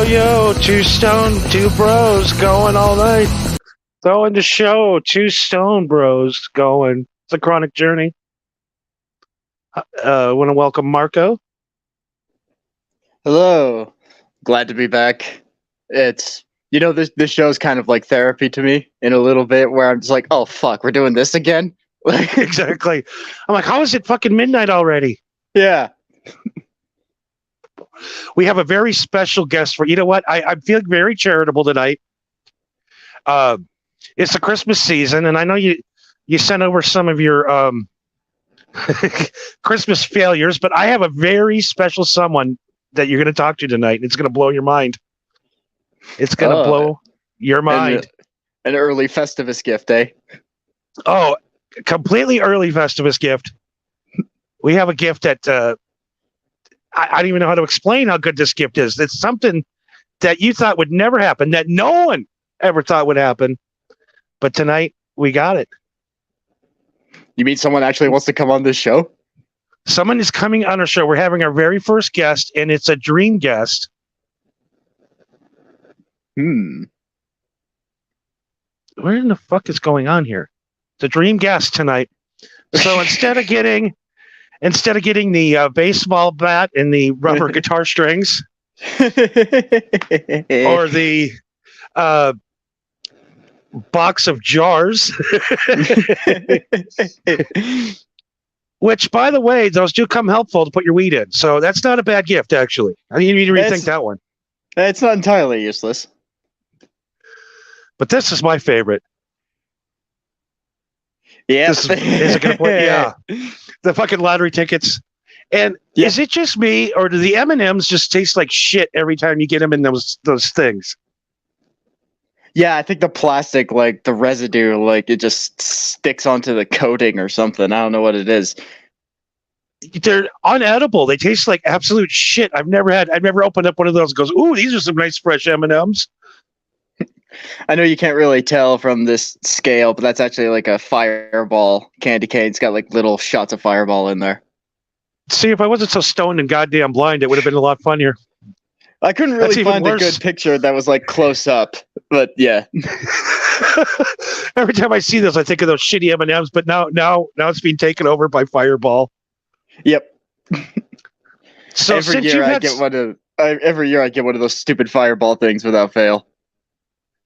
Yo, two stone, two bros going all night. Going to show, two stone bros going. It's a chronic journey. I want to welcome Marco. Hello. Glad to be back. It's, this show is kind of like therapy to me in a little bit where I'm just like, oh, fuck, we're doing this again? Exactly. I'm like, how is it fucking midnight already? Yeah. We have a very special guest for you know what? I'm feeling very charitable tonight. It's the Christmas season, and I know you sent over some of your Christmas failures, but I have a very special someone that you're going to talk to tonight, and it's going to blow your mind. It's going to blow your mind. An early Festivus gift, eh? Oh, completely early Festivus gift. We have a gift that I don't even know how to explain how good this gift is. It's something that you thought would never happen, that no one ever thought would happen. But tonight, we got it. You mean someone actually wants to come on this show? Someone is coming on our show. We're having our very first guest, and it's a dream guest. Where in the fuck is going on here? It's a dream guest tonight. So instead of getting the baseball bat and the rubber guitar strings, or the box of jars, which, by the way, those do come helpful to put your weed in. So that's not a bad gift, actually. I think you need to rethink that one. It's not entirely useless. But this is my favorite. Yeah. Is it going to put? Yeah. The fucking lottery tickets. And is it just me, or do the M&Ms just taste like shit every time you get them in those things? Yeah, I think the plastic, like the residue, like it just sticks onto the coating or something. I don't know what it is. They're unedible. They taste like absolute shit. I've never opened up one of those and goes, ooh, these are some nice fresh M&Ms. I know you can't really tell from this scale, but that's actually like a Fireball candy cane. It's got like little shots of Fireball in there. See, if I wasn't so stoned and goddamn blind, it would have been a lot funnier. I couldn't That's really even find a worse. good picture that was like close up, but yeah. Every time I see this, I think of those shitty M&Ms. But now it's being taken over by Fireball. Yep. So every since year you I had, get every year I get one of those stupid Fireball things without fail.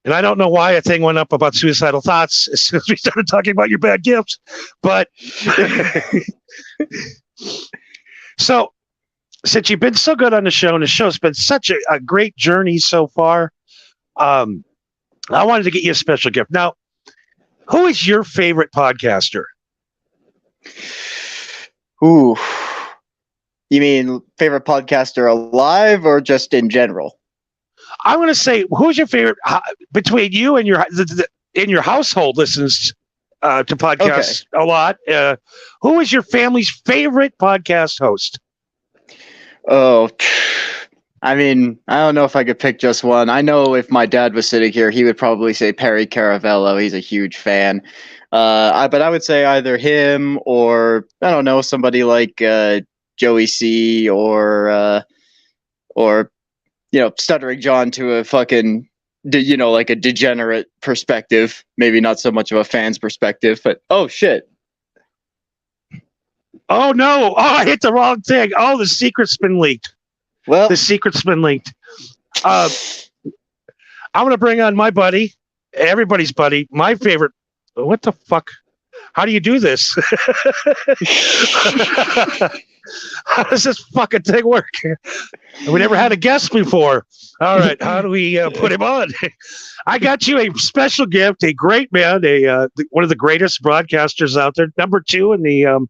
and I don't know why a thing went up about suicidal thoughts as soon as we started talking about your bad gifts, but so since you've been so good on the show, and the show's been such a great journey so far, I wanted to get you a special gift. Now, who is your favorite podcaster? Ooh. You mean favorite podcaster alive or just in general? I'm going to say, who's your favorite between you and in your household listens to podcasts a lot? Who is your family's favorite podcast host? Oh, I mean, I don't know if I could pick just one. I know if my dad was sitting here, he would probably say Perry Caravello. He's a huge fan. But I would say either him or, I don't know, somebody like Joey C or Stuttering John to a fucking, like a degenerate perspective. Maybe not so much of a fan's perspective, but oh shit. Oh no! Oh, I hit the wrong thing. Oh, the secret's been leaked. Well, The secret's been leaked. I'm going to bring on my buddy, everybody's buddy, my favorite. What the fuck? How do you do this? How does this fucking thing work? We never had a guest before. All right, how do we put him on? I got you a special gift, a great man, one of the greatest broadcasters out there, number 2 in the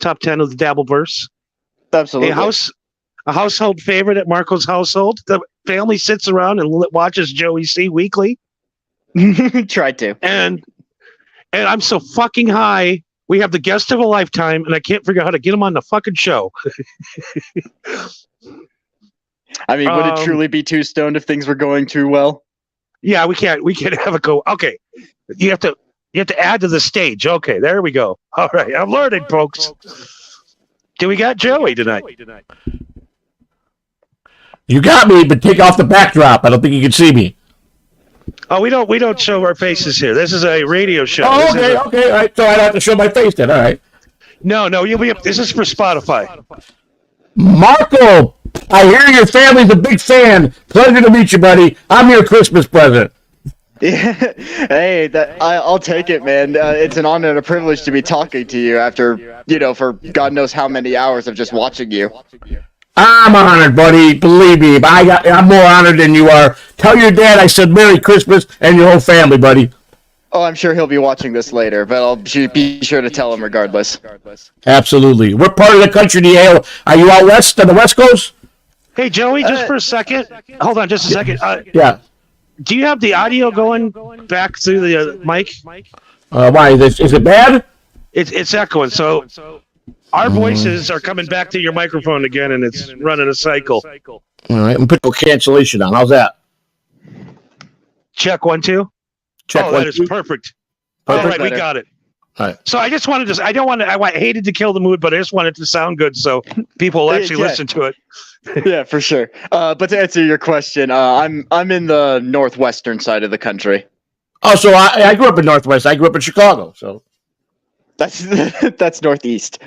top 10 of the Dabbleverse. absolutely. A household favorite at Marco's household. The family sits around and watches Joey C weekly. Tried to. And I'm so fucking high. We have the guest of a lifetime, and I can't figure out how to get him on the fucking show. I mean, would it truly be too stoned if things were going too well? Yeah, we can't have it go. Okay, you have to add to the stage. Okay, there we go. All right, I'm learning, folks. Do we got Joey tonight? You got me, but take off the backdrop. I don't think you can see me. Oh, we don't show our faces here. This is a radio show. Oh, This is okay, okay. All right, so I don't have to show my face then. All right. No, you'll be. This is for Spotify. Marco, I hear your family's a big fan. Pleasure to meet you, buddy. I'm your Christmas present. Yeah. Hey, I'll take it, man. It's an honor and a privilege to be talking to you after, for God knows how many hours of just watching you. I'm honored, buddy. Believe me, I'm more honored than you are. Tell your dad I said Merry Christmas and your whole family, buddy. Oh, I'm sure he'll be watching this later, but I'll be sure to tell him regardless. Absolutely. What part of the country do you hail? Are you out west on the West Coast? Hey, Joey, just for a second. Hold on, just a second. Yeah. Do you have the audio going back through the mic? Why? Is it bad? It's echoing. So our voices are coming back to your microphone again, and it's running a cycle. All right. I'm putting cancellation on. How's that? Check 1 2. Check Oh, one, that is two. perfect. Perfect. All right, we Better. got it. All right. So I just wanted to. I hated to kill the mood, but I just wanted to sound good so people will actually Yeah. listen to it. Yeah, for sure. But to answer your question, I'm in the northwestern side of the country. Oh, so I grew up in Northwest. I grew up in Chicago. So That's northeast.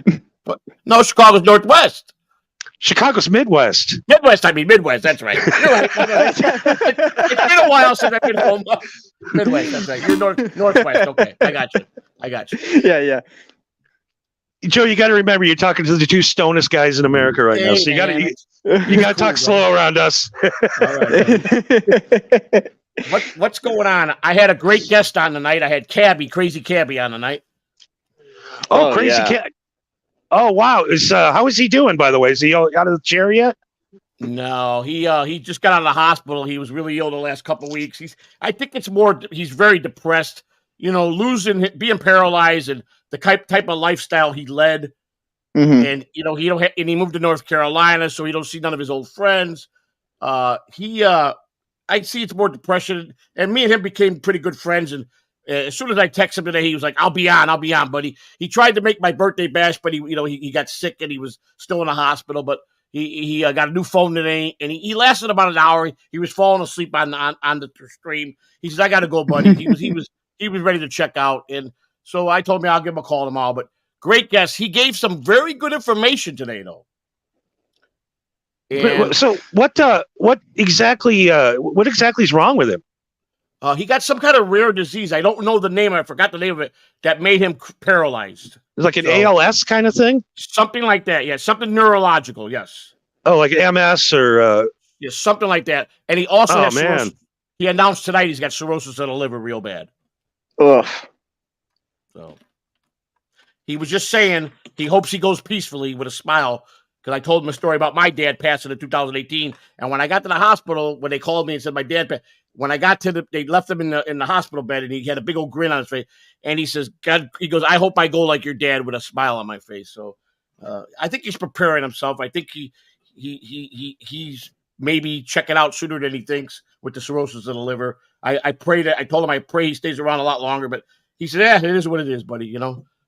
no, Chicago's Northwest. Chicago's Midwest. Midwest. I mean Midwest. That's right. You're right. It's been a while since I've been home. Midwest. That's right. You're Northwest. Okay, I got you. Yeah. Joe, you got to remember you're talking to the 2 stonest guys in America right now. So you got to talk slow around us. All right. What's going on? I had a great guest on tonight. I had Crazy Cabby on tonight. Oh, Oh, crazy yeah. cat. Oh, wow. How is he doing, by the way? Is he out of the chair yet? No, he just got out of the hospital. He was really ill the last couple of weeks. I think it's more he's very depressed. Being paralyzed and the type of lifestyle he led. Mhm. And and he moved to North Carolina, so he don't see none of his old friends. He I see it's more depression. And me and him became pretty good friends. And as soon as I text him today, he was like, I'll be on, buddy. He tried to make my birthday bash, but he got sick and he was still in the hospital. But he got a new phone today, and he lasted about an hour. He was falling asleep on the stream. He says, I got to go, buddy. He was ready to check out. And so I told him I'll give him a call tomorrow. But great guest. He gave some very good information today, though. And, so what exactly is wrong with him? he got some kind of rare disease. I don't know the name. I forgot the name of it. That made him paralyzed. It's like an ALS kind of thing? Something like that. Yeah, something neurological. Yes. Oh, like MS or yeah, something like that. And he also has man. cirrhosis. He announced tonight he's got cirrhosis of the liver real bad. Ugh. So he was just saying he hopes he goes peacefully with a smile. Because I told him a story about my dad passing in 2018, and when I got to the hospital, when they called me and said my dad passed, when I got to they left him in the hospital bed, and he had a big old grin on his face, and he says, "God," he goes, "I hope I go like your dad with a smile on my face." So I think he's preparing himself. I think he's maybe checking out sooner than he thinks with the cirrhosis of the liver. I told him I pray he stays around a lot longer, but he said, "Yeah, it is what it is, buddy."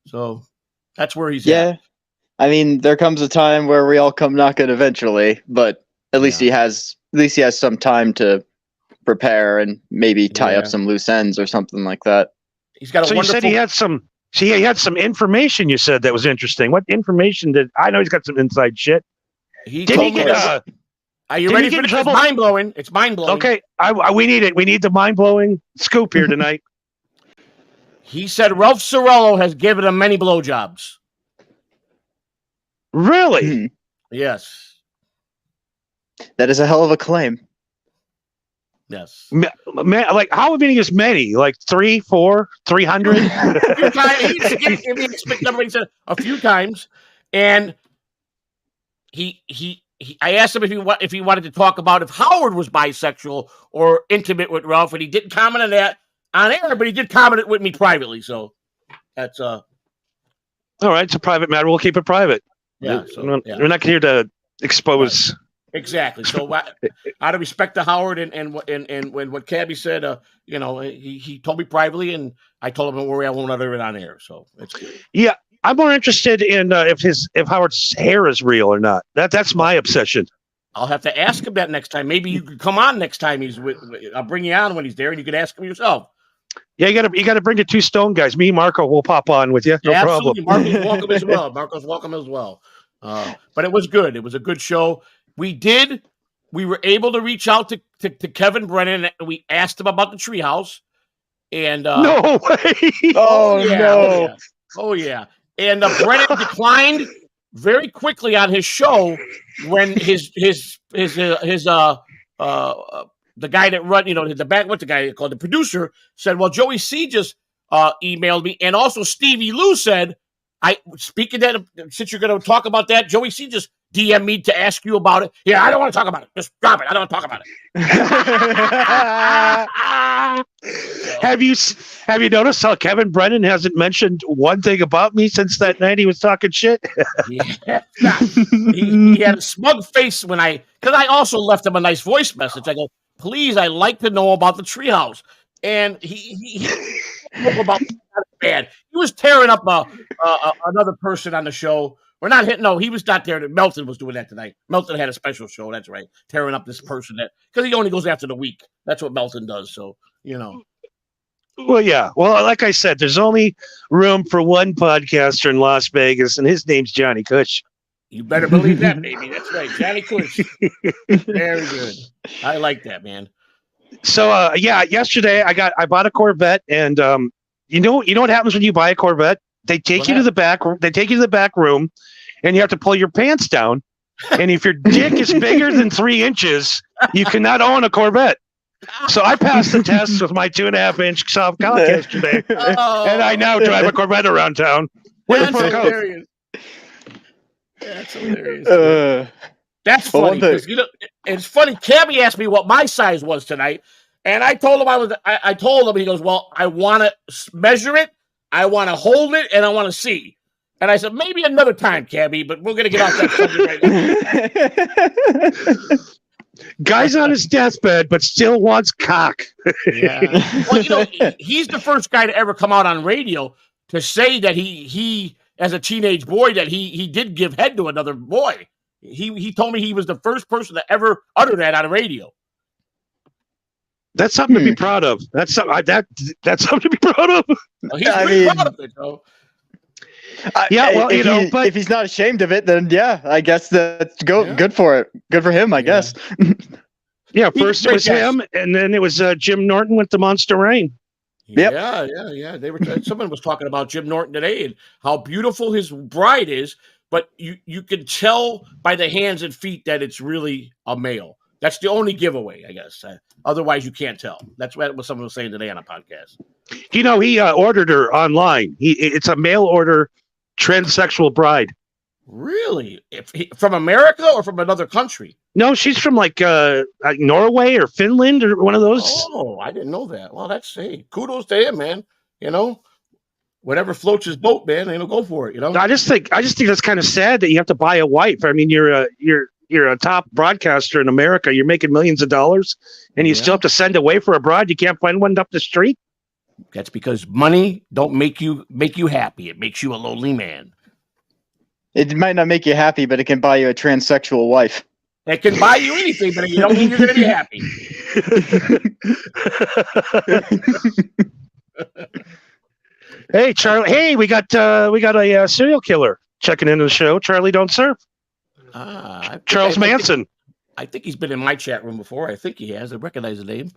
So that's where he's at. I mean, there comes a time where we all come knocking eventually, but at least he has some time to prepare and maybe tie up some loose ends or something like that. He's got a you said he had some information you said that was interesting. What information I know he's got some inside shit. Are you ready for this? It's mind-blowing. It's mind-blowing. Okay, we need it. We need the mind-blowing scoop here tonight. He said Ralph Cirillo has given him many blowjobs. Really? Yes. That is a hell of a claim. Yes. Man, like how many is many? Like 3, 4, 300? He said a few times, and I asked him if he wanted to talk about if Howard was bisexual or intimate with Ralph, and he didn't comment on that on air, but he did comment it with me privately. So that's all right. It's a private matter. We'll keep it private. Yeah. We're not here to expose. Exactly. So out of respect to Howard and what Cabby said, he told me privately, and I told him, don't worry, I won't utter it on air. So it's good. Yeah. I'm more interested in if Howard's hair is real or not. That's my obsession. I'll have to ask him that next time. Maybe you could come on next time I'll bring you on when he's there, and you could ask him yourself. Yeah, you gotta bring the 2 stone guys. Me, Marco, will pop on with you. No absolutely. problem. Marco's welcome as well. But it was good. It was a good show. We were able to reach out to Kevin Brennan, and we asked him about the treehouse. And no way. Oh yeah. And Brennan declined very quickly on his show when the guy that run, what's the guy called? The producer said, well, Joey C just emailed me. And also Stevie Lou said, speaking that, since you're going to talk about that, Joey C just DM me to ask you about it. Yeah, I don't want to talk about it. Just drop it. I don't want to talk about it. Have you noticed how Kevin Brennan hasn't mentioned one thing about me since that night he was talking shit? Yeah. He had a smug face because I also left him a nice voice message. I go, please, I'd like to know about the treehouse. And he about bad. He was tearing up another person on the show. We're not hitting. No, he was not there. Melton was doing that tonight. Melton had a special show. That's right. Tearing up this person because he only goes after the week. That's what Melton does. So, Well, yeah. Well, like I said, there's only room for one podcaster in Las Vegas, and his name's Johnny Cush. You better believe that, baby. That's right. Johnny Cush. Very good. I like that, man. So, yesterday I bought a Corvette, and you know what happens when you buy a Corvette? They take you to the back. They take you to the back room, and you have to pull your pants down. And if your dick is bigger than 3 inches, you cannot own a Corvette. So I passed the test with my 2.5-inch soft cock yesterday, and I now drive a Corvette around town. That's hilarious. That's hilarious. That's funny. It's funny. Cabby asked me what my size was tonight, and I told him I told him. He goes, "Well, I want to measure it. I want to hold it, and I want to see." And I said, maybe another time, Cabby, but we're going to get off that subject right now. Guy's on his deathbed, but still wants cock. Yeah. Well, he's the first guy to ever come out on radio to say that he as a teenage boy that he did give head to another boy. He told me he was the first person to ever utter that on the radio. That's something to be proud of. That's something that's something to be proud of. Well, he's pretty proud of it, though. Yeah, well, if he's not ashamed of it, then yeah, I guess that's good for it. Good for him, I guess. Yeah, first it was him, and then it was Jim Norton with the Monster Rain. Yep. Yeah. They were. Someone was talking about Jim Norton today and how beautiful his bride is, but you can tell by the hands and feet that it's really a male. That's the only giveaway, I guess. Otherwise, you can't tell. That's what someone was saying today on a podcast. He ordered her online. It's a mail order transsexual bride. Really? From America or from another country? No, she's from like Norway or Finland or one of those. Oh, I didn't know that. Well, kudos to him, man. Whatever floats his boat, man. Go for it. I just think that's kind of sad that you have to buy a wife. I mean, you're a top broadcaster in America. You're making millions of dollars, and you still have to send away for a bride. You can't find one up the street. That's because money don't make you happy. It makes you a lonely man. It might not make you happy, but it can buy you a transsexual wife. It can buy you anything, but you don't mean you're going to be happy. Hey, Charlie. Hey, we got a serial killer checking into the show. Charlie Don't Surf. Charles Manson. I think he's been in my chat room before. I think he has. I recognize the name.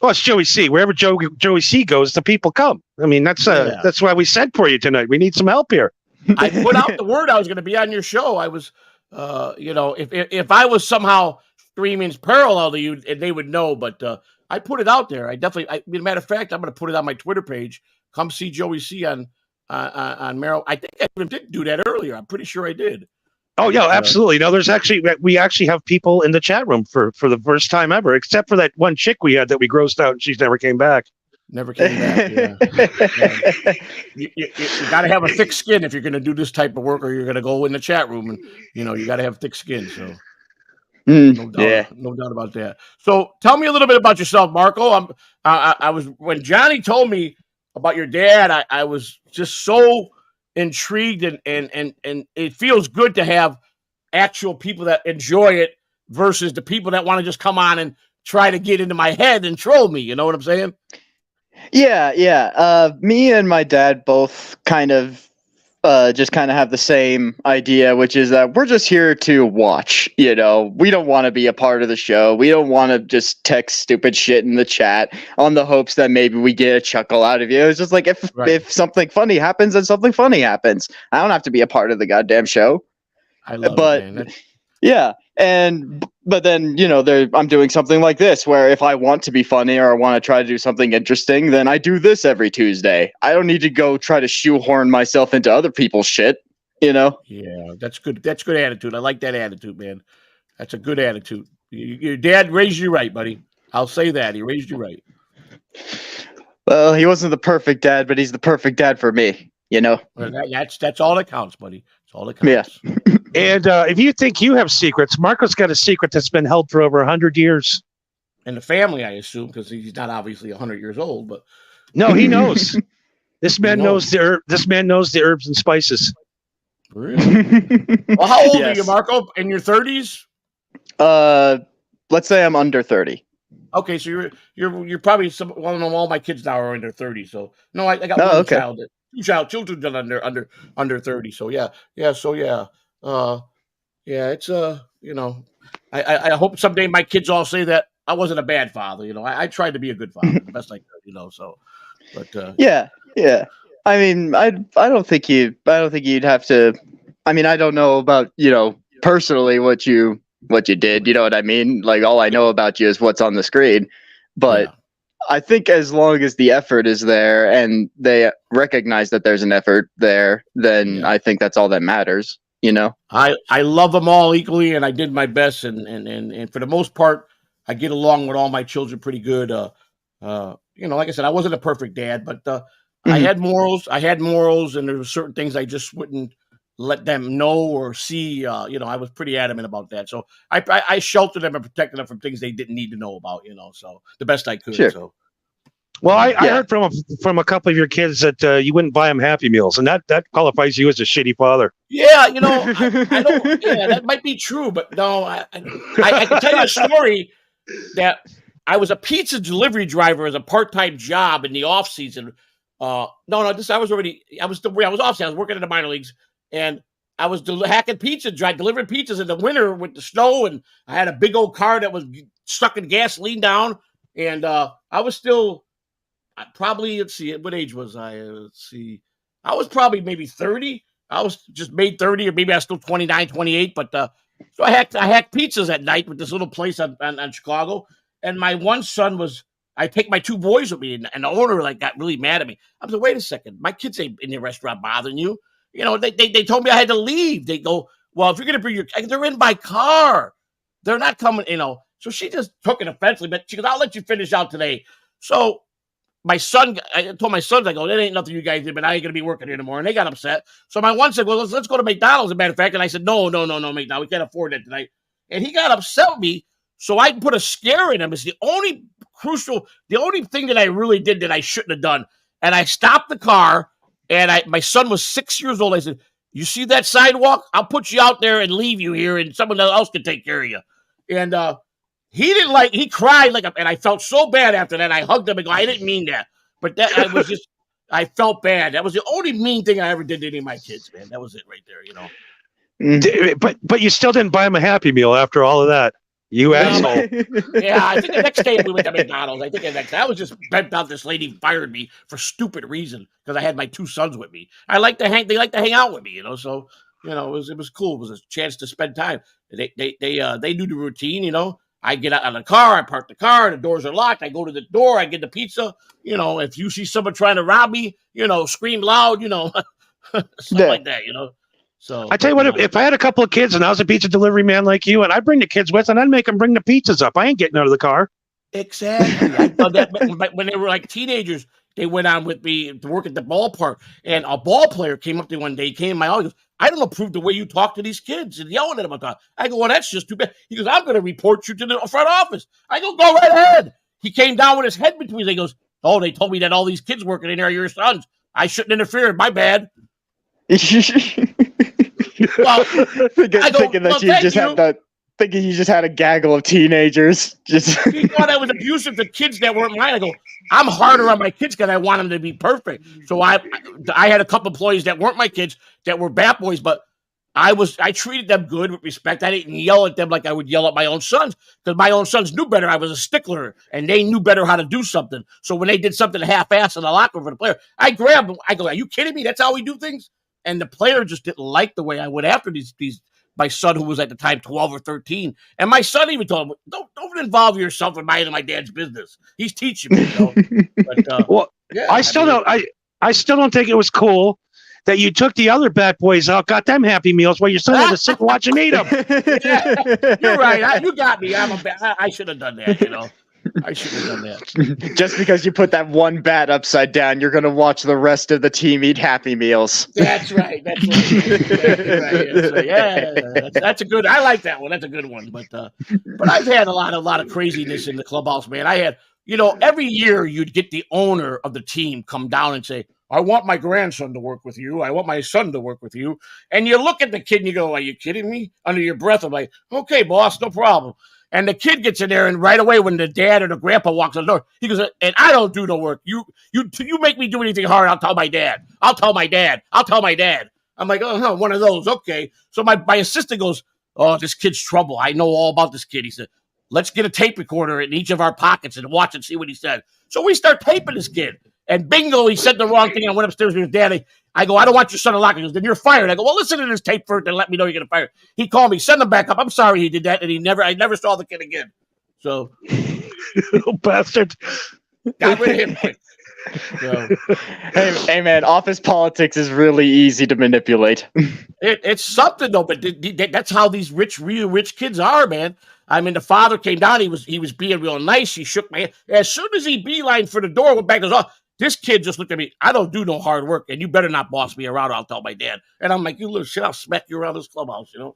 Oh, it's Joey C. Wherever Joey C goes, the people come. I mean, that's why we sent for you tonight. We need some help here. I put out the word I was going to be on your show. I was, if I was somehow streaming parallel to you, and they would know. But I put it out there. Matter of fact, I'm going to put it on my Twitter page. Come see Joey C on Merrill. I think I even did do that earlier. I'm pretty sure I did. Oh yeah, absolutely. No, we actually have people in the chat room for the first time ever, except for that one chick we had that we grossed out and she's never came back. Never came back. Yeah. You got to have a thick skin if you're going to do this type of work, or you're going to go in the chat room and you got to have thick skin. So no doubt about that. So tell me a little bit about yourself, Marco. I was when Johnny told me about your dad, I was just so intrigued, and it feels good to have actual people that enjoy it versus the people that want to just come on and try to get into my head and troll me. You know what I'm saying? Yeah. Me and my dad both kind of have the same idea, which is that we're just here to watch. We don't want to be a part of the show. We don't want to just text stupid shit in the chat on the hopes that maybe we get a chuckle out of you. It's just like if something funny happens, then something funny happens. I don't have to be a part of the goddamn show. I love it, man. Yeah. But then, I'm doing something like this where if I want to be funny or I want to try to do something interesting, then I do this every Tuesday. I don't need to go try to shoehorn myself into other people's shit, Yeah, that's good. That's good attitude. I like that attitude, man. That's a good attitude. Your dad raised you right, buddy. I'll say that. He raised you right. Well, he wasn't the perfect dad, but he's the perfect dad for me, Well, that's all that counts, buddy. That's all that counts. Yeah. And if you think you have secrets, Marco's got a secret that's been held for over 100 years. And the family, I assume, because he's not obviously 100 years old, but no, he knows. This man knows This man knows the herbs and spices. Really? Well, how old are you, Marco? In your 30s? Let's say I'm under 30. Okay, so you're probably all my kids now are under 30. So no, I got one child. Children under 30. So yeah. It's I hope someday my kids all say that I wasn't a bad father. I tried to be a good father the best I could. So, but yeah. I mean, I don't think you'd have to. I mean, I don't know about personally what you did. You know what I mean? Like all I know about you is what's on the screen, but. I think as long as the effort is there and they recognize that there's an effort there, then I think that's all that matters, I love them all equally, and I did my best, and for the most part, I get along with all my children pretty good. Like I said, I wasn't a perfect dad, but I had morals. And there were certain things I just wouldn't let them know or see. I was pretty adamant about that. So I sheltered them and protected them from things they didn't need to know about. So the best I could. Sure. So. Well, I Yeah. heard from a couple of your kids that you wouldn't buy them Happy Meals, and that qualifies you as a shitty father. Yeah, I don't. Yeah, that might be true, but no, I can tell you a story that I was a pizza delivery driver as a part-time job in the off season. I was off season. I was working in the minor leagues, and I was hacking pizza, delivering pizzas in the winter with the snow, and I had a big old car that was stuck in gasoline down, and I was still probably, let's see, what age was I? I was probably maybe 30. I was just made 30, or maybe I was still 29, 28. But so I hacked pizzas at night with this little place on Chicago. And my one son I take my two boys with me, and the owner got really mad at me. I was like, wait a second, my kids ain't in the restaurant bothering you. They told me I had to leave. They go, well, if you're going to bring they're in my car. They're not coming, So she just took it offensively, but she goes, I'll let you finish out today. So I told my sons, I go, that ain't nothing you guys did, but I ain't going to be working here anymore. And they got upset. So my one said, well, let's go to McDonald's, as a matter of fact. And I said, no, McDonald's. We can't afford that tonight. And he got upset with me. So I put a scare in him. It's the only thing that I really did that I shouldn't have done. And I stopped the car, and my son was 6 years old. I said, you see that sidewalk? I'll put you out there and leave you here, and someone else can take care of you. And he cried and I felt so bad after that. I hugged him and go, I didn't mean that. But I felt bad. That was the only mean thing I ever did to any of my kids, man. That was it right there, But you still didn't buy him a Happy Meal after all of that. You asshole. Yeah, I think the next day we went to McDonald's. I was just bent out. This lady fired me for stupid reason because I had my two sons with me. They like to hang out with me, So it was cool. It was a chance to spend time. They knew the routine, I get out of the car, I park the car, the doors are locked, I go to the door, I get the pizza. If you see someone trying to rob me, scream loud, stuff like that, So I tell you what, if I had a couple of kids and I was a pizza delivery man like you, and I'd bring the kids with, and I'd make them bring the pizzas up. I ain't getting out of the car. Exactly. I done that when they were like teenagers. They went on with me to work at the ballpark, and a ball player came up to me one day. He came in my office. I don't approve the way you talk to these kids and yelling at them about that. I go, well, that's just too bad. He goes, I'm going to report you to the front office. I go right ahead. He came down with his head between his. He goes, oh, they told me that all these kids working in there are your sons. I shouldn't interfere. My bad. Well, thinking you just had a gaggle of teenagers. He thought I was abusive to kids that weren't mine. I go, I'm harder on my kids because I want them to be perfect. So I had a couple employees that weren't my kids that were bad boys, but I treated them good with respect. I didn't yell at them like I would yell at my own sons because my own sons knew better. I was a stickler, and they knew better how to do something. So when they did something half-assed in the locker room for the player, I grabbed them. I go, are you kidding me? That's how we do things? And the player just didn't like the way I went after these my son, who was at the time 12 or 13. And my son even told him, don't involve yourself in my dad's business. He's teaching me. But, well, yeah, I still don't think it was cool that you took the other bat boys out, got them Happy Meals while your son had to sit and watch and eat them. Yeah, you're right. You got me. I should have done that, I should have done that. Just because you put that one bat upside down, you're going to watch the rest of the team eat Happy Meals. That's right. That's right. Yeah, that's a good. I like that one. That's a good one. But I've had a lot of craziness in the clubhouse, man. I had, every year you'd get the owner of the team come down and say, I want my grandson to work with you. I want my son to work with you. And you look at the kid and you go, are you kidding me? Under your breath, I'm like, okay, boss, no problem. And the kid gets in there, and right away, when the dad or the grandpa walks in the door, he goes, and I don't do no work. You make me do anything hard, I'll tell my dad. I'll tell my dad. I'm like, oh, one of those. Okay. So my assistant goes, oh, this kid's trouble. I know all about this kid. He said, let's get a tape recorder in each of our pockets and watch and see what he said. So we start taping this kid. And bingo, he said the wrong thing. I went upstairs with his dad. I go, I don't want your son to lock. He goes, then you're fired. I go, well, listen to this tape first and let me know you're going to fire. He called me, send him back up. I'm sorry he did that. And I never saw the kid again. So. Little bastard. Got rid of him. So. Hey, man, office politics is really easy to manipulate. It's something, though, but that's how these real rich kids are, man. I mean, the father came down. He was being real nice. He shook my hand. As soon as he beelined for the door, went back and goes, oh, This kid just looked at me. I don't do no hard work, and you better not boss me around. Or I'll tell my dad. And I'm like, you little shit, I'll smack you around this clubhouse, But,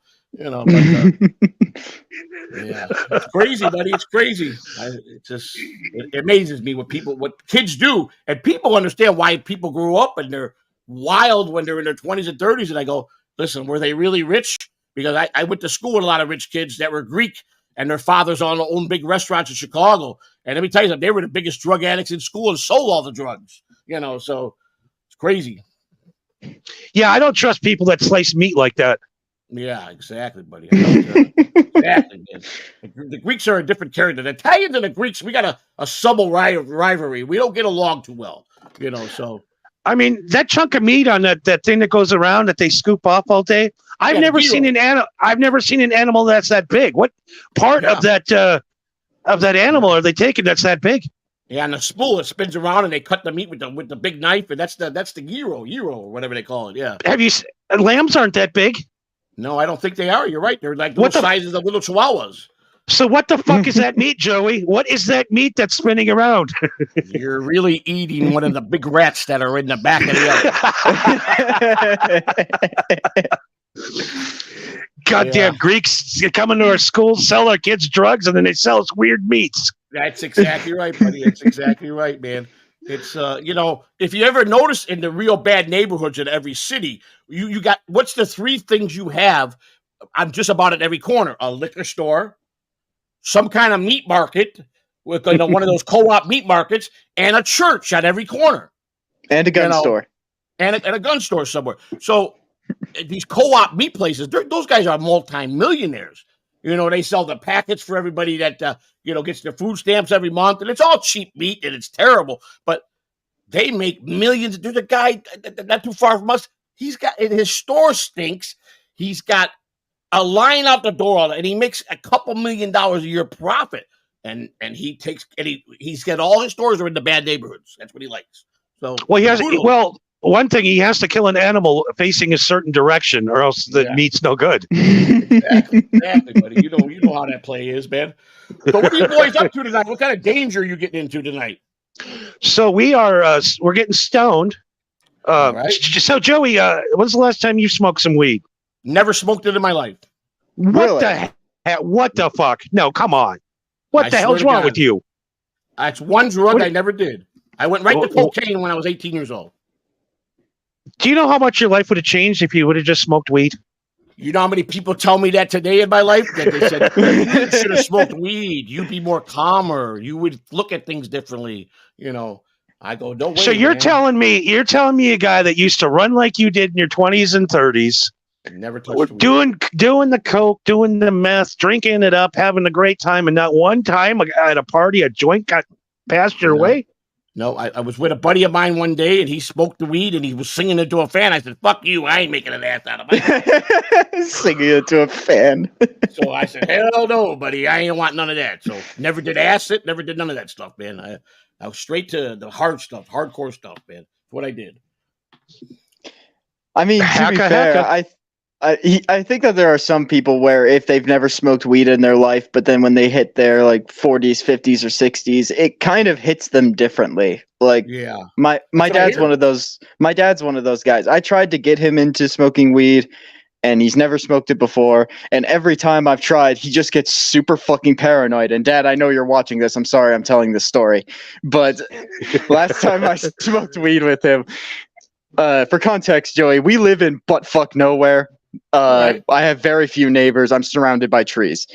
yeah, it's crazy, buddy. It's crazy. It amazes me what kids do, and people understand why people grew up and they're wild when they're in their 20s and 30s. And I go, listen, were they really rich? Because I went to school with a lot of rich kids that were Greek, and their fathers own big restaurants in Chicago. And let me tell you something, they were the biggest drug addicts in school and sold all the drugs. So it's crazy. Yeah, I don't trust people that slice meat like that. Yeah, exactly, buddy. Exactly, man. The Greeks are a different character. The Italians and the Greeks, we got a subtle rivalry. We don't get along too well, so. I mean, that chunk of meat on that thing that goes around that they scoop off all day. I've never seen an animal that's that big. What part of that animal are they taking that's that big? Yeah, and the spool, it spins around and they cut the meat with the big knife, and that's the gyro or whatever they call it. Yeah. Lambs aren't that big? No, I don't think they are. You're right. They're like little sizes of little chihuahuas. So what the fuck is that meat, Joey? What is that meat that's spinning around? You're really eating one of the big rats that are in the back of the oven. Goddamn Greeks coming to our schools, sell our kids drugs, and then they sell us weird meats. That's exactly right, buddy. That's exactly right, man. It's if you ever notice in the real bad neighborhoods in every city, you got what's the three things you have? I'm just about at every corner: a liquor store, some kind of meat market with one of those co-op meat markets, and a church at every corner, and a gun store, and a gun store somewhere. So these co-op meat places, those guys are multi-millionaires. They sell the packets for everybody that gets their food stamps every month, and it's all cheap meat and it's terrible, but they make millions. There's a guy not too far from us. His store stinks. He's got a line out the door, and he makes a couple $1 million a year profit. And he's got all his stores are in the bad neighborhoods. That's what he likes. So one thing, he has to kill an animal facing a certain direction, or else the meat's no good. Exactly, buddy. You know how that play is, man. So what are you boys up to tonight? What kind of danger are you getting into tonight? So we're getting stoned. Right. So Joey, when's the last time you smoked some weed? Never smoked it in my life. What the fuck? No, come on. What the hell's wrong with you? That's one drug I never did. I went right to cocaine when I was 18 years old. Do you know how much your life would have changed if you would have just smoked weed? You know how many people tell me that today in my life? That they said, you should have smoked weed. You'd be more calmer. You would look at things differently. I go, no way. So you're telling me a guy that used to run like you did in your 20s and 30s, never touched weed. doing the coke, doing the meth, drinking it up, having a great time, and not one time at a party a joint got passed your way? No, I was with a buddy of mine one day, and he smoked the weed, and he was singing it to a fan. I said, fuck you, I ain't making an ass out of it. Singing it to a fan. So I said, hell no, buddy, I ain't want none of that. So never did acid, never did none of that stuff, man. I was straight to the hard stuff, hardcore stuff, man. That's what I did. I mean, to be fair, I think that there are some people where if they've never smoked weed in their life, but then when they hit their 40s, 50s, or 60s, it kind of hits them differently. My dad's one of those. My dad's one of those guys. I tried to get him into smoking weed, and he's never smoked it before. And every time I've tried, he just gets super fucking paranoid. And Dad, I know you're watching this. I'm sorry I'm telling this story, but last time I smoked weed with him, for context, Joey, we live in buttfuck nowhere. I have very few neighbors. I'm surrounded by trees.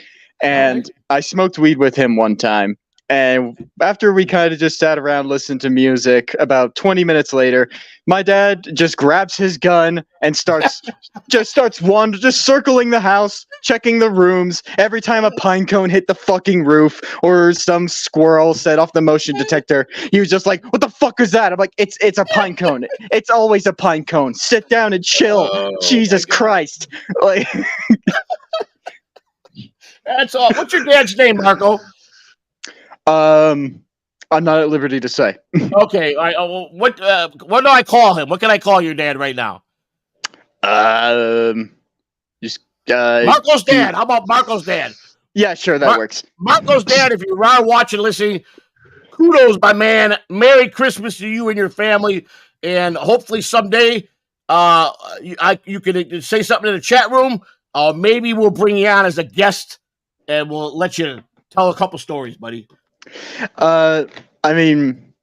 And I smoked weed with him one time. And after we kind of just sat around, listened to music, about 20 minutes later, my dad just grabs his gun and starts circling the house, checking the rooms. Every time a pine cone hit the fucking roof or some squirrel set off the motion detector, he was just like, "What the fuck is that?" I'm like, "It's a pine cone. It's always a pine cone. Sit down and chill." Jesus Christ! That's all. What's your dad's name, Marco? I'm not at liberty to say. Okay. What do I call him? What can I call your dad right now? Marco's dad. How about Marco's dad? Yeah, sure, that works. Marco's dad, if you are watching, listening, kudos, my man. Merry Christmas to you and your family, and hopefully someday, you can say something in the chat room. Maybe we'll bring you on as a guest, and we'll let you tell a couple stories, buddy. I mean,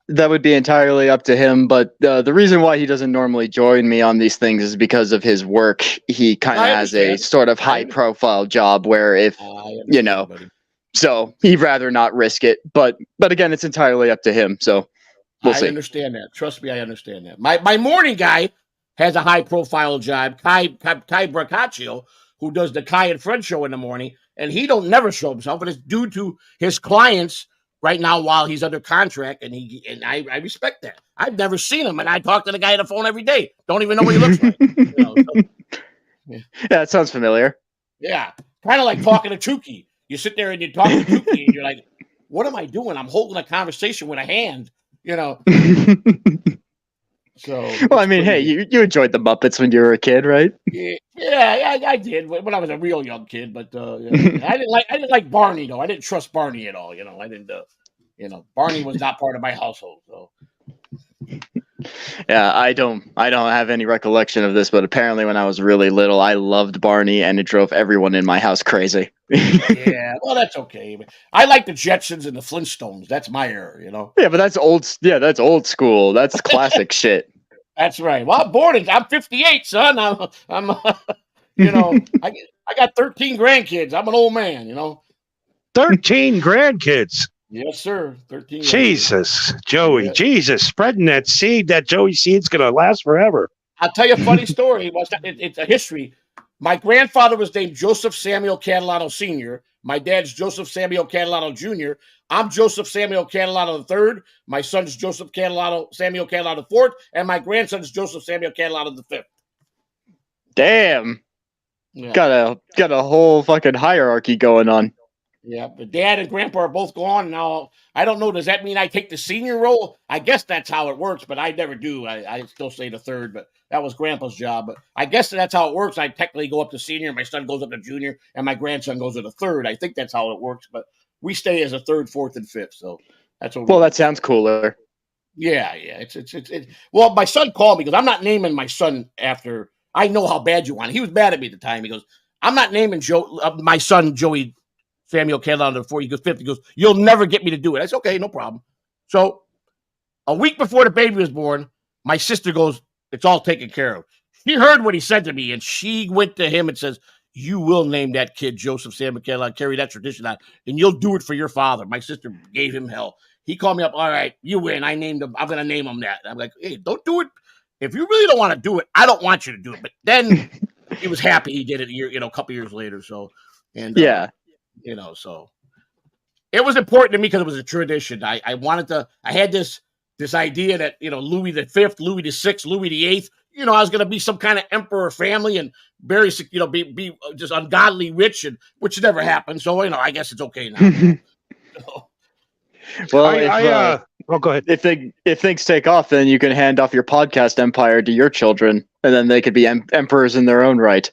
that would be entirely up to him. But the reason why he doesn't normally join me on these things is because of his work. He kind of has a sort of high-profile job where if buddy. so he'd rather not risk it. But again, it's entirely up to him. So we'll see. I understand that. Trust me, I understand that. My morning guy has a high-profile job, Kai Brancaccio, who does the Kai and Fred show in the morning, and he don't never show himself, but it's due to his clients right now while he's under contract, and I respect that. I've never seen him, and I talk to the guy on the phone every day. Don't even know what he looks like. Yeah, that sounds familiar. Yeah, kind of like talking to Chucky. You sit there and you talk to Chucky, and you're like, "What am I doing? I'm holding a conversation with a hand." So, well, I mean, hey, you enjoyed the Muppets when you were a kid, right? Yeah, I did when I was a real young kid. But I didn't like Barney though. I didn't trust Barney at all. I didn't. Barney was not part of my household. So. Yeah, I don't have any recollection of this, but apparently when I was really little, I loved Barney, and it drove everyone in my house crazy. Yeah, well, that's okay. I like the Jetsons and the Flintstones. That's my era, Yeah, but that's old. Yeah, that's old school. That's classic shit. That's right. Well, I'm 58, son. I'm I got 13 grandkids. I'm an old man, 13 grandkids. Yes, sir. 13. Jesus, Joey. Yeah. Jesus, spreading that seed. That Joey seed's going to last forever. I'll tell you a funny story. It's a history. My grandfather was named Joseph Samuel Catalano Sr. My dad's Joseph Samuel Catalano Jr. I'm Joseph Samuel Catalano III. My son's Joseph Samuel Catalano IV. And my grandson's Joseph Samuel Catalano V. Damn. Yeah. Got a whole fucking hierarchy going on. Yeah, but Dad and Grandpa are both gone now. I don't know. Does that mean I take the senior role? I guess that's how it works, but I never do. I still say the third, but that was Grandpa's job. But I guess that's how it works. I technically go up to senior, my son goes up to junior, and my grandson goes to the third. I think that's how it works, but we stay as a third, fourth, and fifth. So that's what. Well, that sounds cooler. Yeah. It's. Well, my son called me because I'm not naming my son after. I know how bad you want it. He was mad at me at the time. He goes, "I'm not naming my son Joey Samuel Catalano before you go fifth." He goes, "You'll never get me to do it." I said, "Okay, no problem." So a week before the baby was born, my sister goes, "It's all taken care of." She heard what he said to me, and she went to him and says, "You will name that kid Joseph Samuel Catalano, carry that tradition on, and you'll do it for your father." My sister gave him hell. He called me up. "All right, you win. I named him. I'm going to name him that." I'm like, "Hey, don't do it. If you really don't want to do it, I don't want you to do it." But then he was happy he did it a couple years later. So, and yeah. So it was important to me because it was a tradition. I had this idea that, Louis the Fifth, Louis the Sixth, Louis the Eighth, I was going to be some kind of emperor family and very, be just ungodly rich, and which never happened. So, I guess it's okay now. Well, go ahead. If things take off, then you can hand off your podcast empire to your children, and then they could be emperors in their own right.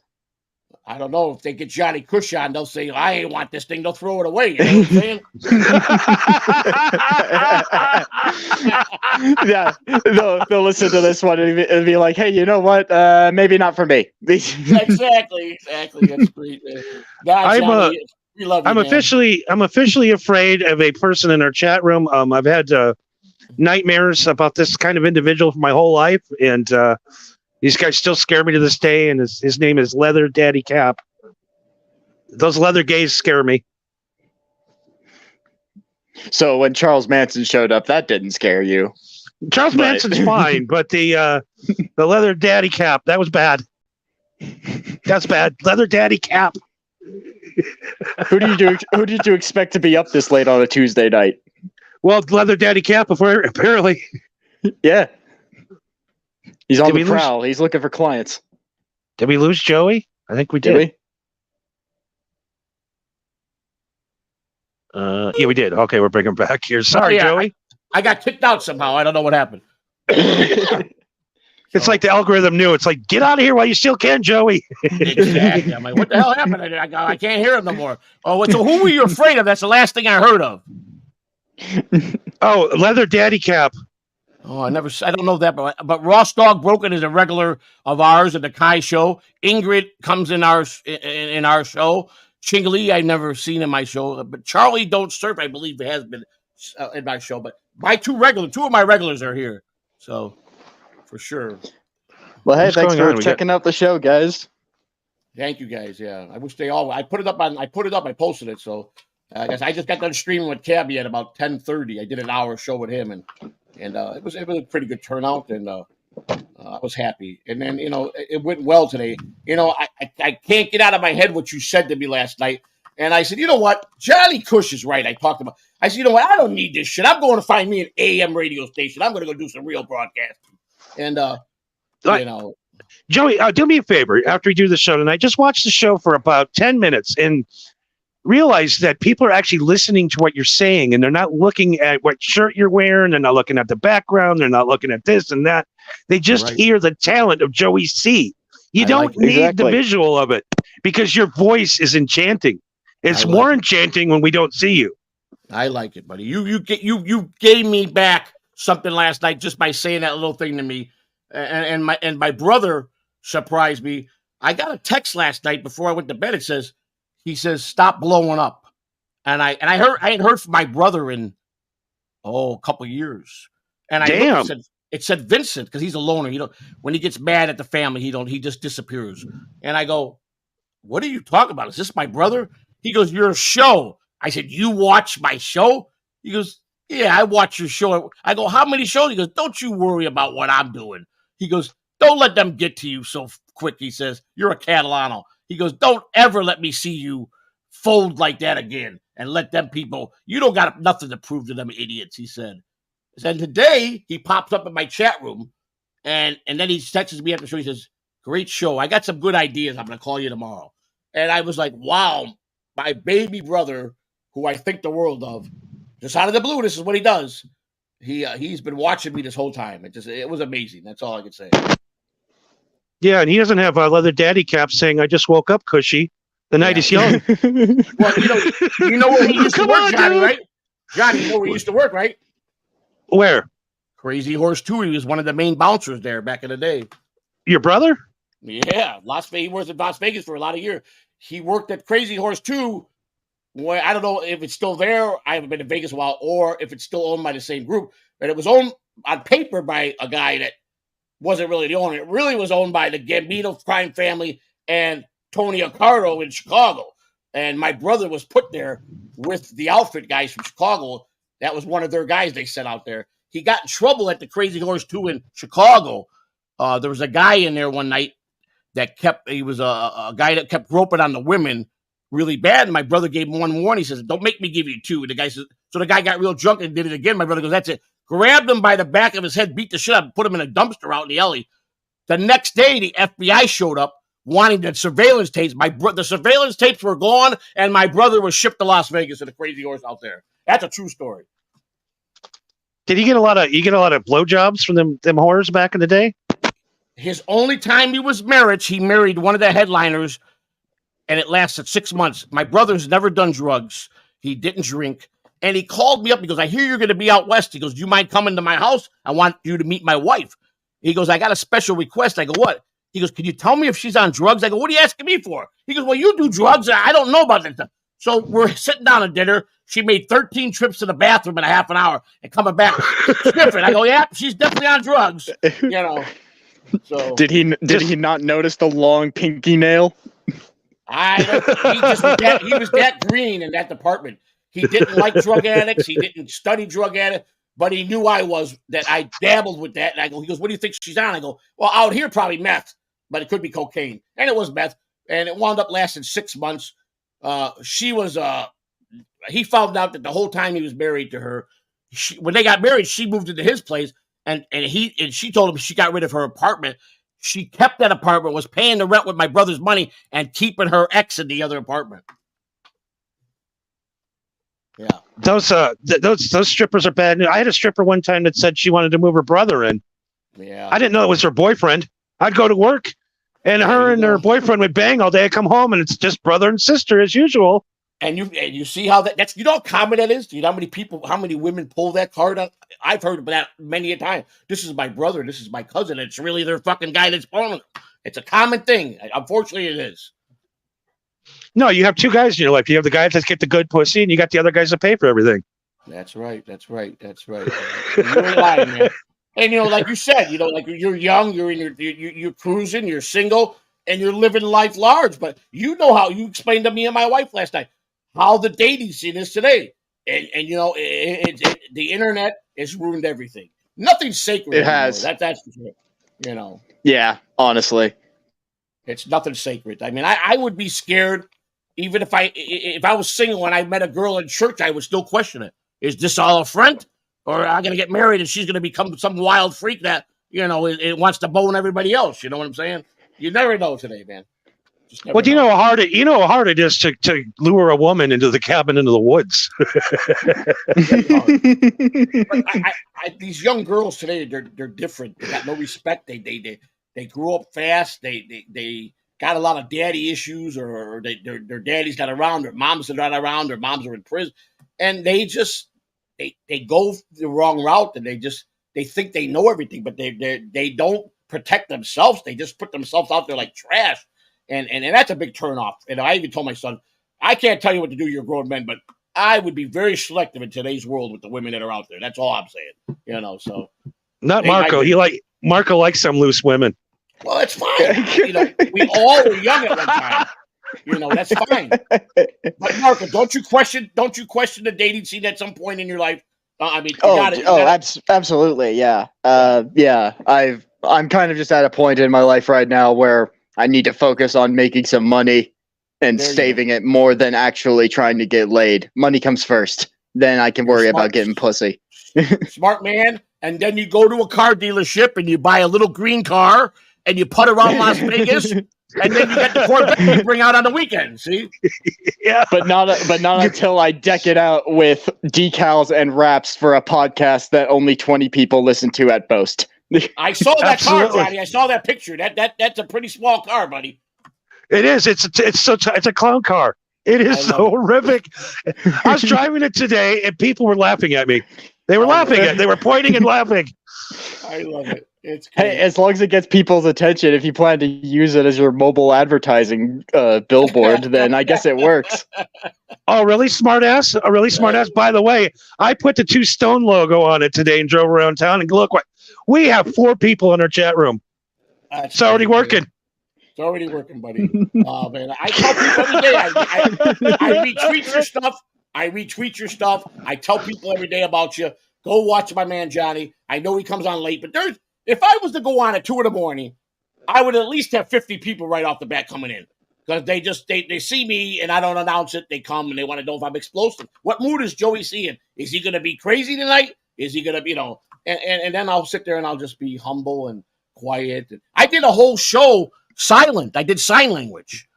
I don't know. If they get Johnny Cush on, they'll say, "I ain't want this thing." They'll throw it away. You know what I'm saying? Yeah, they'll listen to this one and be like, "Hey, you know what? Maybe not for me." Exactly. That's great. Johnny, we love you, I'm officially afraid of a person in our chat room. I've had nightmares about this kind of individual for my whole life, and these guys still scare me to this day. And his name is Leather Daddy Cap. Those leather gays scare me. So when Charles Manson showed up, that didn't scare you. Charles Manson's fine, but the Leather Daddy Cap, that was bad. That's bad. Leather Daddy Cap. Who did you expect to be up this late on a Tuesday night? Well, Leather Daddy Cap, apparently. Yeah. He's on the prowl. He's looking for clients. Did we lose Joey? I think we did. Yeah, we did. Okay, we're bringing him back here. Sorry, Joey. I got kicked out somehow. I don't know what happened. It's like the algorithm knew. It's like, get out of here while you still can, Joey. Exactly. I'm like, what the hell happened? I can't hear him no more. Oh, so who were you afraid of? That's the last thing I heard of. Oh, leather daddy cap. Oh, I don't know that, but Ross Dog Broken is a regular of ours at the Kai show. Ingrid comes in our show. Chingley, I've never seen in my show, but Charlie Don't Surf, I believe, has been in my show. But two of my regulars are here, so for sure. Well, hey, What's thanks going for on? checking out the show, guys. Thank you, guys. Yeah, I wish they all. I put it up. I posted it. So I guess I just got done streaming with Cabby at about 10:30. I did an hour show with him, and it was a pretty good turnout, and I was happy. And then it went well today. I can't get out of my head what you said to me last night. And I said, you know what, Johnny Cush is right. I said, you know what, I don't need this shit. I'm going to find me an AM radio station. I'm going to go do some real broadcasting. And Joey, do me a favor after you do the show tonight. Just watch the show for about 10 minutes and realize that people are actually listening to what you're saying, and they're not looking at what shirt you're wearing. They're not looking at the background. They're not looking at this and that. They just hear the talent of Joey C. You don't need the visual of it because your voice is enchanting. It's more enchanting when we don't see you. I like it, buddy. You gave me back something last night just by saying that little thing to me. And my brother surprised me. I got a text last night before I went to bed. He says, "Stop blowing up." And I hadn't heard from my brother in a couple of years. And it said Vincent, because he's a loner. When he gets mad at the family, he just disappears. And I go, "What are you talking about? Is this my brother?" He goes, "Your show." I said, "You watch my show?" He goes, "Yeah, I watch your show." I go, "How many shows?" He goes, "Don't you worry about what I'm doing." He goes, "Don't let them get to you so quick." He says, "You're a Catalano." He goes, "Don't ever let me see you fold like that again, and let them people, you don't got nothing to prove to them idiots," he said. And today he pops up in my chat room and then he texts me after the show. He says, "Great show. I got some good ideas. I'm going to call you tomorrow." And I was like, wow, my baby brother, who I think the world of, just out of the blue, this is what he does. He's been watching me this whole time. It was amazing. That's all I could say. Yeah, and he doesn't have a leather daddy cap saying, "I just woke up, Cushy." The night is young. Well, you know where he used to work, Johnny, right? Johnny, you know where he used to work, right? Where? Crazy Horse 2. He was one of the main bouncers there back in the day. Your brother? Yeah, he worked in Las Vegas for a lot of years. He worked at Crazy Horse 2. Where I don't know if it's still there. I haven't been to Vegas a while, or if it's still owned by the same group. But it was owned on paper by a guy that wasn't really the owner. It really was owned by the Gambino crime family and Tony Accardo in Chicago. And my brother was put there with the outfit guys from Chicago. That was one of their guys they sent out there. He got in trouble at the Crazy Horse 2 in Chicago. There was a guy in there one night he was a guy that kept roping on the women really bad. And my brother gave him one warning. He says, "Don't make me give you two." And the guy says, so the guy got real drunk and did it again. My brother goes, "That's it." Grabbed him by the back of his head, beat the shit out, put him in a dumpster out in the alley. The next day, the FBI showed up wanting the surveillance tapes. The surveillance tapes were gone, and my brother was shipped to Las Vegas to the Crazy Horse out there. That's a true story. Did he get a lot of blowjobs from them whores back in the day? His only time he was married, he married one of the headliners, and it lasted 6 months. My brother's never done drugs. He didn't drink. And he called me up. He goes, "I hear you're going to be out west." He goes, "Do you mind coming to my house? I want you to meet my wife." He goes, "I got a special request." I go, "What?" He goes, "Can you tell me if she's on drugs?" I go, "What are you asking me for?" He goes, "Well, you do drugs. I don't know about that stuff." So we're sitting down at dinner. She made 13 trips to the bathroom in a half an hour and coming back sniffing. I go, "Yeah, she's definitely on drugs." So did he not notice the long pinky nail? He was that green in that department. He didn't like drug addicts. He didn't study drug addicts, but he knew that I dabbled with that. And he goes, "What do you think she's on?" I go, "Well, out here, probably meth, but it could be cocaine." And it was meth. And it wound up lasting 6 months. He found out that the whole time he was married to her, when they got married, she moved into his place. And she told him she got rid of her apartment. She kept that apartment, was paying the rent with my brother's money, and keeping her ex in the other apartment. Yeah, those strippers are bad news. I had a stripper one time that said she wanted to move her brother in. Yeah, I didn't know it was her boyfriend. I'd go to work, and her and her boyfriend would bang all day. I come home, and it's just brother and sister as usual. And you see how that's you know how common that is. Do you know how many women pull that card out? I've heard that many a time. This is my brother. This is my cousin. It's really their fucking guy that's pulling it. It's a common thing. Unfortunately, it is. No, you have two guys in your life. You have the guys that get the good pussy, and you got the other guys that pay for everything. That's right. You're lying, man. And like you said, like you're young, you're cruising, you're single, and you're living life large. But you know how you explained to me and my wife last night how the dating scene is today, and the internet has ruined everything. Nothing's sacred. It has. That's for sure. Yeah, honestly. It's nothing sacred. I mean, I would be scared even if I was single and I met a girl in church, I would still question it. Is this all a front? Or am I going to get married and she's going to become some wild freak that, it wants to bone everybody else? You know what I'm saying? You never know today, man. Well, do you know how hard it is to lure a woman into the cabin into the woods? These young girls today, they're different. They got no respect. They grew up fast. They got a lot of daddy issues, or their daddy's not around, their moms are not around, their moms are in prison, and they go the wrong route, and they think they know everything, but they don't protect themselves. They just put themselves out there like trash, and that's a big turnoff. And I even told my son, I can't tell you what to do. You're grown men, but I would be very selective in today's world with the women that are out there. That's all I'm saying. So not Marco. Marco likes some loose women. Well, it's fine. We all were young at one time. That's fine. But Marco, don't you question the dating scene at some point in your life? I mean, absolutely, yeah, yeah. I'm kind of just at a point in my life right now where I need to focus on making some money and saving it more than actually trying to get laid. Money comes first, then I can worry about getting pussy. Smart man. And then you go to a car dealership and you buy a little green car and you put around Las Vegas. And then you get the Corvette you bring out on the weekend. See, yeah, but not until I deck it out with decals and wraps for a podcast that only 20 people listen to at most. I saw that car, Johnny. I saw that picture. That's a pretty small car, buddy. It is. It's a clown car. It is so horrific. I was driving it today, and people were laughing at me. They were laughing. They were pointing and laughing. I love it. It's great. Hey, as long as it gets people's attention, if you plan to use it as your mobile advertising billboard, then I guess it works. Oh, really smart ass? A really smart ass. By the way, I put the 2 Stone logo on it today and drove around town. And look, what we have 4 people in our chat room. It's already working. It's already working, buddy. Oh man, I tell people every day. I retweet your stuff. I tell people every day about you. Go watch my man Johnny. I know he comes on late, but if I was to go on at 2 a.m, I would at least have 50 people right off the bat coming in, because they see me and I don't announce it. They come and they want to know if I'm explosive. What mood is Joey seeing? Is he going to be crazy tonight? Is he going to, and then I'll sit there and I'll just be humble and quiet. I did a whole show silent. I did sign language.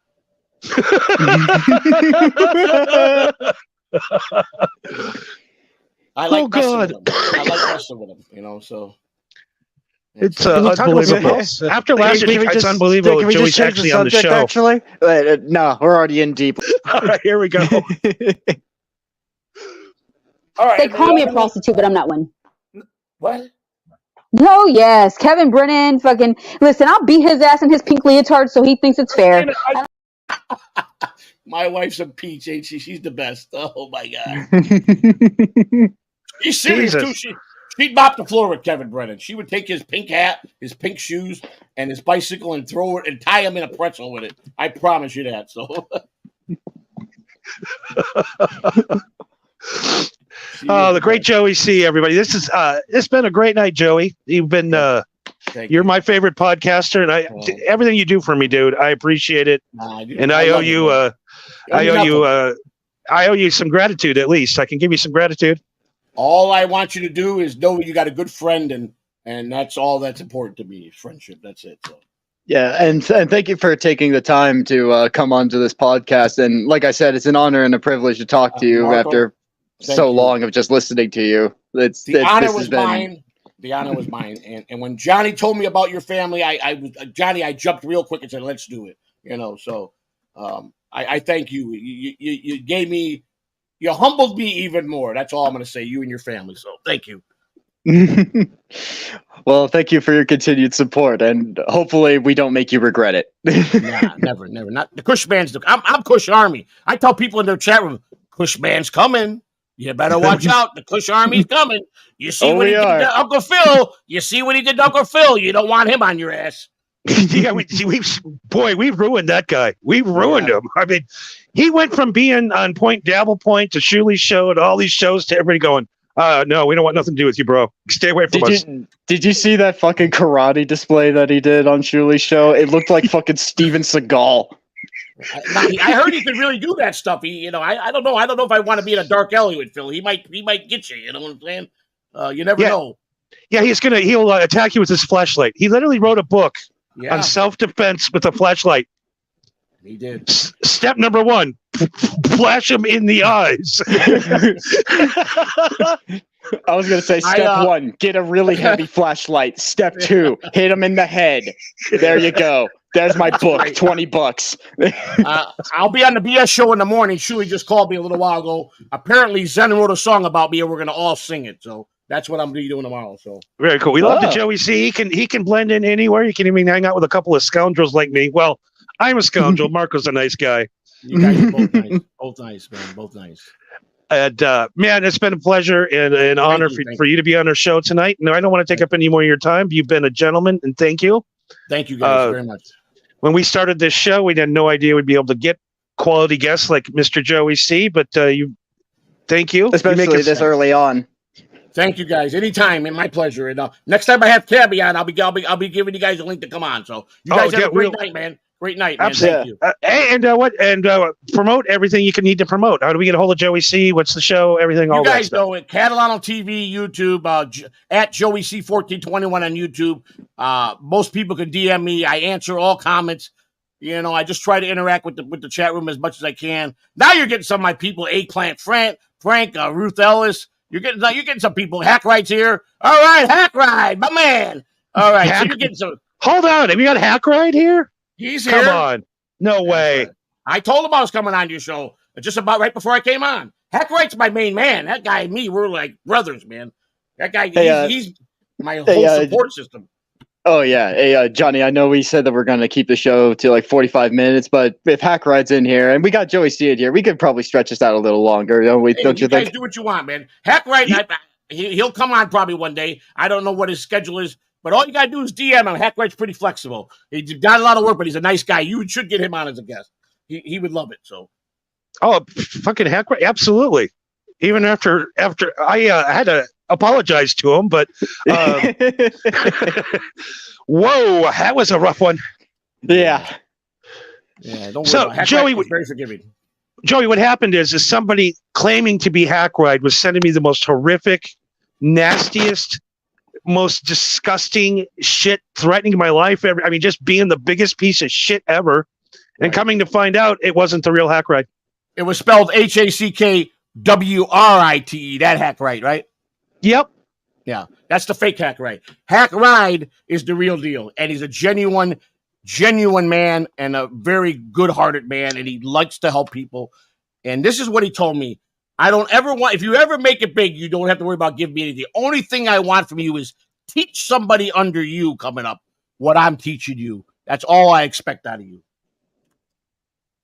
I like messing with them, so. It's unbelievable. After last week, it's unbelievable. Joey's actually on the show. Actually, no, we're already in deep. All right, here we go. All right, they call me a prostitute, but I'm not one. What? No, yes, Kevin Brennan. Fucking listen, I'll beat his ass in his pink leotard, so he thinks it's fair. My wife's a peach, ain't she? She's the best. Oh my god. She's serious too. She'd mop the floor with Kevin Brennan. She would take his pink hat, his pink shoes, and his bicycle and throw it and tie him in a pretzel with it. I promise you that. So. The great Joey C. Everybody, it's been a great night, Joey. You've been you're my favorite podcaster, and everything you do for me, dude. I appreciate it, and I owe you. I owe you some gratitude. At least I can give you some gratitude. All I want you to do is know you got a good friend, and that's all that's important to me is friendship. That's it. So. Yeah, and thank you for taking the time to come onto this podcast. And like I said, it's an honor and a privilege to talk to you Marco, after so long of just listening to you. The honor was mine. The honor was mine. And when Johnny told me about your family, I jumped real quick and said, "Let's do it." So I thank you. You gave me, you humbled me even more. That's all I'm going to say. You and your family. So thank you. Well, thank you for your continued support, and hopefully we don't make you regret it. Nah, never. Not the Cushman's. I'm Cush Army. I tell people in their chat room, Cushman's coming. You better watch out. The Cush Army's coming. You see what he did to Uncle Phil. You see what he did to Uncle Phil. You don't want him on your ass. Yeah, we've ruined that guy. We ruined him. I mean, he went from being on Point Dabble Point to Shuley's show to all these shows to everybody going, no, we don't want nothing to do with you, bro. Stay away from us. Did you see that fucking karate display that he did on Shuley's show? It looked like fucking Steven Seagal. I heard he could really do that stuff. I don't know. I don't know if I want to be in a dark alley with Phil. He might get you. You know what I'm saying? You never know. Yeah, he'll attack you with his flashlight. He literally wrote a book on self-defense with a flashlight. He did. Step number 1, flash him in the eyes. I was going to say step 1, get a really heavy flashlight. Step 2, hit him in the head. There you go. There's my book, $20. I'll be on the BS show in the morning. Shuli just called me a little while ago. Apparently, Zen wrote a song about me, and we're going to all sing it. So that's what I'm going to be doing tomorrow. So very cool. We love the Joey C. He can blend in anywhere. He can even hang out with a couple of scoundrels like me. Well, I'm a scoundrel. Marco's a nice guy. You guys are both nice. Both nice, man. Both nice. And man, it's been a pleasure and an honor for you to be on our show tonight. No, I don't want to take up any more of your time. You've been a gentleman, and thank you. Thank you guys very much. When we started this show, we had no idea we'd be able to get quality guests like Mr. Joey C. But thank you, especially this early on. Thank you guys. Anytime, man. My pleasure. And next time I have Cabby on, I'll be giving you guys a link to come on. So you guys have a great night, man. Great night, man. Absolutely. Thank you. Promote everything you can need to promote. How do we get a hold of Joey C? What's the show? Everything. You all guys that know it. Catalano TV, YouTube, at Joey C 1421 on YouTube. Most people can DM me. I answer all comments. I just try to interact with the chat room as much as I can. Now you're getting some of my people: Eggplant Frank, Ruth Ellis. You're getting some people. Hack Ride's here. All right, Hack Ride, my man. All right, so you're getting some. Hold on, have you got Hack Ride here? He's here. Come on, no way. I told him I was coming on your show just about right before I came on. Hack Ride's my main man. That guy and me, we're like brothers, man. That guy, he's my whole support system. Oh, yeah. Hey, Johnny, I know we said that we're going to keep the show to like 45 minutes, but if Hack Ride's in here and we got Joey C in here, we could probably stretch this out a little longer. Don't you think? Guys do what you want, man. Hack Ride, he'll come on probably one day. I don't know what his schedule is, but all you got to do is DM him. Hack Ride's pretty flexible. He's got a lot of work, but he's a nice guy. You should get him on as a guest. He would love it. So, fucking Hack Ride. Absolutely. Even after I had to apologize to him, but whoa, that was a rough one. Yeah. Don't worry. So Joey, very forgiving. Joey, what happened is somebody claiming to be Hack Ride was sending me the most horrific, nastiest, most disgusting shit, threatening my life. Just being the biggest piece of shit ever. And coming to find out, it wasn't the real Hack Ride. It was spelled HACKWRITE. That Hack Ride, right? Yep. Yeah, that's the fake Hack Ride. Hack Ride is the real deal, and he's a genuine man and a very good-hearted man, and he likes to help people. And this is what he told me. I don't ever want, if you ever make it big, you don't have to worry about giving me anything. The only thing I want from you is teach somebody under you coming up what I'm teaching you. That's all I expect out of you.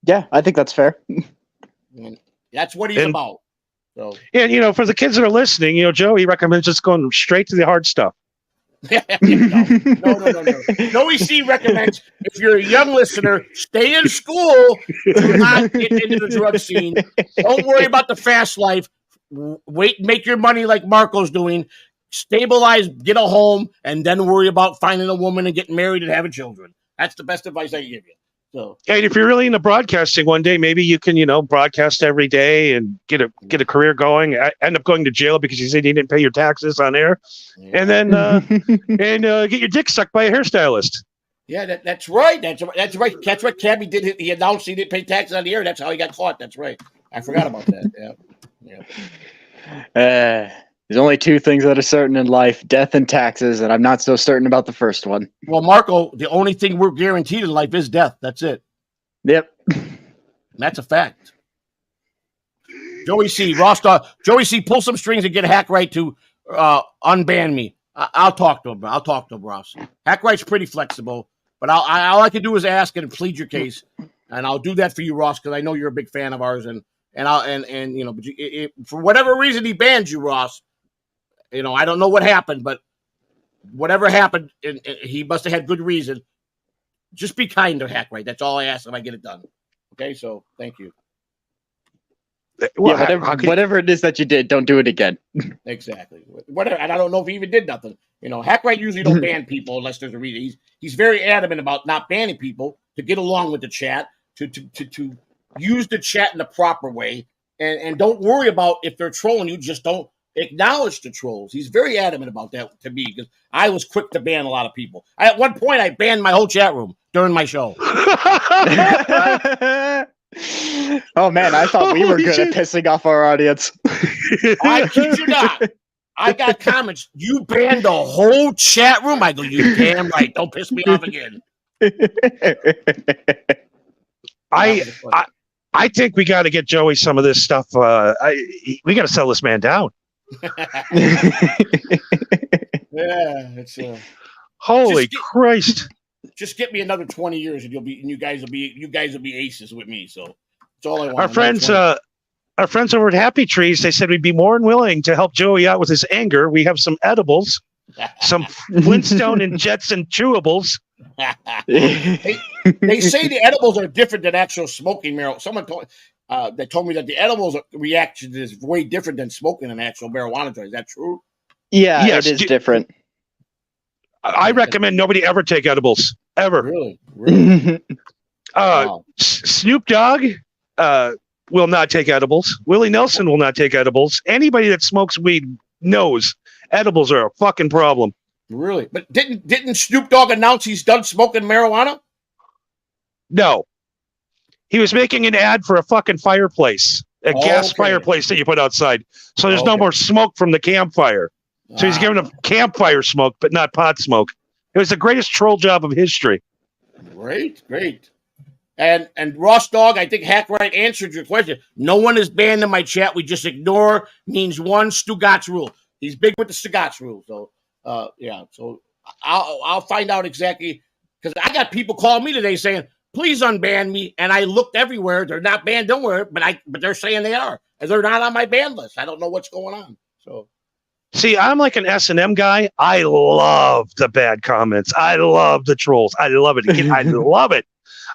Yeah, I think that's fair. And that's what he's about. So. And, for the kids that are listening, Joey recommends just going straight to the hard stuff. No. Joey C recommends, if you're a young listener, stay in school, do not get into the drug scene. Don't worry about the fast life. Wait, make your money like Marco's doing. Stabilize, get a home, and then worry about finding a woman and getting married and having children. That's the best advice I can give you. So, and if you're really into broadcasting one day, maybe you can, broadcast every day and get a career going. I end up going to jail because you said you didn't pay your taxes on air, and then get your dick sucked by a hairstylist. Yeah, that's right. That's right. That's what Cabby did. He announced he didn't pay taxes on the air. That's how he got caught. That's right. I forgot about that. Yeah. There's only two things that are certain in life: death and taxes, and I'm not so certain about the first one. Well, Marco, the only thing we're guaranteed in life is death. That's it. Yep. That's a fact. Joey C. Ross Dog. Joey C. Pull some strings and get Hack Right to unban me. I'll talk to him. I'll talk to him, Ross. Hack Right's pretty flexible, but all I can do is ask and plead your case, and I'll do that for you, Ross, because I know you're a big fan of ours, and you know, but for whatever reason he banned you, Ross. You know, I don't know what happened, but whatever happened, he must have had good reason. Just be kind to Hack Right. That's all I ask, and I get it done. Okay, so thank you. Well, whatever it is that you did, don't do it again. Exactly. Whatever, and I don't know if he even did nothing. You know, Hack Right usually don't ban people unless there's a reason. He's very adamant about not banning people to get along with the chat, to use the chat in the proper way, and don't worry about if they're trolling you. Just don't acknowledge the trolls. He's very adamant about that to me because I was quick to ban a lot of people. At one point, I banned my whole chat room during my show. Oh man, I thought we were good at pissing off our audience. I kid you not. I got comments. You banned the whole chat room. I go, you damn right. Don't piss me off again. I think we got to get Joey some of this stuff. We got to sell this man down. Yeah, it's holy Christ. Just get me another 20 years and you guys will be aces with me. So that's all I want. Our friends over at Happy Trees, they said we'd be more than willing to help Joey out with his anger. We have some edibles, some Flintstone and Jetson chewables. They say the edibles are different than actual smoking marijuana. Someone told me that the edibles reaction is way different than smoking an actual marijuana joint. Is that true? Yeah, yes, it is different. I recommend nobody ever take edibles. Ever. Really? Wow. Snoop Dogg will not take edibles. Willie Nelson will not take edibles. Anybody that smokes weed knows edibles are a fucking problem. Really? But didn't Snoop Dogg announce he's done smoking marijuana? No. He was making an ad for a fucking fireplace, a gas fireplace that you put outside. So there's no more smoke from the campfire. So he's giving a campfire smoke, but not pot smoke. It was the greatest troll job of history. Great. And Ross Dogg, I think Hack Right answered your question. No one is banned in my chat. We just ignore means one Stugatz rule. He's big with the Stugatz rule. So yeah. So I'll find out exactly because I got people calling me today saying, please unban me. And I looked everywhere. They're not banned, don't worry. But they're saying they are. And they're not on my ban list. I don't know what's going on. So see, I'm like an S&M guy. I love the bad comments. I love the trolls. I love it. I love it.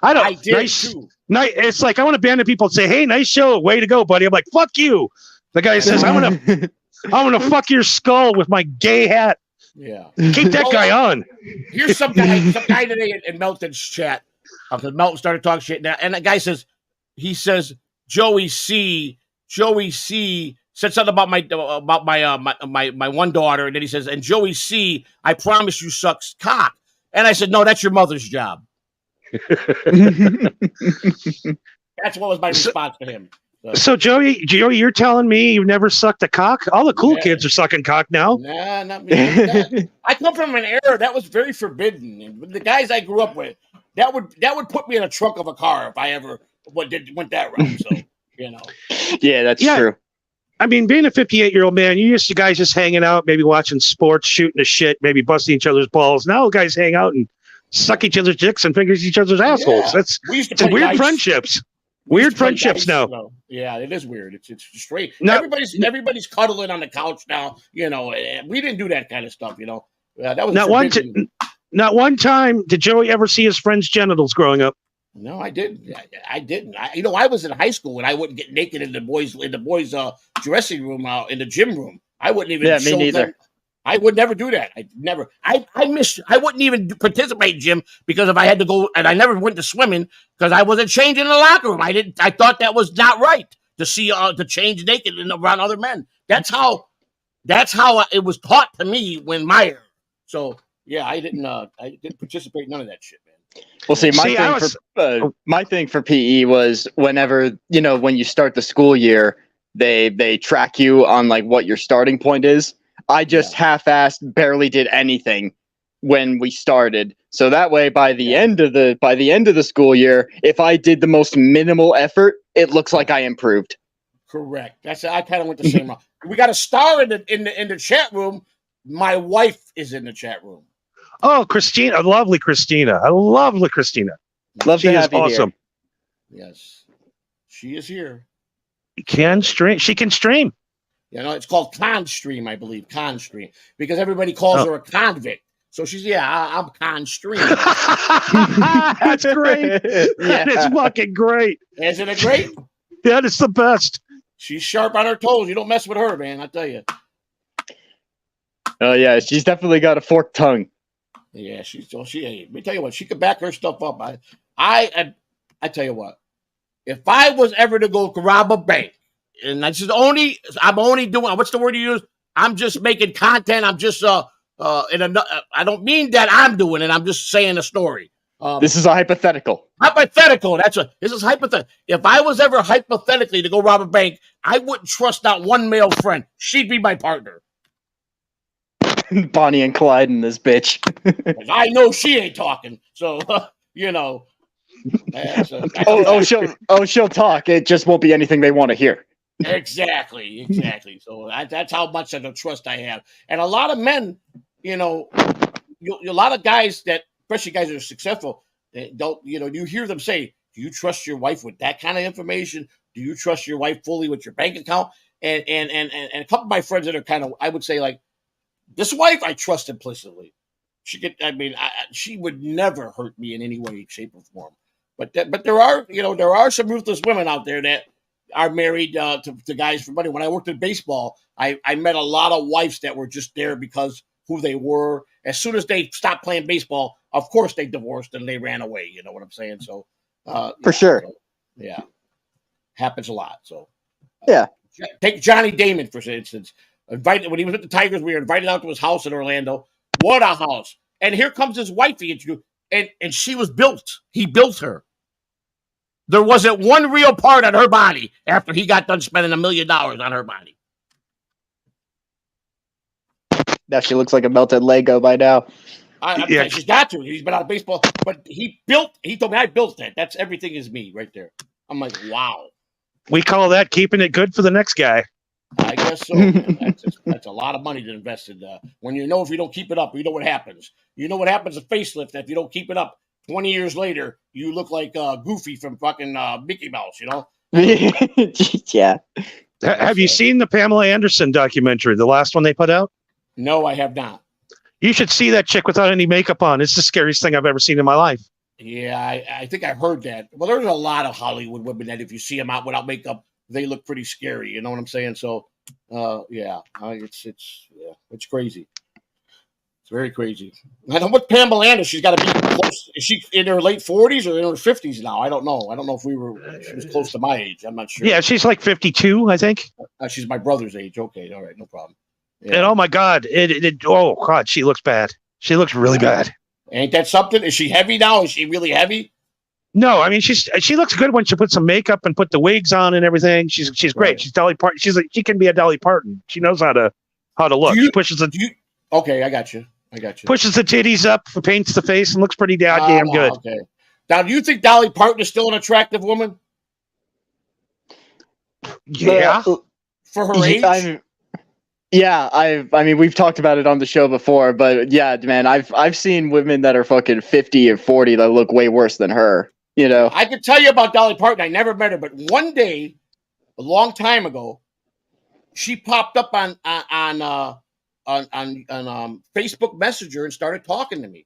I did too. It's like I want to ban people and say, "Hey, nice show, way to go, buddy." I'm like, "Fuck you." The guy says, "I'm gonna fuck your skull with my gay hat." Yeah, keep that guy on. Here's some guy today in Melton's chat. Because Melton started talking shit now, and the guy says, Joey C. Said something about my one daughter, and then he says, and Joey C. I promise you sucks cock, and I said, no, that's your mother's job. That's what was my response to him. So Joey, you're telling me you've never sucked a cock? All the cool kids are sucking cock now. Nah, not me. I come from an era that was very forbidden. And the guys I grew up with, that would put me in the trunk of a car if I ever went that route. So you know. Yeah, that's true. I mean, being a 58-year-old man, you used to guys just hanging out, maybe watching sports, shooting the shit, maybe busting each other's balls. Now guys hang out and suck each other's dicks and fingers each other's assholes. That's weird friendships. Weird friendships now. Yeah, it is weird. It's straight. No, everybody's cuddling on the couch now. You know, we didn't do that kind of stuff. You know, that was not one time did Joey ever see his friend's genitals growing up. No, I didn't. I didn't. I was in high school and I wouldn't get naked in the boys' dressing room in the gym room. I wouldn't even. Yeah, me neither. I would never do that. I wouldn't even participate, Jim, because if I had to go, and I never went to swimming because I wasn't changing in the locker room. I thought that was not right to see to change naked around other men. That's how it was taught to me when my era. So yeah, I didn't participate in none of that shit, man. Well, see, my thing for PE was whenever, when you start the school year, they track you on like what your starting point is. I just half-assed, barely did anything when we started. So that way, by the end of the school year, if I did the most minimal effort, it looks like I improved. Correct. I kind of went the same route. We got a star in the chat room. My wife is in the chat room. Oh, Christina, a lovely Christina. Love She to is have you awesome. here. Yes, she is here. Can stream. She can stream. You know, it's called con stream, I believe, con stream, because everybody calls her a convict. So she's I'm con stream. That's great. That is fucking great. Isn't it great? That is the best. She's sharp on her toes. You don't mess with her, man. I tell you. Oh yeah, she's definitely got a forked tongue. Yeah, let me tell you what, she could back her stuff up. I tell you what, if I was ever to go rob a bank, and I'm only doing, what's the word you use? I'm just making content. I'm just I don't mean that I'm doing it. I'm just saying a story. This is a hypothetical. Hypothetical. This is hypothetical. If I was ever hypothetically to go rob a bank, I wouldn't trust not one male friend. She'd be my partner. Bonnie and Clyde in this bitch. I know she ain't talking, so you know. She'll talk. It just won't be anything they want to hear. Exactly. So that's how much of the trust I have. And a lot of men, a lot of guys that, especially guys that are successful, they don't, you hear them say, "Do you trust your wife with that kind of information? Do you trust your wife fully with your bank account?" And a couple of my friends that are kind of, I would say, like, this wife, I trust implicitly. She would never hurt me in any way, shape, or form. But there are some ruthless women out there that are married to guys for money. When I worked in baseball, I met a lot of wives that were just there because who they were. As soon as they stopped playing baseball, of course they divorced and they ran away. You know what I'm saying? So for sure, so, yeah, happens a lot. So yeah, take Johnny Damon for instance. Invited when he was at the Tigers, we were invited out to his house in Orlando. What a house! And here comes his wife he introduced, and she was built. He built her. There wasn't one real part on her body after he got done spending $1 million on her body. Now she looks like a melted Lego by now. She's got to. He's been out of baseball, but he told me I built that. That's everything is me right there. I'm like, wow. We call that keeping it good for the next guy. I guess so. That's a lot of money to invest in. When if you don't keep it up, you know what happens. You know what happens at facelift if you don't keep it up. 20 years later, you look like Goofy from fucking Mickey Mouse, Yeah. Have you seen the Pamela Anderson documentary, the last one they put out? No, I have not. You should see that chick without any makeup on. It's the scariest thing I've ever seen in my life. Yeah, I think I heard that. Well, there's a lot of Hollywood women that if you see them out without makeup, they look pretty scary. You know what I'm saying? So, it's crazy. It's very crazy. I don't know what Pamela Anderson. She's got to be close. Is she in her late 40s or in her 50s now? I don't know. I don't know if she was close to my age. I'm not sure. Yeah, she's like 52, I think. She's my brother's age. Okay, all right, no problem. Yeah. And oh my God, oh God, she looks bad. She looks really bad. Ain't that something? Is she heavy now? Is she really heavy? No, I mean she looks good when she puts some makeup and put the wigs on and everything. She's great. Right. She's Dolly Parton. She can be a Dolly Parton. She knows how to look. She pushes okay, I got you. Pushes the titties up, paints the face, and looks pretty damn good. Okay. Now, do you think Dolly Parton is still an attractive woman? Yeah. For her age? I mean, we've talked about it on the show before, but yeah, man, I've seen women that are fucking 50 or 40 that look way worse than her. I could tell you about Dolly Parton. I never met her, but one day, a long time ago, she popped up on Facebook Messenger and started talking to me,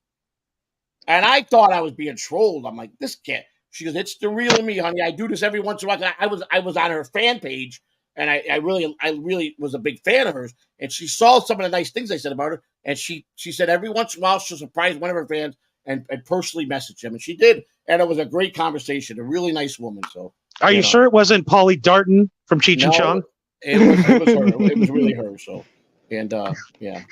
and I thought I was being trolled. I'm like, this cat. She goes, "It's the real me, honey. I do this every once in a while." I was on her fan page. And I really was a big fan of hers. And she saw some of the nice things I said about her. And she said every once in a while she'll surprise one of her fans and personally message him. And she did. And it was a great conversation. A really nice woman. So are you sure it wasn't Polly Darton from Cheech and Chong? It was her. It was really her. So yeah.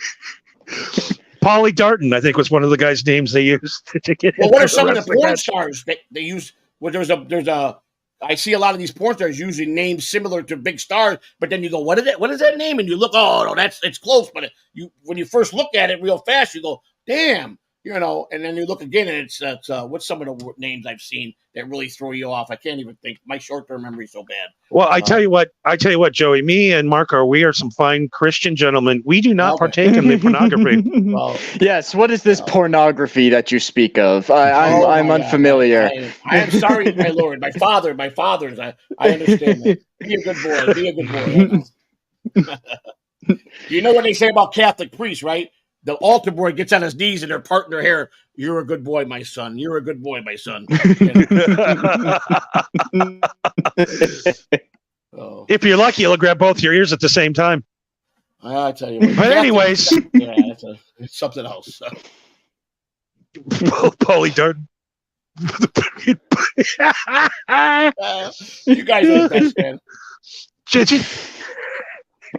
Polly Darton, I think, was one of the guys' names they used to get. Well, what are some of the porn stars that they use? Well, there's a I see a lot of these porn stars using names similar to big stars, but then you go, what is that name? And you look, oh no, it's close. But when you first look at it real fast, you go, damn, you know. And then you look again, and it's what's some of the names I've seen that really throw you off? I can't even think. My short-term memory is so bad. Well, I tell you what, Joey, me and Marco, we are some fine Christian gentlemen. We do not partake in the pornography. Well, Yes, what is this pornography that you speak of? I'm unfamiliar. I am sorry, my lord, my fathers. I understand that. Be a good boy. Be a good boy. You know what they say about Catholic priests, right? The altar boy gets on his knees and they're parting their hair. You're a good boy, my son. You're a good boy, my son. Oh. If you're lucky, you'll grab both your ears at the same time. I tell you what. But anyways, yeah, it's something else. Polly Darden. You guys are the best, man.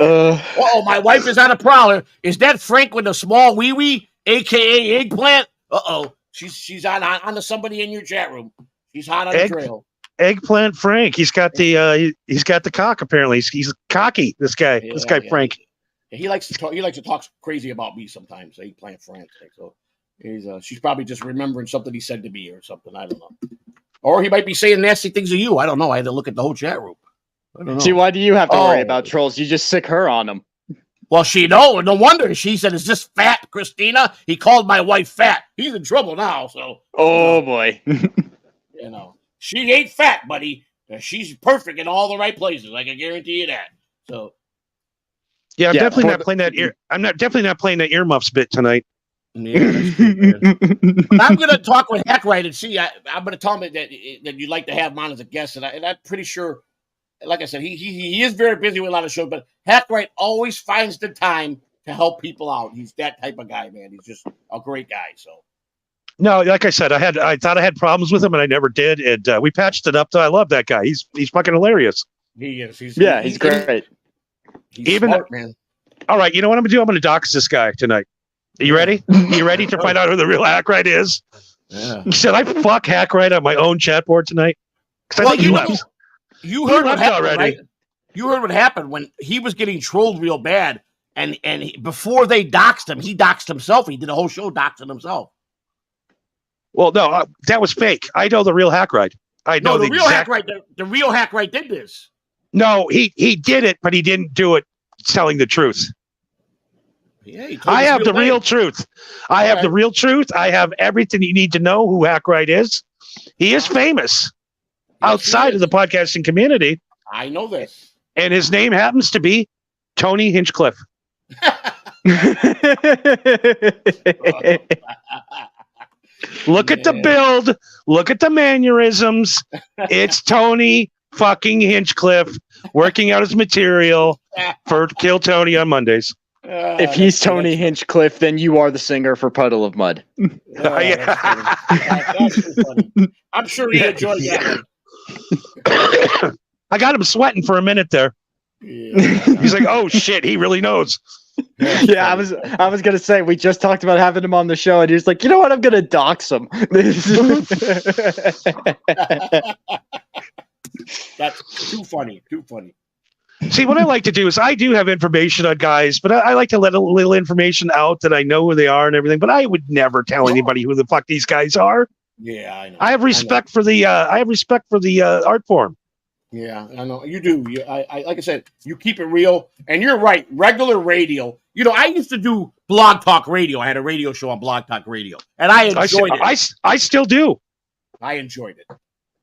Oh, my wife is on a prowler. Is that Frank with the small wee wee, aka eggplant? She's on to somebody in your chat room. She's hot on the trail. Eggplant Frank. He's got the cock. Apparently, he's cocky. This guy, Frank. He likes to talk. He likes to talk crazy about me sometimes. Eggplant Frank. So she's probably just remembering something he said to me or something. I don't know. Or he might be saying nasty things to you. I don't know. I had to look at the whole chat room. I don't know. See, why do you have to worry about trolls? You just sick her on them. Well, no wonder. She said, "Is this fat, Christina?" He called my wife fat. He's in trouble now. So, boy, you know, she ain't fat, buddy. She's perfect in all the right places. I can guarantee you that. So, yeah, I'm definitely not playing that definitely not playing that earmuffs bit tonight. Yeah, that's true, man. I'm gonna talk with Hackwright and see. I'm gonna tell him that you'd like to have him on as a guest, and I'm pretty sure. Like I said, he is very busy with a lot of shows, but Hackwright always finds the time to help people out. He's that type of guy, man. He's just a great guy. So, no, like I said, I thought I had problems with him, and I never did. And we patched it up. So I love that guy. He's fucking hilarious. He is. He's great. He's smart, man. All right, you know what I'm gonna do? I'm gonna dox this guy tonight. Are you ready? You ready to find out who the real Hackwright is? Yeah. Should I fuck Hackwright on my own chat board tonight? Because I think he left. You heard what happened, right? You heard what happened when he was getting trolled real bad, and before they doxed him, he doxed himself. He did a whole show doxing himself. Well, no, that was fake. I know the real Hackwright. The real Hackwright. The real Hackwright did this. No, he did it, but he didn't do it telling the truth. Yeah, I have the real truth. I have the real truth. I have everything you need to know who Hackwright is. He is famous. Outside of the podcasting community. I know this. And his name happens to be Tony Hinchcliffe. Look at the build. Look at the mannerisms. It's Tony fucking Hinchcliffe working out his material for Kill Tony on Mondays. If he's Tony Hinchcliffe, then you are the singer for Puddle of Mud. That's funny. I'm sure he enjoyed that. I got him sweating for a minute there. Yeah. He's like, "Oh shit, he really knows." Yeah, I was gonna say we just talked about having him on the show, and he was like, "You know what? I'm gonna dox him." That's too funny. Too funny. See, what I like to do is I do have information on guys, but I like to let a little information out that I know who they are and everything. But I would never tell anybody who the fuck these guys are. Yeah, I know. I have respect for the art form. Yeah, I know you do. I like I said, you keep it real, and you're right. Regular radio. You know, I used to do Blog Talk Radio. I had a radio show on Blog Talk Radio, and I enjoyed it. I still do. I enjoyed it.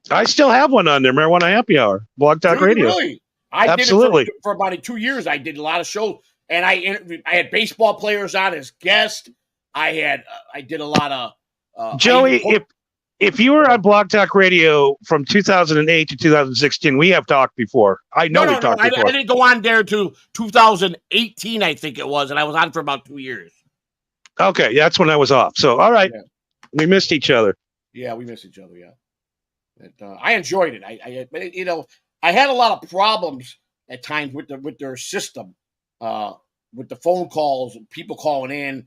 I still have one on there, Marijuana Happy Hour, Blog Talk Radio. Really? I Absolutely. did it for about 2 years. I did a lot of shows, and I had baseball players on as guests. I did a lot of Joey. If you were on Blog Talk Radio from 2008 to 2016, we have talked before. I know we talked before. I didn't go on there to 2018, I think it was, and I was on for about 2 years. Okay, that's when I was off. So, all right, we missed each other. Yeah, we missed each other. Yeah, but, I enjoyed it. I had a lot of problems at times with their system, with the phone calls, people calling in,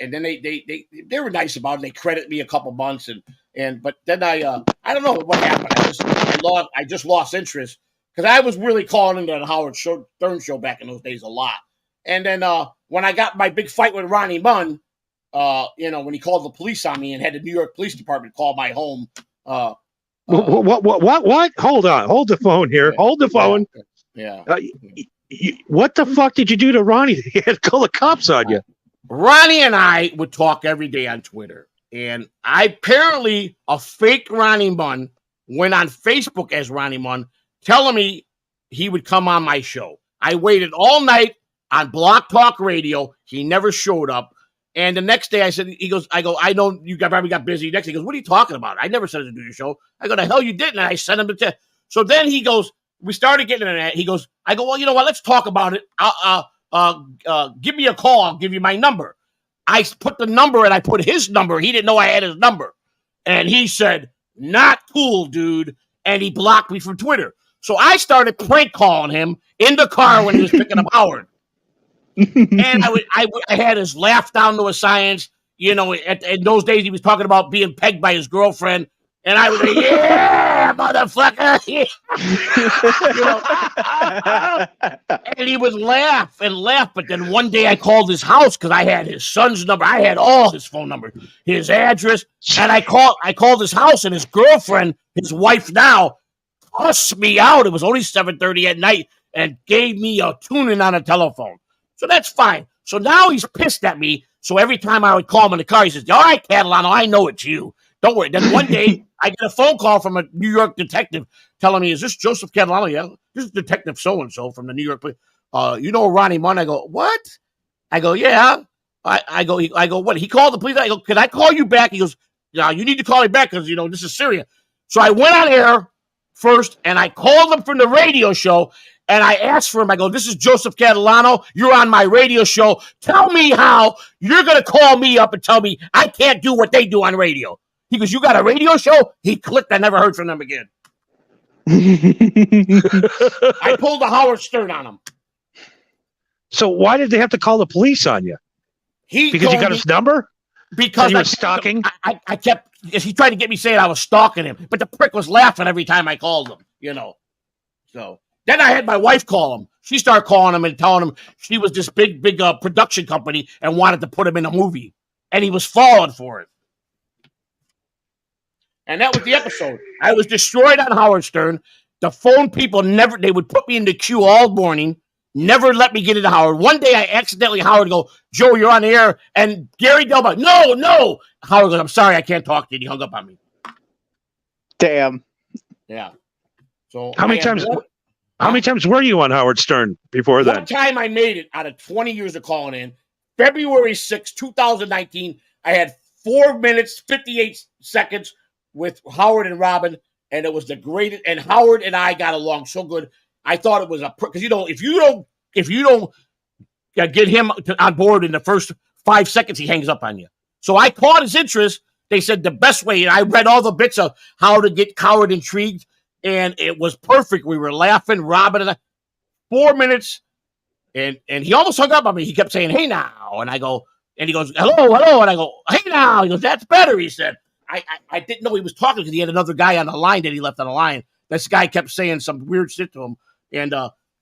and then they were nice about it. They credit me a couple months, but then I don't know what happened. I just lost interest because I was really calling into the Howard Stern show back in those days a lot. And then when I got my big fight with Ronnie Munn, when he called the police on me and had the New York Police Department call my home. What? Hold on. Hold the phone here. Hold the phone. Yeah. What the fuck did you do to Ronnie? He had to call the cops on you. Ronnie and I would talk every day on Twitter. And apparently a fake Ronnie Munn went on Facebook as Ronnie Munn telling me he would come on my show. I waited all night on Block Talk Radio. He never showed up. And the next day I know you probably got busy. Next day he goes, what are you talking about? I never said to do your show. I go, the hell you didn't. And I sent him the text. So then he goes, we started getting into that. He goes, I go, well, you know what? Let's talk about it. Give me a call. I'll give you my number. I put the number and I put his number. He didn't know I had his number. And he said, not cool, dude. And he blocked me from Twitter. So I started prank calling him in the car when he was picking up Howard. And I had his laugh down to a science. In those days he was talking about being pegged by his girlfriend. And I was like, yeah, motherfucker. And he would laugh. But then one day I called his house because I had his son's number. I had all his phone numbers, his address. And I called his house, and his girlfriend, his wife now, cussed me out. It was only 7:30 at night and gave me a tuning on a telephone. So that's fine. So now he's pissed at me. So every time I would call him in the car, he says, all right, Catalano, I know it's you. Don't worry. Then one day I get a phone call from a New York detective telling me, is this Joseph Catalano? Yeah, this is Detective so-and-so from the New York Police. Ronnie Munn? I go, what? I go, yeah. I go, what? He called the police. I go, can I call you back? He goes, no, you need to call me back because, this is serious. So I went on air first and I called him from the radio show and I asked for him. I go, this is Joseph Catalano. You're on my radio show. Tell me how you're going to call me up and tell me I can't do what they do on radio. He goes, you got a radio show? He clicked. I never heard from them again. I pulled a Howard Stern on him. So why did they have to call the police on you? Because you got his number? Because you were stalking? I kept, he tried to get me saying I was stalking him, but the prick was laughing every time I called him, So then I had my wife call him. She started calling him and telling him she was this big production company and wanted to put him in a movie. And he was falling for it. And that was the episode. I was destroyed on Howard Stern. The phone people they would put me in the queue all morning, never let me get into Howard. One day I accidentally, Howard go, Joe, you're on the air. And Gary Delba, no. Howard goes, I'm sorry, I can't talk to you. And he hung up on me. Damn. Yeah. So how many times were you on Howard Stern before that? One time I made it out of 20 years of calling in. February 6, 2019, I had 4 minutes, 58 seconds with Howard and Robin, and it was the greatest. And Howard and I got along so good. I thought it was because if you don't get him on board in the first 5 seconds, he hangs up on you. So I caught his interest. They said the best way, and I read all the bits of how to get Howard intrigued, and it was perfect. We were laughing, Robin and I. 4 minutes, and he almost hung up on me. He kept saying, "Hey now," and I go, and he goes, "Hello," and I go, "Hey now." He goes, "That's better," he said. I didn't know he was talking because he had another guy on the line that he left on the line. This guy kept saying some weird shit to him. And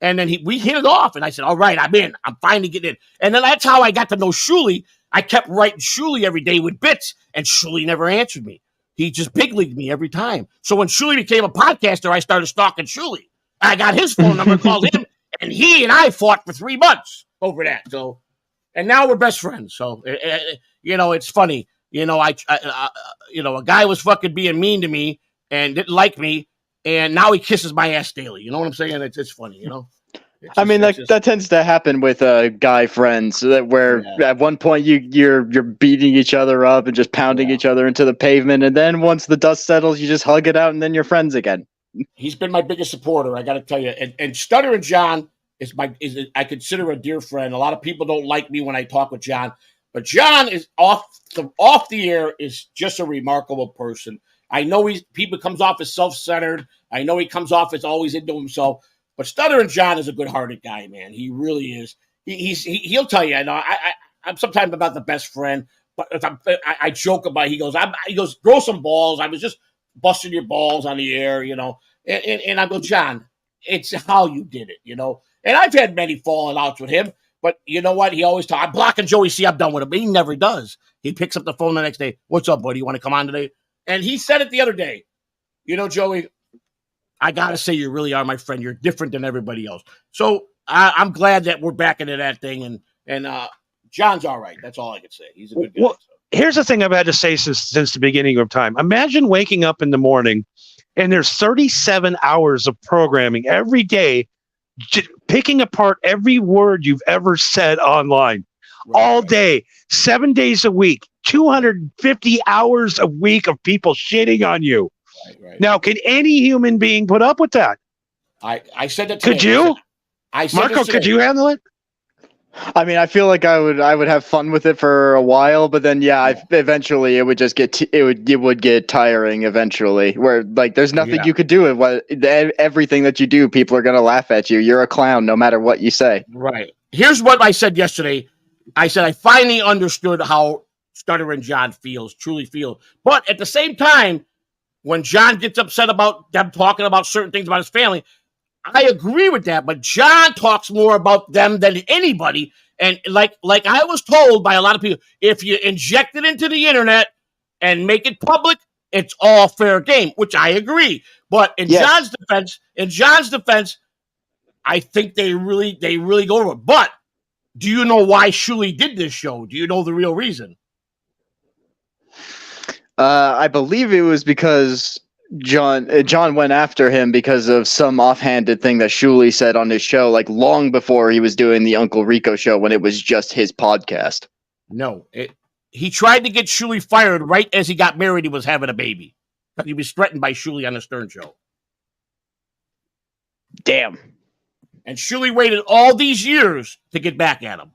then we hit it off. And I said, all right, I'm in. I'm finally getting in. And then that's how I got to know Shuley. I kept writing Shuley every day with bits. And Shuley never answered me. He just big leagued me every time. So when Shuley became a podcaster, I started stalking Shuley. I got his phone number, called him. And he and I fought for 3 months over that. So, and now we're best friends. So, it's funny. A guy was fucking being mean to me and didn't like me, and now he kisses my ass daily. You know what I'm saying? It's funny, that tends to happen with guy friends, where at one point you're beating each other up and just pounding each other into the pavement, and then once the dust settles, you just hug it out, and then you're friends again. He's been my biggest supporter, I got to tell you. And Stutter and John I consider a dear friend. A lot of people don't like me when I talk with John. But John is off the air is just a remarkable person. I know people comes off as self-centered. I know he comes off as always into himself. But Stutter and John is a good-hearted guy, man. He really is. He'll tell you. I know. I'm sometimes about the best friend, but I joke about. He goes, grow some balls. I was just busting your balls on the air, And I go, John, it's how you did it, And I've had many falling outs with him. But you know what? He always talks. I'm blocking Joey C. I'm done with him. But he never does. He picks up the phone the next day. What's up, buddy? You want to come on today? And he said it the other day. You know, Joey, I got to say you really are my friend. You're different than everybody else. So I'm glad that we're back into that thing. And John's all right. That's all I can say. He's a good guy. Well, here's the thing I've had to say since the beginning of time. Imagine waking up in the morning and there's 37 hours of programming every day, picking apart every word you've ever said online, all day, 7 days a week, 250 hours a week of people shitting on you. Right. Now, can any human being put up with that? I said that today. Could you? I said Marco, could you handle it? I mean, I feel like I would have fun with it for a while, but then eventually it would just it would get tiring eventually. Where like there's nothing you could do. Everything that you do, people are gonna laugh at you. You're a clown no matter what you say. Right. Here's what I said yesterday. I said I finally understood how Stuttering John truly feels. But at the same time, when John gets upset about them talking about certain things about his family, I agree with that, but John talks more about them than anybody. And like I was told by a lot of people, if you inject it into the internet and make it public, it's all fair game, which I agree. But in John's defense, I think they really go over it. But do you know why Shuli did this show? Do you know the real reason? I believe it was because John went after him because of some offhanded thing that Shuli said on his show, like long before he was doing the Uncle Rico show when it was just his podcast. No, he tried to get Shuli fired right as he got married. He was having a baby. He was threatened by Shuli on the Stern show. Damn. And Shuli waited all these years to get back at him.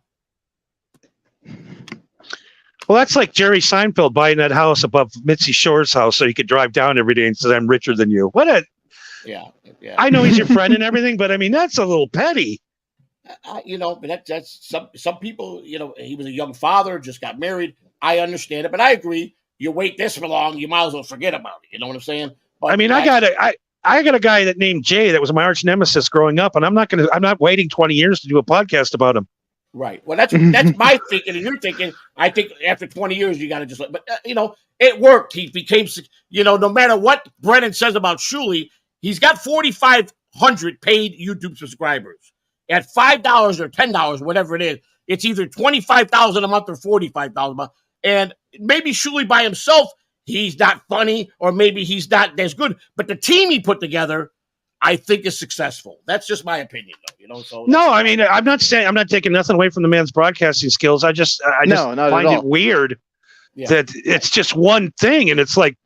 Well, that's like Jerry Seinfeld buying that house above Mitzi Shore's house so he could drive down every day and say, I'm richer than you. Yeah. I know he's your friend and everything, but I mean, that's a little petty. But that's some people, he was a young father, just got married. I understand it, but I agree. You wait this long, you might as well forget about it. You know what I'm saying? But I mean, I got a guy that named Jay that was my arch nemesis growing up, and I'm not waiting 20 years to do a podcast about him. Right. Well, that's my thinking, and you're thinking. I think after 20 years, you got to just. But it worked. He became. No matter what Brennan says about Shuli, he's got 4,500 paid YouTube subscribers. At $5 or $10, whatever it is, it's either 25,000 a month or 45,000 a month. And maybe Shuli by himself, he's not funny, or maybe he's not as good. But the team he put together, I think, is successful. That's just my opinion, though. So no, I mean, I'm not taking nothing away from the man's broadcasting skills. I just find it weird that it's just one thing, and it's like,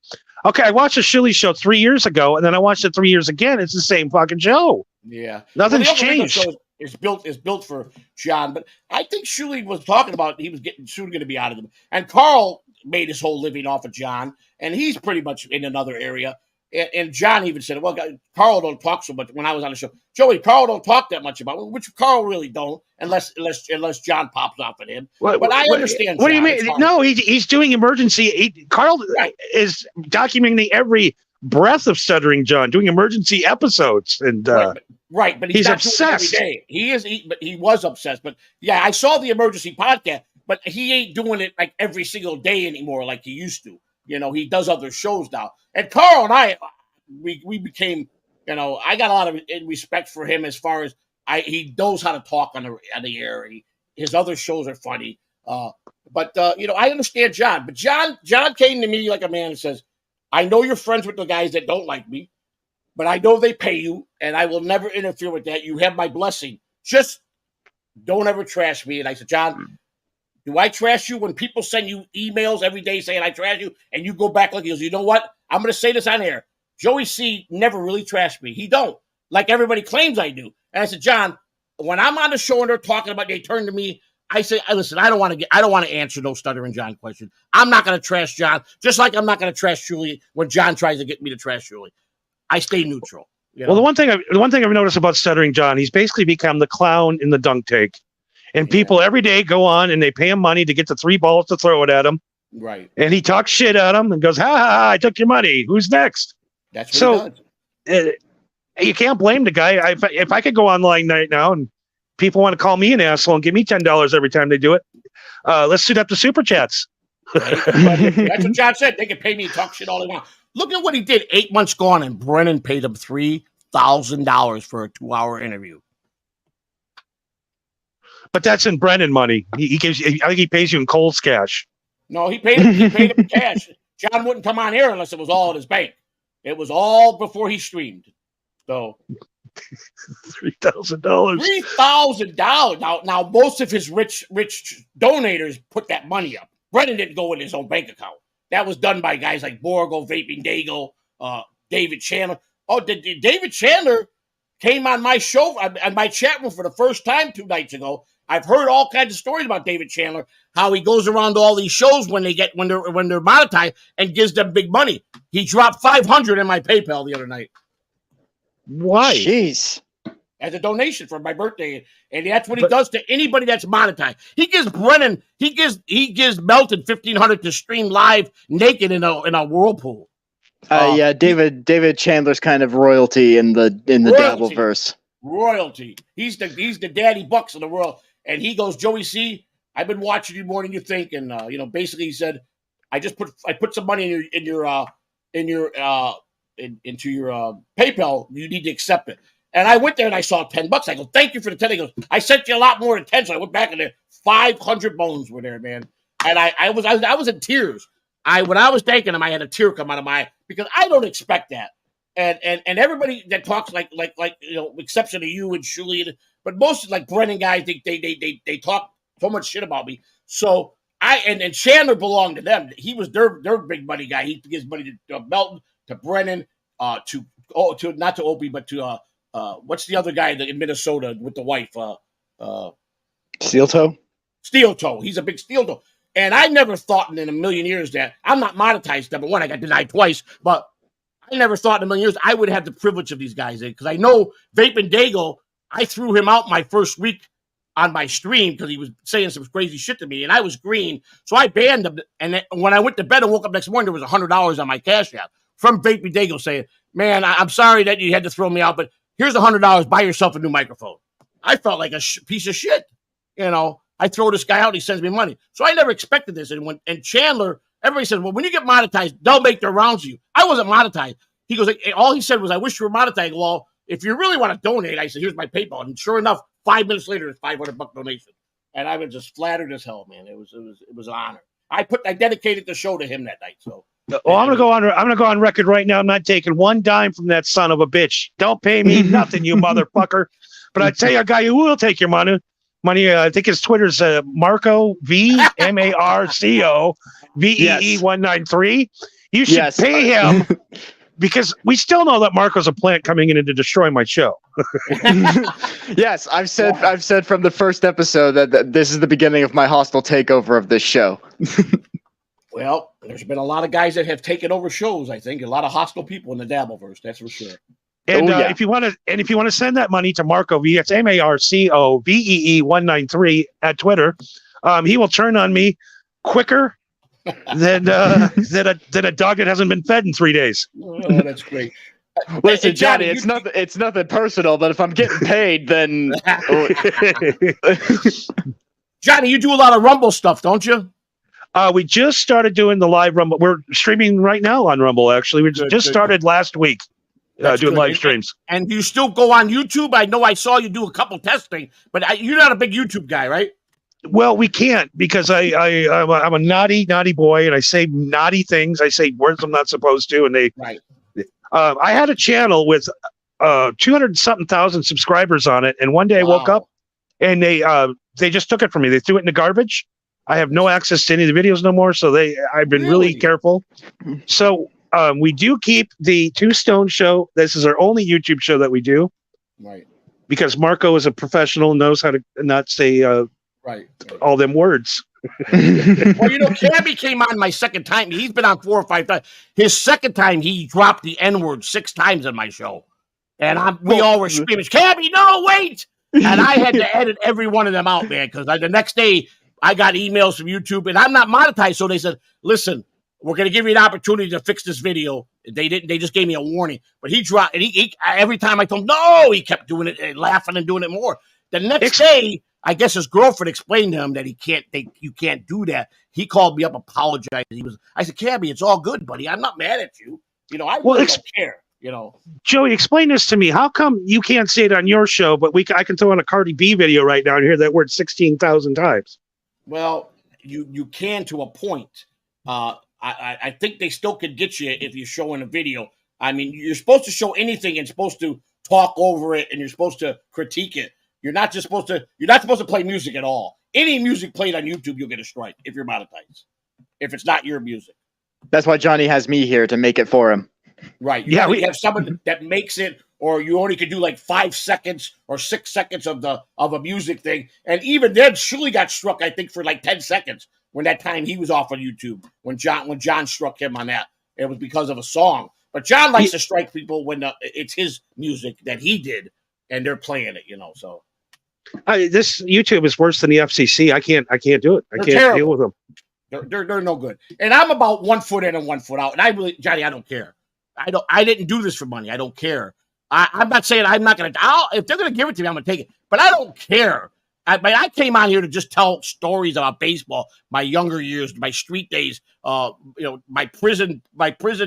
okay, I watched a Shuli show 3 years ago, and then I watched it 3 years again. It's the same fucking show. Yeah, nothing's changed. It's built for John, but I think Shuli was talking about he was getting soon going to be out of them, and Carl made his whole living off of John, and he's pretty much in another area. And John even said, well, Carl don't talk so much when I was on the show. Joey, Carl don't talk that much about it, which Carl really don't, unless John pops off at him. But I understand. What do you mean? No, he's doing emergency. Carl is documenting every breath of Stuttering John, doing emergency episodes. And but he's obsessed. Every day. But he was obsessed. But yeah, I saw the emergency podcast, but he ain't doing it like every single day anymore like he used to. He does other shows now. And Carl and I, we became, I got a lot of respect for him as far as he knows how to talk on the air. His other shows are funny. But I understand John. But John came to me like a man and says, I know you're friends with the guys that don't like me, but I know they pay you, and I will never interfere with that. You have my blessing. Just don't ever trash me. And I said, John, do I trash you when people send you emails every day saying I trash you, and you go back like you know what? I'm going to say this on air. Joey C never really trashed me. He don't, like everybody claims I do. And I said, John, when I'm on the show and they're talking about, they turn to me. I say, listen, I don't want to answer no Stuttering John question. I'm not going to trash John, just like I'm not going to trash Shuli when John tries to get me to trash Shuli. I stay neutral. Well, the one thing I've noticed about Stuttering John, he's basically become the clown in the dunk take. And people every day go on and they pay him money to get the 3 balls to throw it at him. Right. And he talks shit at him and goes, ha, ha, ha, I took your money. Who's next? That's what he does. You can't blame the guy. If I could go online right now and people want to call me an asshole and give me $10 every time they do it. Let's suit up to super chats. Right? That's what John said. They can pay me to talk shit all they want. Look at what he did 8 months gone, and Brennan paid him $3,000 for a 2-hour interview. But that's in Brennan money. He gives you, I think he pays you in Cole's cash. No, he paid him in cash. John wouldn't come on here unless it was all in his bank. It was all before he streamed. So $3,000. $3,000. Now most of his rich donators put that money up. Brennan didn't go in his own bank account. That was done by guys like Borgo, Vaping Dago, David Chandler. Oh, David Chandler came on my show, on my chat room for the first time 2 nights ago. I've heard all kinds of stories about David Chandler, how he goes around to all these shows when they're monetized and gives them big money. He dropped $500 in my PayPal the other night. Why? Jeez. As a donation for my birthday, and that's what he does to anybody that's monetized. He gives Brennan, he gives Melton $1,500 to stream live naked in a whirlpool. Yeah, David Chandler's kind of royalty in the Dabbleverse. Royalty. He's the daddy bucks of the world. And he goes, Joey C, I've been watching you more than you think. And basically he said, I put some money into your PayPal. You need to accept it. And I went there and I saw $10. I go, thank you for the 10. He goes, I sent you a lot more than 10. So I went back and there 500 bones were there, man. And I was in tears. When I was thanking him, I had a tear come out of my eye because I don't expect that. And everybody that talks like exception of you and Shuli, but most like Brennan guys, they talk so much shit about me. So and Chandler belonged to them. He was their big money guy. He gives money to Melton, to Brennan, to not to Opie, but to what's the other guy in Minnesota with the wife? Steel Toe. Steel Toe. He's a big Steel Toe. And I never thought in a million years that I'm not monetized. Number one, I got denied twice, but I never thought in a million years I would have the privilege of these guys because I know Vaping Dago, I threw him out my first week on my stream because he was saying some crazy shit to me, and I was green, so I banned him. And then when I went to bed and woke up next morning, there was $100 on my Cash App from Vaping Dago saying, "Man, I'm sorry that you had to throw me out, but here's $100. Buy yourself a new microphone." I felt like a piece of shit, I throw this guy out, and he sends me money. So I never expected this. And Chandler, everybody says, well, when you get monetized, they'll make their rounds to you. I wasn't monetized. He goes, all he said was, I wish you were monetized. Well, if you really want to donate, I said, here's my PayPal. And sure enough, 5 minutes later, it's $500 donation. And I was just flattered as hell, man. It was an honor. I dedicated the show to him that night. So. Well, I'm gonna go on record right now. I'm not taking one dime from that son of a bitch. Don't pay me nothing, you motherfucker. But I tell you a guy who will take your money. I think his Twitter's Marco V Marco VEE 193. You should pay him because we still know that Marco's a plant coming in to destroy my show. Yes, I've said from the first episode that this is the beginning of my hostile takeover of this show. Well, there's been a lot of guys that have taken over shows. I think a lot of hostile people in the Dabbleverse. That's for sure. And if you want to send that money to Marco V, it's Marco VEE 193 at Twitter. He will turn on me quicker than a dog that hasn't been fed in 3 days. Oh, that's great. Listen, Johnny, it's nothing personal, but if I'm getting paid, then Johnny, you do a lot of Rumble stuff, don't you? We just started doing the live Rumble. We're streaming right now on Rumble. Actually, we just started last week. Doing live streams. And you still go on YouTube? I know I saw you do a couple testing, but you're not a big YouTube guy, right? Well, we can't because I'm a naughty boy, and I say naughty things. I say words I'm not supposed to, and they. Right. I had a channel with 200-something thousand subscribers on it, and one day I woke up, and they just took it from me. They threw it in the garbage. I have no access to any of the videos no more, so I've been really careful. So. We do keep the Two Stone show. This is our only YouTube show that we do. Right. Because Marco is a professional and knows how to not say all them words. Well, Cabby came on my second time. He's been on 4 or 5 times. His second time, he dropped the N-word 6 times on my show. And we all were screaming, Cabby, no, wait! And I had to edit every one of them out, man, because the next day, I got emails from YouTube, and I'm not monetized, so they said, listen, we're going to give you an opportunity to fix this video. They didn't. They just gave me a warning. But he dropped, and he every time I told him, no, he kept doing it and laughing and doing it more. The next day, I guess his girlfriend explained to him that you can't do that. He called me up, apologized. I said, Cabby, it's all good, buddy. I'm not mad at you. I really don't care. Joey, explain this to me. How come you can't say it on your show, but I can throw in a Cardi B video right now and hear that word 16,000 times? Well, you can to a point. I think they still could get you if you're showing a video. I mean, you're supposed to show anything and supposed to talk over it, and you're supposed to critique it. You're not supposed to play music at all. Any music played on YouTube, you'll get a strike if you're monetized. If it's not your music. That's why Johnny has me here to make it for him. Right. We have someone that makes it, or you only could do like 5 seconds or 6 seconds of a music thing. And even then, Shuli got struck, I think, for like 10 seconds when that time he was off on YouTube. When John struck him on that, it was because of a song. But John likes to strike people when it's his music that he did, and they're playing it. So this YouTube is worse than the FCC. I can't do it. I can't deal with them. They're no good. And I'm about 1 foot in and 1 foot out. And Johnny, I don't care. I didn't do this for money. I don't care. I'm not saying I'm not going to. If they're going to give it to me, I'm going to take it. But I don't care. I came on here to just tell stories about baseball, my younger years, my street days, my prison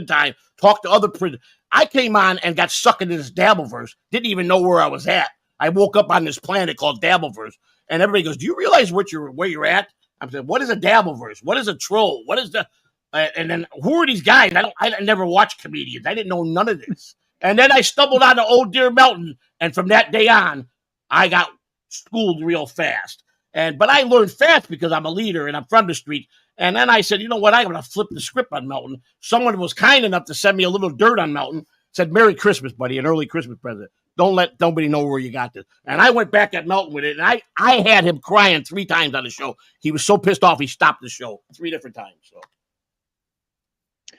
time, talk to other prisoners. I came on and got sucked into this Dabbleverse. Didn't even know where I was at. I woke up on this planet called Dabbleverse, and everybody goes, "Do you realize where you're at?" I'm saying, "What is a Dabbleverse? What is a troll? What is the?" And then who are these guys? I never watched comedians. I didn't know none of this. And then I stumbled onto Old Dear Melton, and from that day on, I got schooled real fast. But I learned fast because I'm a leader and I'm from the street. And then I said, you know what? I'm going to flip the script on Melton. Someone was kind enough to send me a little dirt on Melton. Said, "Merry Christmas, buddy, an early Christmas present. Don't let nobody know where you got this." And I went back at Melton with it, and I had him crying 3 times on the show. He was so pissed off, he stopped the show 3 different times. So.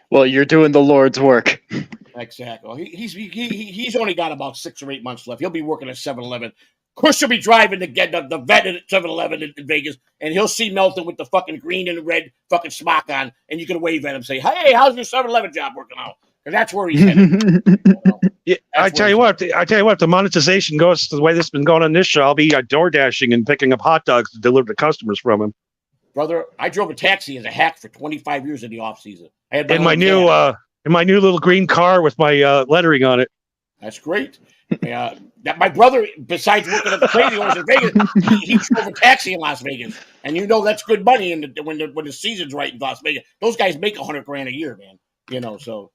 Well, you're doing the Lord's work. Exactly. He's only got about 6 or 8 months left. He'll be working at 7-Eleven. Chris will be driving to get the vet at 7-Eleven in Vegas, and he'll see Melton with the fucking green and red fucking smock on, and you can wave at him and say, "Hey, how's your 7-Eleven job working out?" And that's where he's headed. Yeah, I tell you what, if the monetization goes the way this has been going on this show, I'll be door dashing and picking up hot dogs to deliver to customers from him. Brother, I drove a taxi as a hack for 25 years in the off season. I had in my new little green car with my lettering on it. That's great. That my brother, besides working at the Crazy Horse in Vegas, he drove a taxi in Las Vegas, and that's good money. When the season's right in Las Vegas, those guys make $100,000 a year, man. So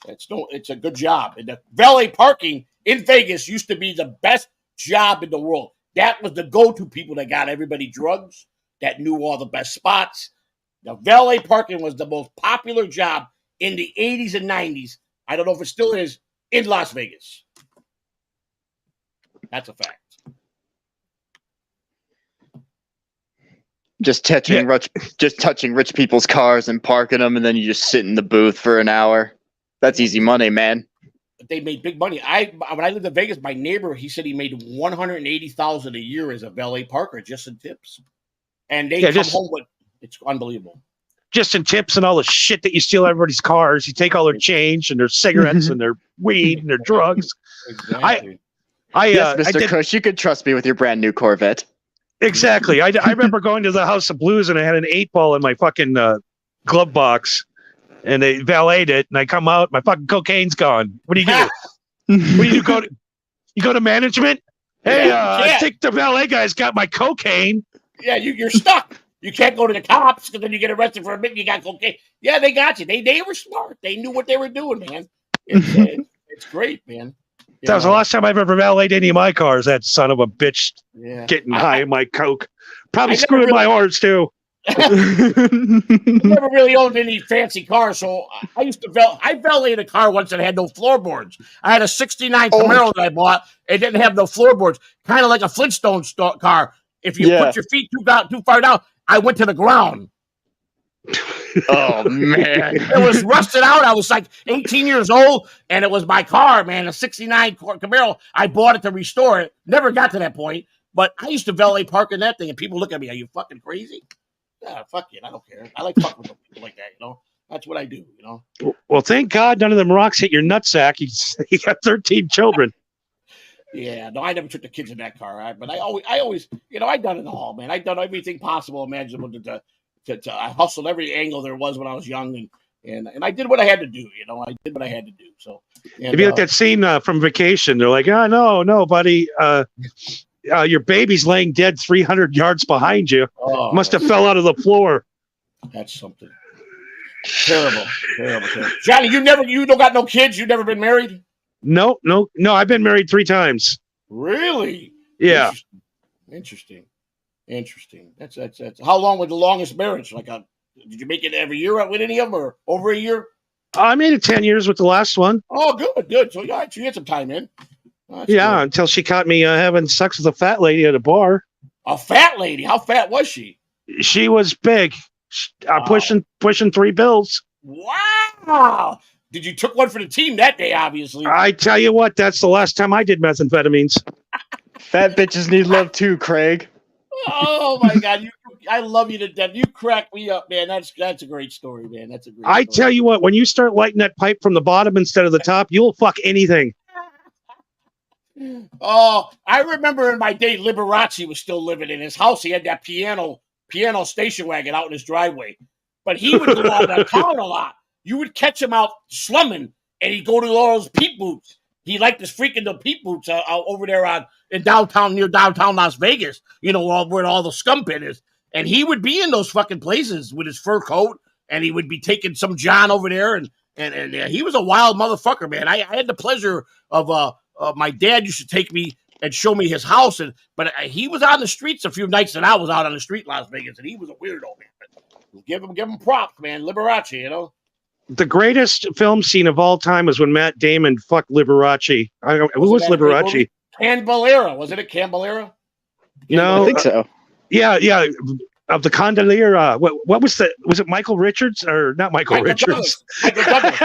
it's a good job. And the valet parking in Vegas used to be the best job in the world. That was the go-to people that got everybody drugs, that knew all the best spots. The valet parking was the most popular job in the 80s and 90s. I don't know if it still is in Las Vegas. That's a fact. Just touching rich people's cars and parking them, and then you just sit in the booth for an hour. That's easy money, man. They made big money. When I lived in Vegas, my neighbor, he said he made $180,000 a year as a valet parker just in tips. And they come home with, it's unbelievable. Just in tips and all the shit that you steal everybody's cars. You take all their change and their cigarettes and their weed and their drugs. Exactly. Yes, Mr. Cush, you could trust me with your brand new Corvette. Exactly. I remember going to the House of Blues and I had an 8-ball in my fucking glove box, and they valeted it, and I come out, my fucking cocaine's gone. What do you do? What do you do? You go to management? Hey, I think the valet guy's got my cocaine. Yeah, you're stuck. You can't go to the cops because then you get arrested for admitting you got cocaine. Yeah, they got you. They were smart. They knew what they were doing, man. It's great, man. That was the last time I've ever valeted any of my cars. That son of a bitch getting high in my coke. Probably screwing my horns too. I never really owned any fancy cars, so I used to I valeted a car once that had no floorboards. I had a 69 Camaro that I bought. It didn't have no floorboards, kind of like a Flintstone car. If you put your feet too far down, I went to the ground. Oh, man. It was rusted out. I was like 18 years old, and it was my car, man, a 69 Camaro. I bought it to restore it. Never got to that point, but I used to valet park in that thing, and people look at me, "Are you fucking crazy?" Yeah, fuck it. I don't care. I like fucking with people like that, That's what I do, Well, thank God none of them rocks hit your nutsack. You got 13 children. Yeah, no, I never took the kids in that car, but I always, I done it all, man. I done everything possible, imaginable to I hustled every angle there was when I was young, and I did what I had to do. I did what I had to do. So, It'd be like that scene from Vacation. They're like, "Oh no, buddy, your baby's laying dead 300 yards behind you. Must have fell out of the floor." That's something terrible. Johnny, you don't got no kids. You never been married? No. I've been married 3 times. Really? Yeah. Interesting. That's how long was the longest marriage? Did you make it every year with any of them, or over a year? I made it 10 years with the last one. Oh, good. So you had some time in. Oh, yeah, good. Until she caught me having sex with a fat lady at a bar. A fat lady? How fat was she? She was big, pushing 3 bills. Wow! Did you took one for the team that day? Obviously. I tell you what, that's the last time I did methamphetamines. Fat bitches need love too, Craig. Oh my God, I love you to death. You crack me up, man. That's a great story, man. That's a great story. I tell you what, when you start lighting that pipe from the bottom instead of the top, you'll fuck anything. Oh, I remember in my day, Liberace was still living in his house. He had that piano station wagon out in his driveway, but he would go out of town a lot. You would catch him out slumming, and he'd go to all those peep boots. He liked his freaking the peep boots over there near downtown Las Vegas. Where all the scum pit is. And he would be in those fucking places with his fur coat, and he would be taking some John over there, and he was a wild motherfucker, man. I had the pleasure of my dad used to take me and show me his house, but he was on the streets a few nights that I was out on the street in Las Vegas, and he was a weirdo, man. But give him props, man. Liberace, The greatest film scene of all time was when Matt Damon fucked Liberace. Who was Liberace? Candelera. Wasn't it Candelera? No, I think so. Yeah. Of the Candelera. What was was it Michael Richards or not Michael Richards? Michael Douglas.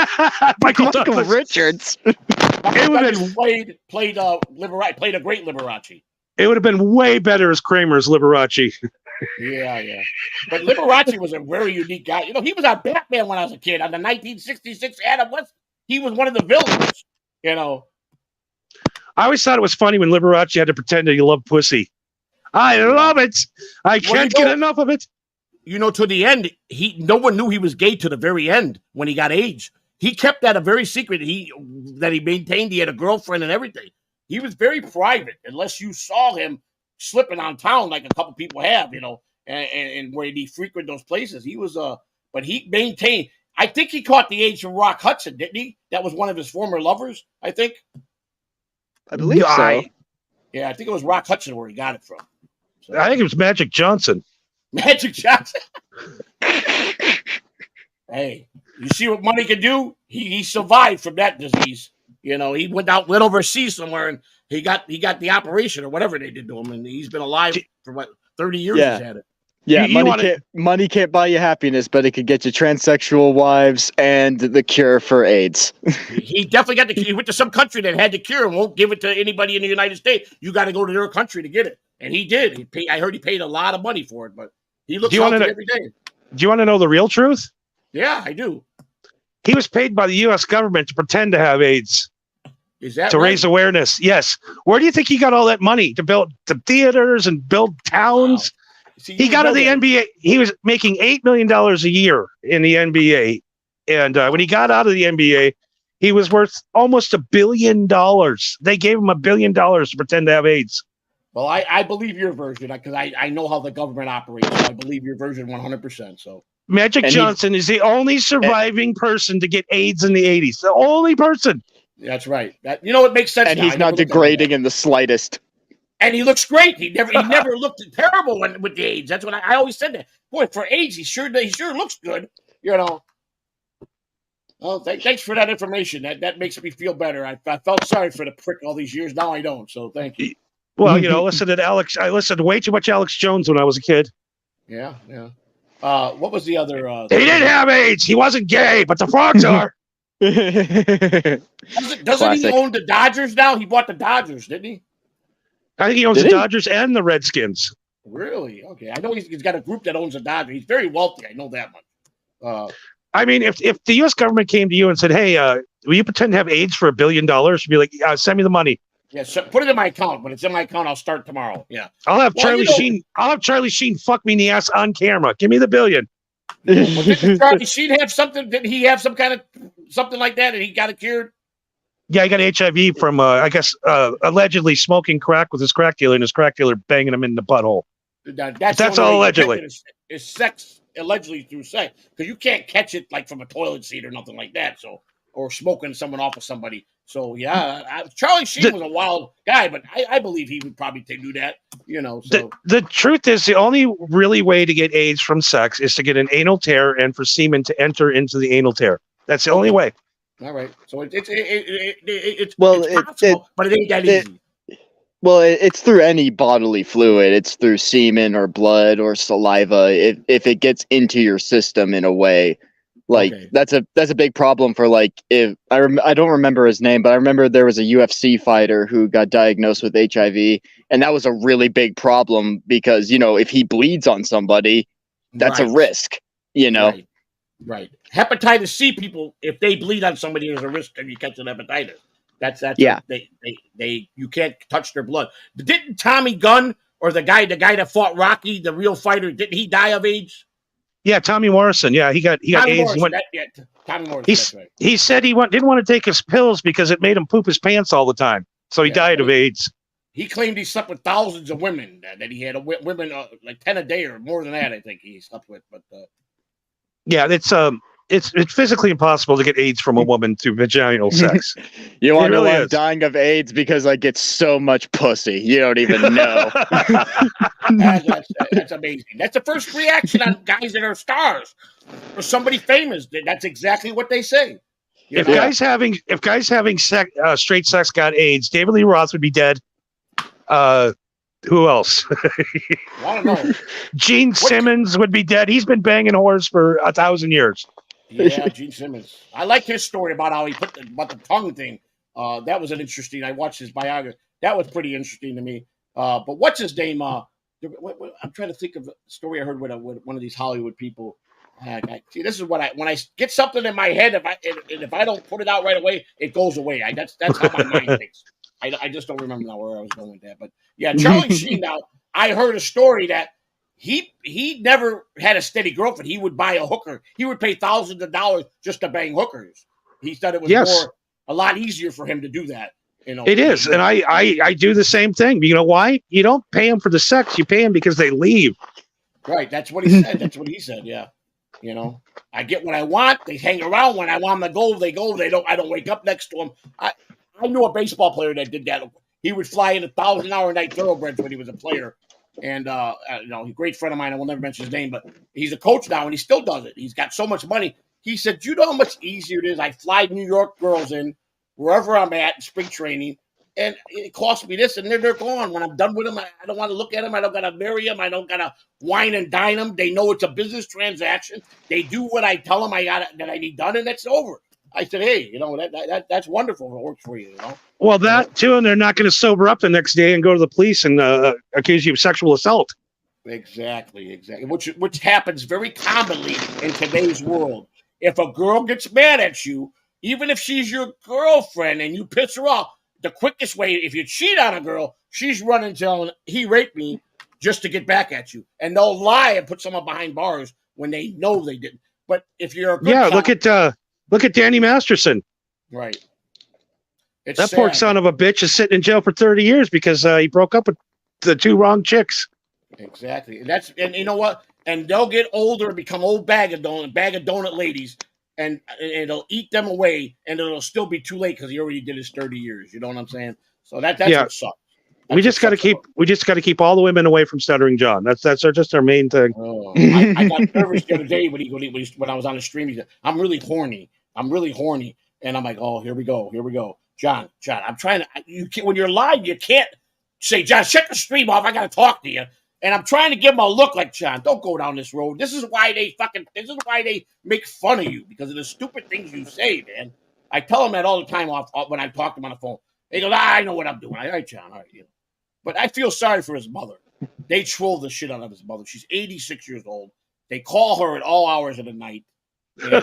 Michael Douglas. Richards. It would have played Liberace. Played a great Liberace. It would have been way better as Kramer's Liberace. Yeah. But Liberace was a very unique guy. He was on Batman when I was a kid. On the 1966 Adam West, he was one of the villains. I always thought it was funny when Liberace had to pretend that he loved pussy. I love it. I can't get enough of it. To the end, no one knew he was gay to the very end when he got AIDS. He kept that a very secret. That he maintained he had a girlfriend and everything. He was very private, unless you saw him slipping on town like a couple people have, and where he frequented those places. He was but he maintained. I think he caught the AIDS from Rock Hudson, didn't he? That was one of his former lovers, I think. I believe so. Yeah, I think it was Rock Hudson where he got it from. So. I think it was Magic Johnson. Magic Johnson. Hey, you see what money can do? He survived from that disease. He went overseas somewhere, and he got the operation or whatever they did to him, and he's been alive for 30 years. Yeah. He's had it. Yeah, money can't buy you happiness, but it could get you transsexual wives and the cure for AIDS. He definitely he went to some country that had the cure and won't give it to anybody in the United States. You got to go to their country to get it, and he did. I heard he paid a lot of money for it, but he looks healthy every day. Do you want to know the real truth? Yeah, I do. He was paid by the U.S. government to pretend to have AIDS. Is that to raise awareness? Yes. Where do you think he got all that money to build the theaters and build towns? Wow. See, he got to the NBA. He was making $8 million a year in the NBA. And when he got out of the NBA, he was worth almost $1 billion. They gave him $1 billion to pretend to have AIDS. Well, I believe your version because I know how the government operates. So I believe your version 100%. So Magic Johnson is the only surviving person to get AIDS in the 80s. The only person. That's right. It makes sense. And he's not degrading in the slightest. And he looks great. He never looked terrible with the AIDS. That's what I always said that. Boy, for AIDS, he sure looks good. Well, thanks for that information. That makes me feel better. I felt sorry for the prick all these years. Now I don't. So thank you. Well, I listened to way too much Alex Jones when I was a kid. Yeah. What was the other? He didn't have AIDS. He wasn't gay, but the frogs are. Doesn't he own the Dodgers now? He bought the Dodgers, didn't he? I think he owns the Dodgers and the Redskins. Really? Okay. I know he's got a group that owns the Dodgers. He's very wealthy. I know that much. I mean, if the U.S. government came to you and said, "Hey, will you pretend to have AIDS for $1 billion?" You'd be like, "Send me the money." Yeah, so put it in my account. When it's in my account, I'll start tomorrow. Yeah. I'll have Well, Charlie you know- Sheen. I'll have Charlie Sheen fuck me in the ass on camera. Give me the $1 billion. Well, didn't Charlie Sheen have something? Didn't he have some kind of something like that, and he got it cured? Yeah, he got HIV from, I guess, allegedly smoking crack with his crack dealer, and his crack dealer banging him in the butthole. That's That's the only all way you catch allegedly. it is sex, allegedly through sex, because you can't catch it like from a toilet seat or nothing like that. So, or smoking someone off of somebody. So yeah, Charlie Sheen was a wild guy, but I believe he would probably do that. You know, so The truth is, the only really way to get AIDS from sex is to get an anal tear and for semen to enter into the anal tear. That's the only way. all right. So it's Well, it's possible, but it ain't that easy. Well, it's through any bodily fluid. It's through semen or blood or saliva. If it gets into your system in a way, like Okay. that's a big problem for like if I don't remember his name, but I remember there was a UFC fighter who got diagnosed with HIV, and that was a really big problem because if he bleeds on somebody, that's a Right. risk. Right. Hepatitis C people, if they bleed on somebody, there's a risk that you catch an hepatitis. That's Yeah. they you can't touch their blood. Didn't Tommy Gunn or the guy that fought Rocky, the real fighter, didn't he die of AIDS? Yeah, Tommy Morrison. Yeah, he got Tommy AIDS. Morrison, Tommy Morrison. He's- That's right. He said he didn't want to take his pills because it made him poop his pants all the time. So he Yeah, died of right. AIDS. He claimed he slept with thousands of women. That he had women like 10 a day or more than that. I think he slept with. But Yeah, it's physically impossible to get AIDS from a woman through vaginal sex. You want to know really why I'm is. dying of AIDS? Because I get so much pussy. You don't even know. that's amazing. That's the first reaction on guys that are stars or somebody famous. That's exactly what they say. You If know? guys having straight sex got AIDS, David Lee Roth would be dead. Who else? I don't know. Gene Simmons would be dead. He's been banging whores for 1,000 years. Yeah, Gene Simmons. I like his story about how he about the tongue thing. That was an interesting. I watched his biography. That was pretty interesting to me. But what's his name? I'm trying to think of a story I heard with one of these Hollywood people. See, this is what when I get something in my head, if I don't put it out right away, it goes away. That's how my mind thinks. I just don't remember now where I was going with that. But yeah, Charlie Sheen. Now I heard a story that he never had a steady girlfriend. He would buy a hooker. He would pay thousands of dollars just to bang hookers. He thought it was a lot easier for him to do that. It is, and I do the same thing. You know why? You don't pay them for the sex. You pay them because they leave. Right. That's what he said. That's what he said. Yeah. I get what I want. They hang around. When I want them to go, they go. They don't. I don't wake up next to them. I knew a baseball player that did that. He would fly in 1,000-hour-a-night thoroughbreds when he was a player. And, a great friend of mine, I will never mention his name, but he's a coach now and he still does it. He's got so much money. He said, "Do you know how much easier it is? I fly New York girls in wherever I'm at in spring training, and it costs me this, and they're gone. When I'm done with them, I don't want to look at them. I don't got to marry them. I don't got to wine and dine them. They know it's a business transaction. They do what I tell them that I need done, and it's over." I said, "Hey, that's wonderful if it works for you, Well, that too, and they're not going to sober up the next day and go to the police and accuse you of sexual assault. Exactly. Which happens very commonly in today's world. If a girl gets mad at you, even if she's your girlfriend and you piss her off, the quickest way, if you cheat on a girl, she's running telling he raped me just to get back at you, and they'll lie and put someone behind bars when they know they didn't. But if you're a good cop, look at Danny Masterson. right. It's That poor sad. son of a bitch is sitting in jail for 30 years because he broke up with the two wrong chicks. Exactly. And you know what? And they'll get older and become old bag of donut ladies, and it'll eat them away, and it'll still be too late because he already did his 30 years. You know what I'm saying? So that's what sucks. We just got to keep all the women away from Stuttering John. That's just our main thing. Oh, I got nervous the other day when I was on the stream. He said, I'm really horny, and I'm like, oh, here we go, John. I'm trying to. When you're live, you can't say, John, shut the stream off. I got to talk to you. And I'm trying to give him a look like, John, don't go down this road. This is why they make fun of you, because of the stupid things you say, man. I tell him that all the time when I talk to him on the phone. He goes, I know what I'm doing. All right, John. All right. But I feel sorry for his mother. They troll the shit out of his mother. She's 86 years old. They call her at all hours of the night. And,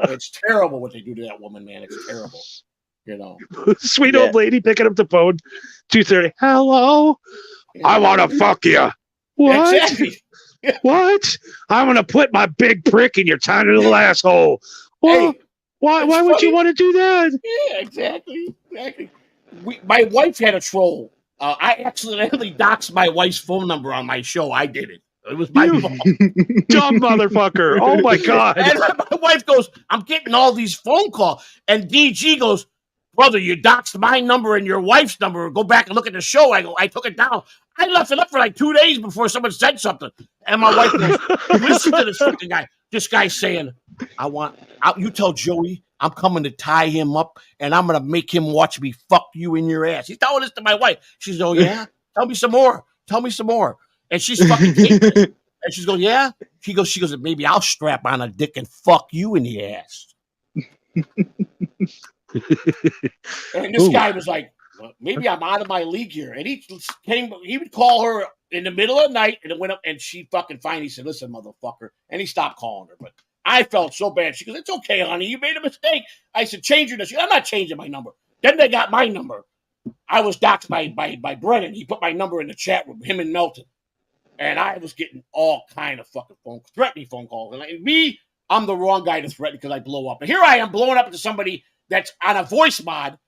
it's terrible what they do to that woman, man. It's terrible. You know, Sweet old lady picking up the phone, 2:30. Hello, I want to fuck you. What? Exactly. What? I'm gonna put my big prick in your tiny little asshole. Well, Hey, why it's would you funny. want to do that? Yeah, exactly. My wife had a troll. I accidentally doxed my wife's phone number on my show. I did it. It was my You fault. dumb motherfucker. Oh my God. And my wife goes, I'm getting all these phone calls. And DG goes, brother, you doxed my number and your wife's number. Go back and look at the show. I go, I took it down. I left it up for like 2 days before someone said something. And my wife goes, listen to this fucking guy. This guy's saying, you tell Joey I'm coming to tie him up and I'm going to make him watch me fuck you in your ass. He's telling this to my wife. She's oh, yeah? Tell me some more. Tell me some more. And she's fucking taking it. And she's going, yeah? She goes, maybe I'll strap on a dick and fuck you in the ass. And this guy was like, well, maybe I'm out of my league here. And he would call her in the middle of the night and it went up and she fucking finally said, listen, motherfucker. And he stopped calling her. But I felt so bad. She goes, it's okay, honey. You made a mistake. I said, change your number. She goes, I'm not changing my number. Then they got my number. I was doxxed by Brennan. He put my number in the chat room, him and Melton. And I was getting all kind of fucking threatening phone calls. And I'm the wrong guy to threaten because I blow up. And here I am blowing up to somebody that's on a voice mod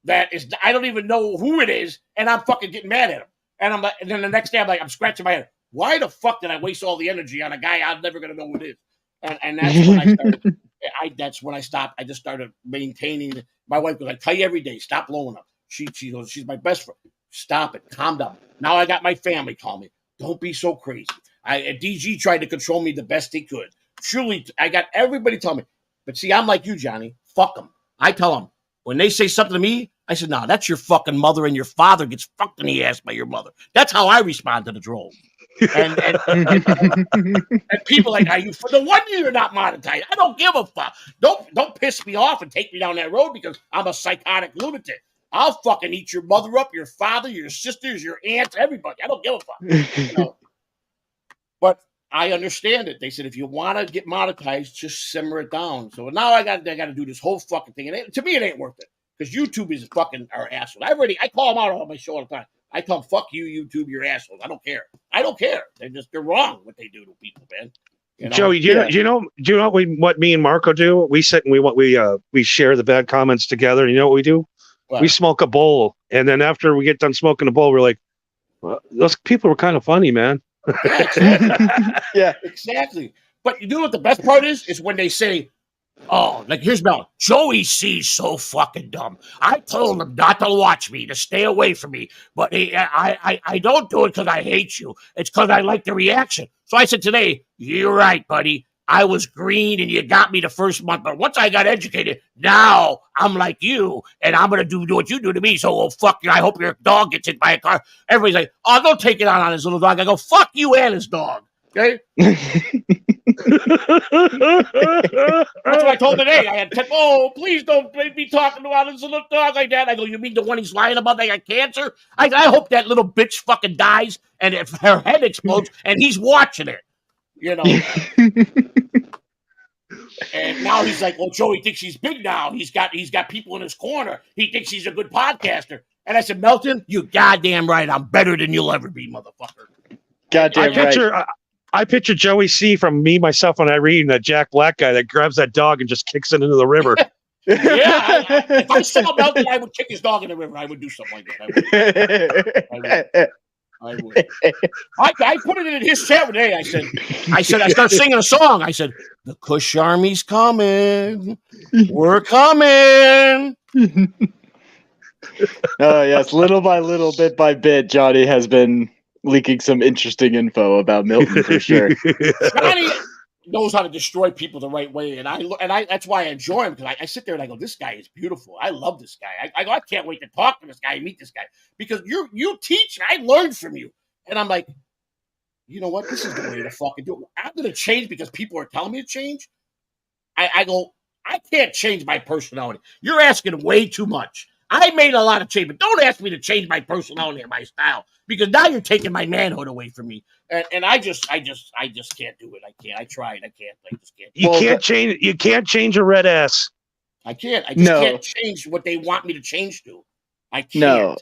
that is, I don't even know who it is, and I'm fucking getting mad at him. And I'm like, and then the next day I'm scratching my head. Why the fuck did I waste all the energy on a guy I'm never gonna know who it is? And that's when I started. That's when I stopped. I just started maintaining. My wife goes, I tell you every day, stop blowing up. She goes, she's my best friend. Stop it, calm down. Now I got my family call me. Don't be so crazy. DG tried to control me the best he could. Truly, I got everybody telling me. But see, I'm like you, Johnny. Fuck them. I tell them when they say something to me, I said, no, that's your fucking mother, and your father gets fucked in the ass by your mother. That's how I respond to the troll. And people like, are you for the 1 year you're not monetized? I don't give a fuck. Don't piss me off and take me down that road because I'm a psychotic lunatic. I'll fucking eat your mother up, your father, your sisters, your aunts, everybody. I don't give a fuck. You know? But I understand it. They said if you want to get monetized, just simmer it down. So now I got to do this whole fucking thing, and to me it ain't worth it because YouTube is fucking our asshole. I call them out on my show all the time. I tell them, fuck you, YouTube, you're assholes. I don't care. They're wrong what they do to people, man. You know? Joey, do you know what me and Marco do? We sit and we share the bad comments together. You know what we do? What? We smoke a bowl, and then after we get done smoking a bowl, we're like, well, those people were kind of funny, man. Yeah, exactly. Yeah, exactly. But you know what the best part is when they say, oh, like here's Mel. Joey C's so fucking dumb. I told him not to watch me, to stay away from me, but I don't do it because I hate you. It's because I like the reaction. So I said today, you're right, buddy. I was green and you got me the first month, but once I got educated, now I'm like you and I'm gonna do what you do to me. So fuck you. I hope your dog gets hit by a car. Everybody's like, oh, don't take it on his little dog. I go, fuck you and his dog. Okay. That's what I told today. I had please don't make me talking about his little dog like that. I go, you mean the one he's lying about that got cancer? I hope that little bitch fucking dies and if her head explodes and he's watching it. You know. And now he's like, well, Joey thinks he's big now. He's got people in his corner. He thinks he's a good podcaster. And I said, Melton, you goddamn right. I'm better than you'll ever be, motherfucker. Goddamn right. I picture Joey C from Me, Myself, and Irene, that Jack Black guy that grabs that dog and just kicks it into the river. Yeah, if I saw Melton, I would kick his dog in the river. I would do something like that. I would. I put it in his chat today. I said, I started singing a song. I said, the Kush Army's coming. We're coming. Oh, yes. Little by little, bit by bit, Johnny has been leaking some interesting info about Milton for sure. Johnny knows how to destroy people the right way, and I that's why I enjoy him because I sit there and I go, this guy is beautiful. I love this guy. I go, I can't wait to talk to this guy and meet this guy because you teach. I learned from you, and I'm like, you know what? This is the way to fucking do it. I'm gonna change because people are telling me to change. I go, I can't change my personality. You're asking way too much. I made a lot of change, but don't ask me to change my personality and my style because now you're taking my manhood away from me. And I just can't do it. I can't. I tried. I can't. I just can't. You can't change a red ass. I can't. I just No. can't change what they want me to change to. I can't. No,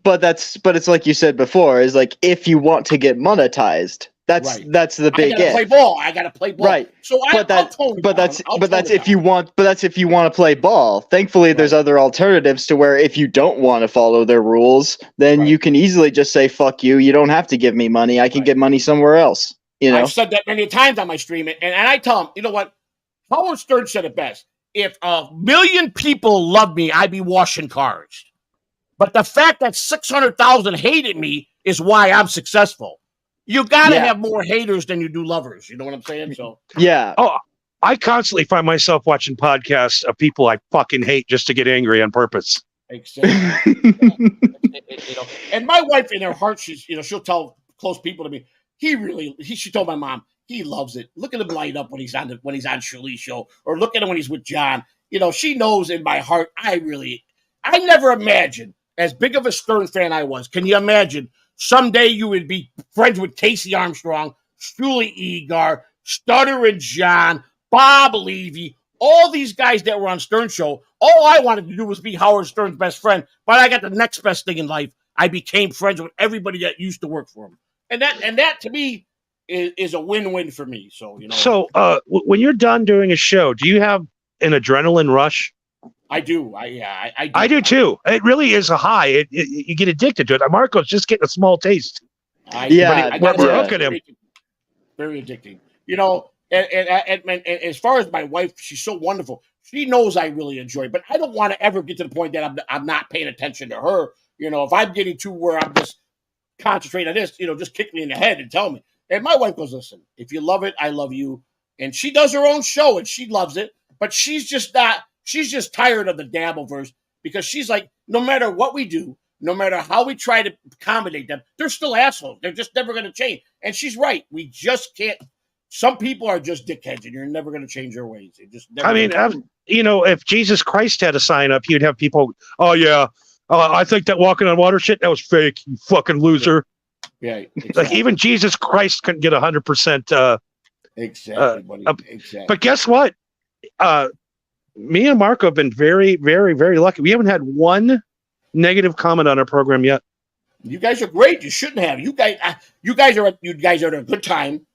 but it's like you said before, is like if you want to get monetized, that's Right. the I big gotta play if. ball. I gotta play ball. Right. So But I'll tone it down. I'll tone that's it if down. you want to play ball. Thankfully, there's Right. other alternatives to where if you don't want to follow their rules, then Right. you can easily just say fuck you. You don't have to give me money. I can Right. get money somewhere else. You know. I've said that many times on my stream, and I tell them, you know what? Howard Stern said it best. If 1,000,000 people loved me, I'd be washing cars. But the fact that 600,000 hated me is why I'm successful. You gotta Yeah. have more haters than you do lovers. You know what I'm saying? So Yeah. Oh, I constantly find myself watching podcasts of people I fucking hate just to get angry on purpose. exactly. You know, and my wife, in her heart, she'll tell close people to me. She told my mom he loves it. Look at him light up when he's on Shirley's show, or look at him when he's with John. You know, she knows in my heart. I never imagined, as big of a Stern fan I was. Can you imagine someday you would be friends with Casey Armstrong, Shuli Egar, Stutter and John, Bob Levy, all these guys that were on Stern Show. All I wanted to do was be Howard Stern's best friend, but I got the next best thing in life. I became friends with everybody that used to work for him, and that to me is a win-win for me. So you know. So, when you're done doing a show, do you have an adrenaline rush? I do. I do. I do too. It really is a high. You get addicted to it. Marco's just getting a small taste. Yeah, I we're gotta hooking him. Very addicting. You know, and as far as my wife, she's so wonderful. She knows I really enjoy it, but I don't want to ever get to the point that I'm not paying attention to her. You know, if I'm getting to where I'm just concentrating on this, you know, just kick me in the head and tell me. And my wife goes, listen, if you love it, I love you. And she does her own show and she loves it, but she's just tired of the Dabbleverse, because she's like, no matter what we do, no matter how we try to accommodate them, they're still assholes. They're just never going to change. And she's right. We just can't. Some people are just dickheads, and you're never going to change their ways. You're just never if Jesus Christ had a sign up, he'd have people, oh, yeah, I think that walking on water shit, that was fake, you fucking loser. Yeah, exactly. Like, even Jesus Christ couldn't get 100%. Exactly, buddy. Exactly. But guess what? Me and Marco have been very, very, very lucky. We haven't had one negative comment on our program yet. You guys are great. You shouldn't have. You guys are at a good time.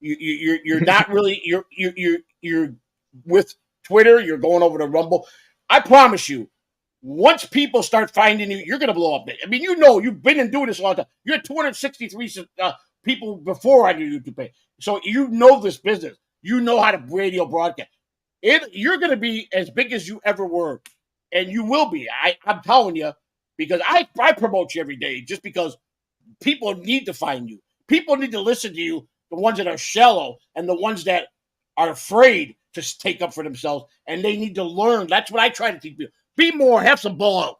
You're not really. You're with Twitter. You're going over to Rumble. I promise you, once people start finding you, you're gonna blow up. I mean, you know, you've been doing this a long time. You had 263 people before on your YouTube page, so you know this business. You know how to radio broadcast. You're gonna be as big as you ever were, and you will be. I'm telling you, because I promote you every day, just because people need to find you. People need to listen to you. The ones that are shallow and the ones that are afraid to take up for themselves, and they need to learn. That's what I try to teach people. Be more, have some ball.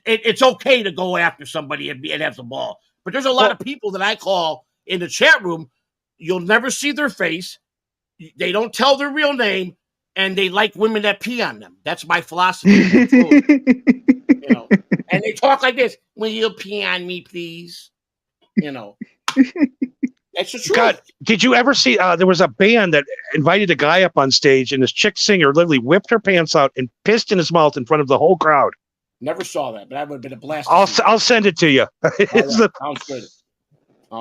It's okay to go after somebody and have some ball. But there's a lot of people that I call in the chat room. You'll never see their face. They don't tell their real name, and they like women that pee on them. That's my philosophy. You know, and they talk like this: "Will you pee on me, please?" You know. That's the truth. God, did you ever see? There was a band that invited a guy up on stage, and this chick singer literally whipped her pants out and pissed in his mouth in front of the whole crowd. Never saw that, but that would have been a blast. I'll send it to you. Sounds good.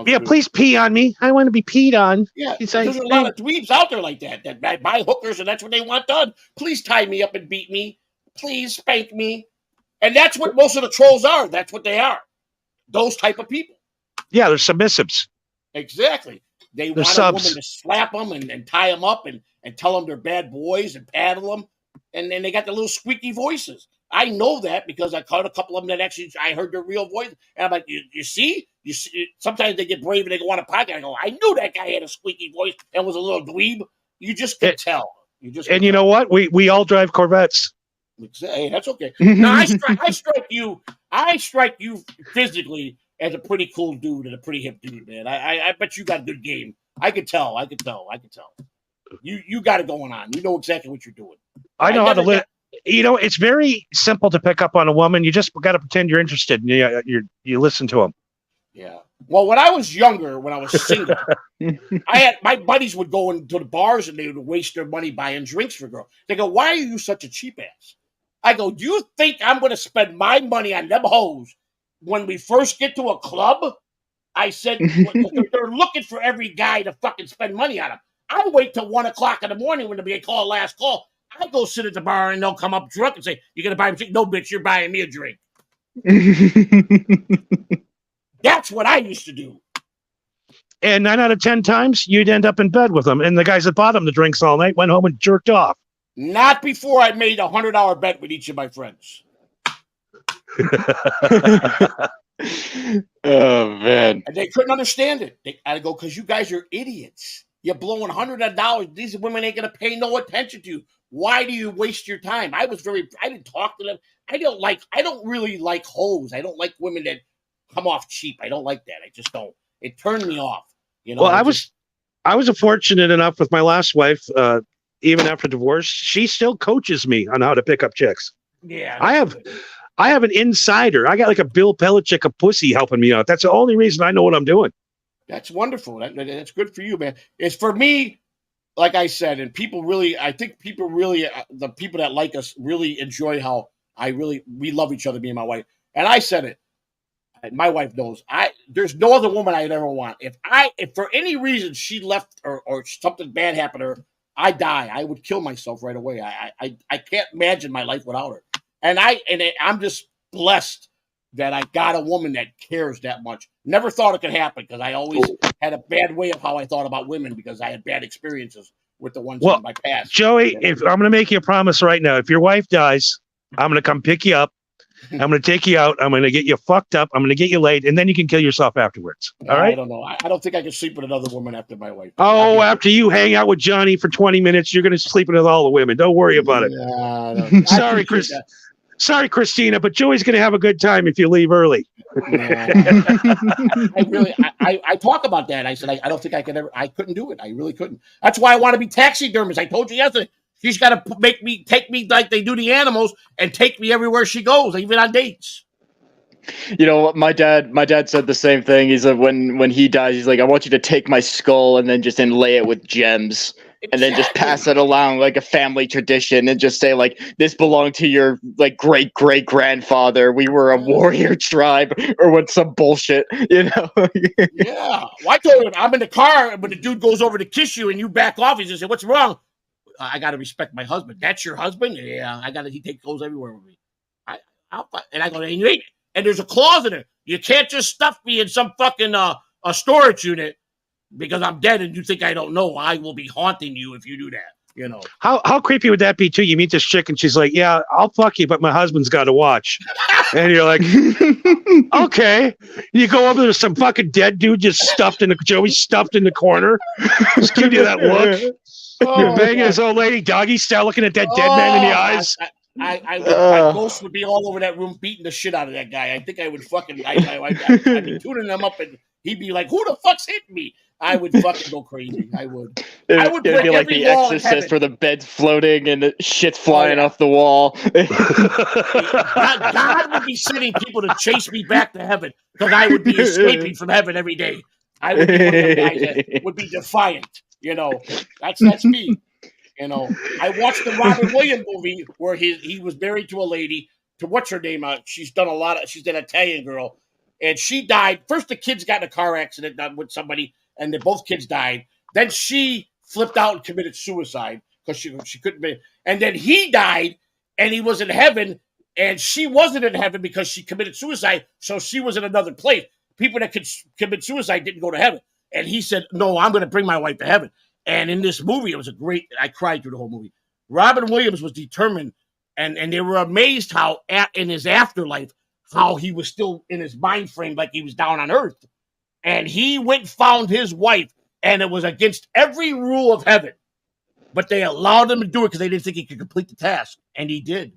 Yeah, please pee on me. I want to be peed on. Yeah, there's a lot of dweebs out there like that buy hookers, and that's what they want done. Please tie me up and beat me. Please spank me. And that's what most of the trolls are. That's what they are. Those type of people. Yeah, they're submissives. Exactly. They want a woman to slap them and tie them up and tell them they're bad boys and paddle them. And then they got the little squeaky voices. I know that because I caught a couple of them that actually I heard their real voice. And I'm like, you see? Sometimes they get brave and they go on a podcast. I go, I knew that guy had a squeaky voice and was a little dweeb. You just can tell. You know what? We all drive Corvettes. Hey, that's okay. Now I strike you. I strike you physically as a pretty cool dude and a pretty hip dude, man. I bet you got a good game. I could tell. You got it going on. You know exactly what you're doing. I know how to live. You know, it's very simple to pick up on a woman. You just got to pretend you're interested, and you listen to them. Yeah, Well, when I was younger, when I was single, I had my buddies would go into the bars and they would waste their money buying drinks for girls. They go, "Why are you such a cheap ass?" I go, "Do you think I'm going to spend my money on them hoes when we first get to a club?" I said, "They're looking for every guy to fucking spend money on them. I wait till 1 o'clock in the morning when they call last call. I go sit at the bar and they'll come up drunk and say, 'You gonna buy me a drink?' 'No, bitch, you're buying me a drink.'" That's what I used to do. And 9 out of 10 times, you'd end up in bed with them. And the guys that bought them the drinks all night went home and jerked off. Not before I made a $100 bet with each of my friends. Oh man. And they couldn't understand it. I go, "Because you guys are idiots. You're blowing $100. These women ain't gonna pay no attention to you. Why do you waste your time?" I didn't talk to them. I don't really like hoes. I don't like women that come off cheap. I don't like that. I just don't. It turned me off. You know. Well, I was fortunate enough with my last wife, even after divorce, she still coaches me on how to pick up chicks. Yeah. I have an insider. I got like a Bill Belichick of pussy helping me out. That's the only reason I know what I'm doing. That's wonderful. That's good for you, man. It's for me, like I said, and I think people really, the people that like us really enjoy how we love each other, me and my wife. And I said it. My wife knows. There's no other woman I'd ever want. If for any reason she left or something bad happened to her, I die. I would kill myself right away. I can't imagine my life without her. And I'm just blessed that I got a woman that cares that much. Never thought it could happen because I always had a bad way of how I thought about women because I had bad experiences with the ones in my past. Joey, if I'm going to make you a promise right now, if your wife dies, I'm going to come pick you up. I'm going to take you out. I'm going to get you fucked up. I'm going to get you laid, and then you can kill yourself afterwards. All right? I don't know. I don't think I can sleep with another woman after my wife. Oh, after you hang out with Johnny for 20 minutes, you're going to sleep with all the women. Don't worry about it. Sorry, Chris. Sorry, Christina, but Joey's going to have a good time if you leave early. I talk about that. I said, I don't think I couldn't do it. I really couldn't. That's why I want to be taxidermist. I told you yesterday. She's got to take me like they do the animals and take me everywhere she goes, even on dates. You know what? My dad said the same thing. He's like, when he dies, he's like, "I want you to take my skull and then just inlay it with gems." And then just pass it along like a family tradition and just say like, "This belonged to your like great great grandfather. We were a warrior tribe," or with some bullshit, you know? Yeah. Well, I told him I'm in the car, but the dude goes over to kiss you and you back off. He just said, "What's wrong?" "I got to respect my husband." "That's your husband?" "Yeah, he goes everywhere with me." I go, and there's a clause in it. You can't just stuff me in some fucking a storage unit. Because I'm dead and you think I don't know, I will be haunting you if you do that, you know. How creepy would that be too? You meet this chick and she's like, "Yeah, I'll fuck you, but my husband's got to watch." And you're like, "Okay." You go over to some fucking dead dude Joey's stuffed in the corner. Just give you that look. You're banging this old lady doggy style, looking at that dead man in the eyes. My ghost would be all over that room beating the shit out of that guy. I think I would fucking I'd be tuning them up and he'd be like, "Who the fuck's hitting me?" I would fucking go crazy. I would. It'd be like The Exorcist where the bed's floating and the shit's flying off the wall. God would be sending people to chase me back to heaven because I would be escaping from heaven every day. I would be one of the guys that would be defiant. You know, that's me. You know, I watched the Robin Williams movie where he was married to a lady. To what's her name? She's an Italian girl, and she died. First, the kids got in a car accident with somebody. And both kids died. Then she flipped out and committed suicide because she couldn't be. And then he died, and he was in heaven, and she wasn't in heaven because she committed suicide. So she was in another place. People that could commit suicide didn't go to heaven. And he said, "No, I'm going to bring my wife to heaven." And in this movie, I cried through the whole movie. Robin Williams was determined, and they were amazed how in his afterlife, how he was still in his mind frame like he was down on earth. And he went and found his wife, and it was against every rule of heaven. But they allowed him to do it because they didn't think he could complete the task. And he did.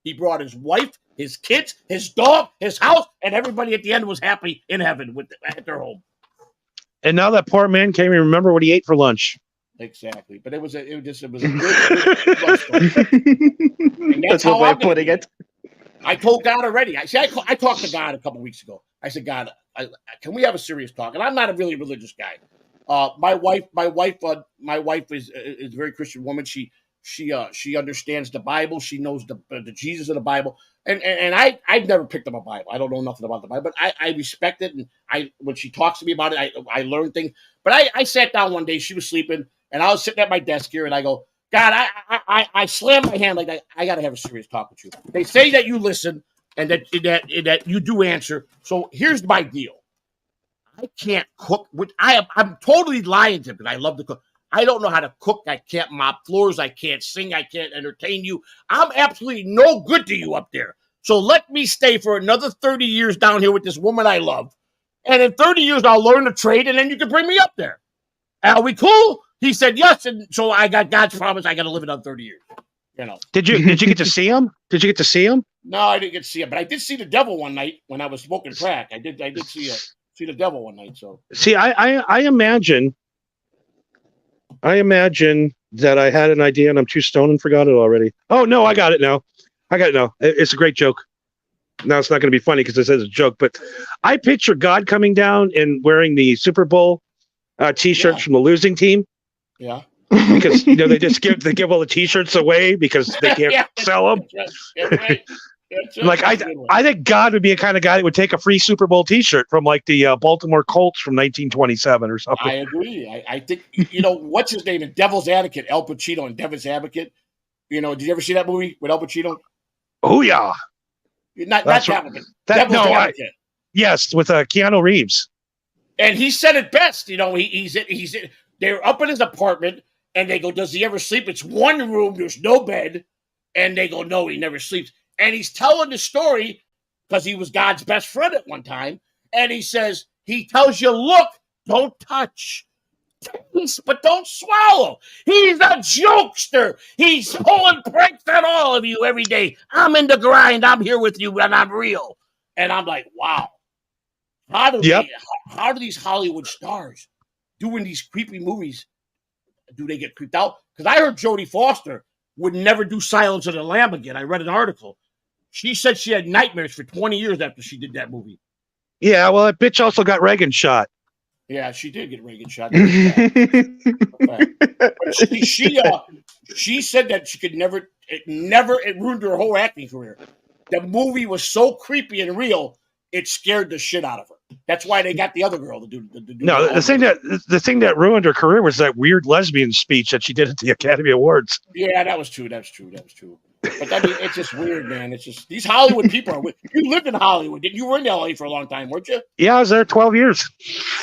He brought his wife, his kids, his dog, his house, and everybody at the end was happy in heaven at their home. And now that poor man can't even remember what he ate for lunch. Exactly. But it was a good love story. And that's one way of putting it. I told God already. I talked to God a couple weeks ago. I said, "God, can we have a serious talk? And I'm not a really religious guy. My wife is a very Christian woman. She understands the Bible. She knows the Jesus of the Bible. And I've never picked up a Bible. I don't know nothing about the Bible, but I respect it. And when she talks to me about it, I learn things. But I sat down one day. She was sleeping, and I was sitting at my desk here, and I go, God, I slammed my hand like that. I got to have a serious talk with you. They say that you listen and that you do answer. So here's my deal. I can't cook. I'm totally lying to them because I love to cook. I don't know how to cook. I can't mop floors. I can't sing. I can't entertain you. I'm absolutely no good to you up there. So let me stay for another 30 years down here with this woman I love. And in 30 years, I'll learn a trade, and then you can bring me up there. Are we cool? He said yes. And so I got God's promise. I got to live another 30 years. You know. Did you get to see him? Did you get to see him? No, I didn't get to see him. But I did see the devil one night when I was smoking crack. I did see the devil one night. So see, I imagine that I had an idea and I'm too stoned and forgot it already. Oh no, I got it now. It's a great joke. Now it's not going to be funny because it says a joke, but I picture God coming down and wearing the Super Bowl T-shirts from the losing team. Yeah. Because they just give all the T-shirts away because they can't sell them. That's right. Like I think God would be a kind of guy that would take a free Super Bowl T-shirt from like the Baltimore Colts from 1927 or something. I agree. I think what's his name in Devil's Advocate, Al Pacino in Devil's Advocate. Did you ever see that movie with Al Pacino? Oh yeah, not that one. Devil's Advocate. Yes, with Keanu Reeves. And he said it best. They're up in his apartment, and they go, "Does he ever sleep?" It's one room. There's no bed, and they go, "No, he never sleeps." And he's telling the story because he was God's best friend at one time. And he says, he tells you, look, don't touch, taste, but don't swallow. He's a jokester. He's pulling pranks on all of you every day. I'm in the grind. I'm here with you, and I'm real. And I'm like, wow. How do these Hollywood stars doing these creepy movies, do they get creeped out? Because I heard Jodie Foster would never do Silence of the Lamb again. I read an article. She said she had nightmares for 20 years after she did that movie. Yeah, well, that bitch also got Reagan shot. Yeah, she did get Reagan shot. She said that she could never, it ruined her whole acting career. The movie was so creepy and real, it scared the shit out of her. That's why they got the other girl to do. No, the thing that ruined her career was that weird lesbian speech that she did at the Academy Awards. Yeah, that was true. But I mean, it's just weird, man. It's just these Hollywood people are. You lived in Hollywood. You were in LA for a long time, weren't you? Yeah, I was there 12 years.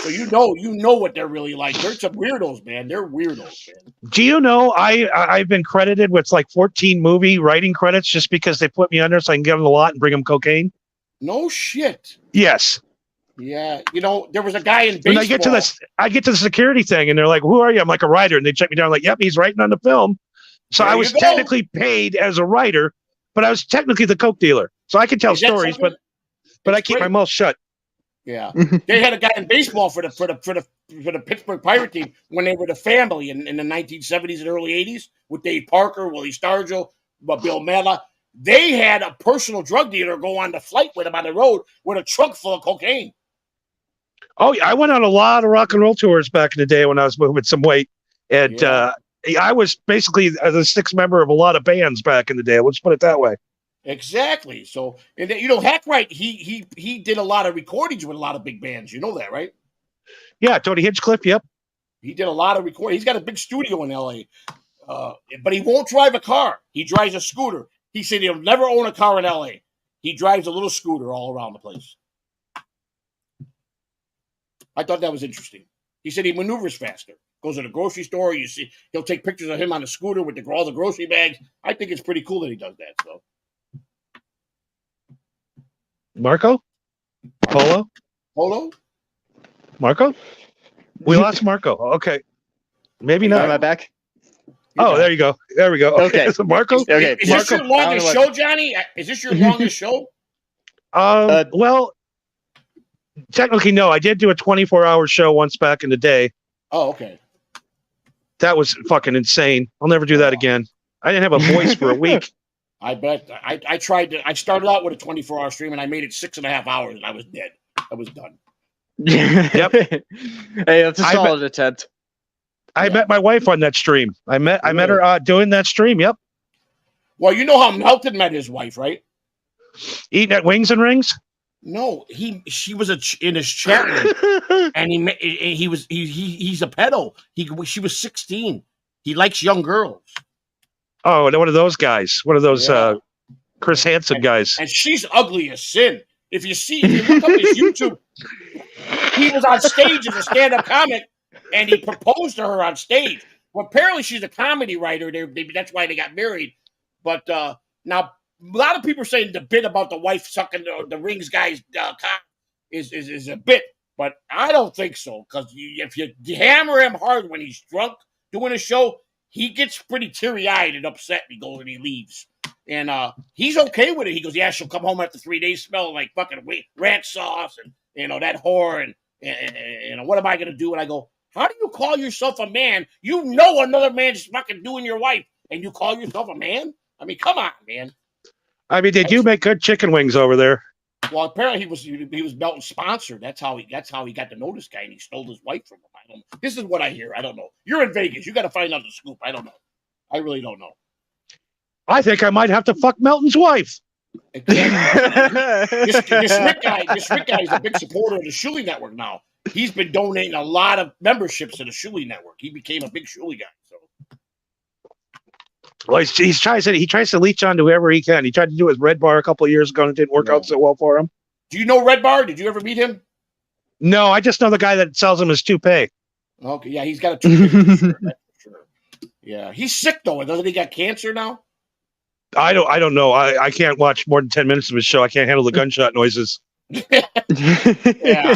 So you know what they're really like. They're some weirdos, man. They're weirdos, man. Do you know I've been credited with like 14 movie writing credits just because they put me under so I can get them a lot and bring them cocaine? No shit. Yes. Yeah, there was a guy in baseball. When I get to the security thing, and they're like, "Who are you?" I'm like, "A writer," and they check me down. Like, "Yep, he's writing on the film." So I was technically paid as a writer, but I was technically the coke dealer. So I can tell stories, but I keep my mouth shut. Yeah, they had a guy in baseball for the Pittsburgh Pirate team when they were the family in the 1970s and early 80s with Dave Parker, Willie Stargell, Bill Mela. They had a personal drug dealer go on the flight with him on the road with a trunk full of cocaine. Oh, yeah, I went on a lot of rock and roll tours back in the day when I was moving some weight, and I was basically the sixth member of a lot of bands back in the day. Let's put it that way. Exactly. So, and Hackwright, he did a lot of recordings with a lot of big bands. You know that, right? Yeah, Tony Hinchcliffe. Yep. He did a lot of recording. He's got a big studio in LA, but he won't drive a car. He drives a scooter. He said he'll never own a car in LA. He drives a little scooter all around the place. I thought that was interesting. He said he maneuvers faster. Goes to the grocery store. You see, he'll take pictures of him on the scooter with all the grocery bags. I think it's pretty cool that he does that. So, Marco, Polo, Marco. We lost Marco. Okay, maybe not. Am I back? Oh, there you go. There we go. Okay, So Marco. Okay, Is this your longest show, Johnny? Is this your longest show? Well, technically, no. I did do a 24-hour show once back in the day. Oh, okay. That was fucking insane. I'll never do that again. I didn't have a voice for a week. I bet. I tried to. I started out with a 24-hour stream, and I made it 6.5 hours, and I was dead. I was done. Yep. Hey, that's a I solid attempt. I Yeah. met my wife on that stream. I met her doing that stream. Yep, Well, you know how Melton met his wife, right? eating at Wings and Rings. No, she was in his chat room, and he's a pedo. She was 16. He likes young girls, Oh, one of those guys. One of those Yeah. Chris Hansen guys. and she's ugly as sin. If you look up his YouTube, he was on stage as a stand-up comic, and he proposed to her on stage. Well, apparently she's a comedy writer. That's why they got married. But now a lot of people are saying the bit about the wife sucking the rings guy's cock is a bit, but I don't think so. Because if you hammer him hard when he's drunk doing a show, he gets pretty teary-eyed and upset. And he goes and he leaves. And he's okay with it. He goes, yeah, she'll come home after 3 days smelling like fucking ranch sauce and that whore and what am I gonna do? And I go, how do you call yourself a man? You know another man's fucking doing your wife, and you call yourself a man? I mean, come on, man. I mean, they do make good chicken wings over there. Well, apparently he was Melton's sponsor. That's how he got to know this guy, and he stole his wife from him. I don't know. This is what I hear. I don't know. You're in Vegas. You got to find out the scoop. I don't know. I really don't know. I think I might have to fuck Melton's wife. This Rick guy is a big supporter of the Shuli Network now. He's been donating a lot of memberships to the Shuli Network. He became a big Shuli guy. So Well, he tries to leech on to whoever he can. He tried to do his Red Bar a couple of years ago, and it didn't work out so well for him. do you know Red Bar? Did you ever meet him? No, I just know the guy that sells him his toupee. Okay, yeah, he's got a toupee. Sure, that's for sure. Yeah, he's sick though. Doesn't he got cancer now? I don't know. I can't watch more than 10 minutes of his show. I can't handle the gunshot noises. Yeah.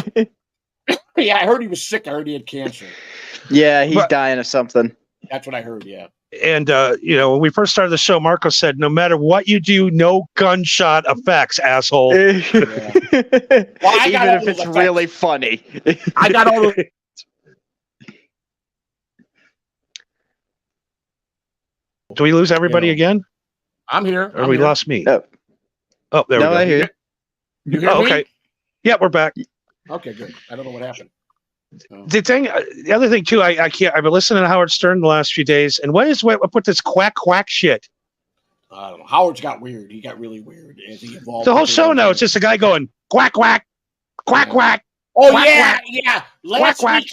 Yeah, I heard he was sick. I heard he had cancer. Yeah, he's But- dying of something. That's what I heard. Yeah. And when we first started the show, Marco said, "No matter what you do, no gunshot effects, asshole." Well, I got Even all if those it's effects. really funny. I got all the. Do we lose everybody again, I'm here. or I'm we here. lost me? No. Oh, there we No, go. I hear you. You hear Oh, me? okay. Yeah, we're back. Okay, good. I don't know what happened. The other thing too, I can't. I've been listening to Howard Stern the last few days, and what put this quack shit? I don't know. Howard's got weird. He got really weird as he evolved. The whole into show now, everything. it's just a guy going quack quack, quack quack. Oh Quack, yeah, quack. yeah. Quack, quack.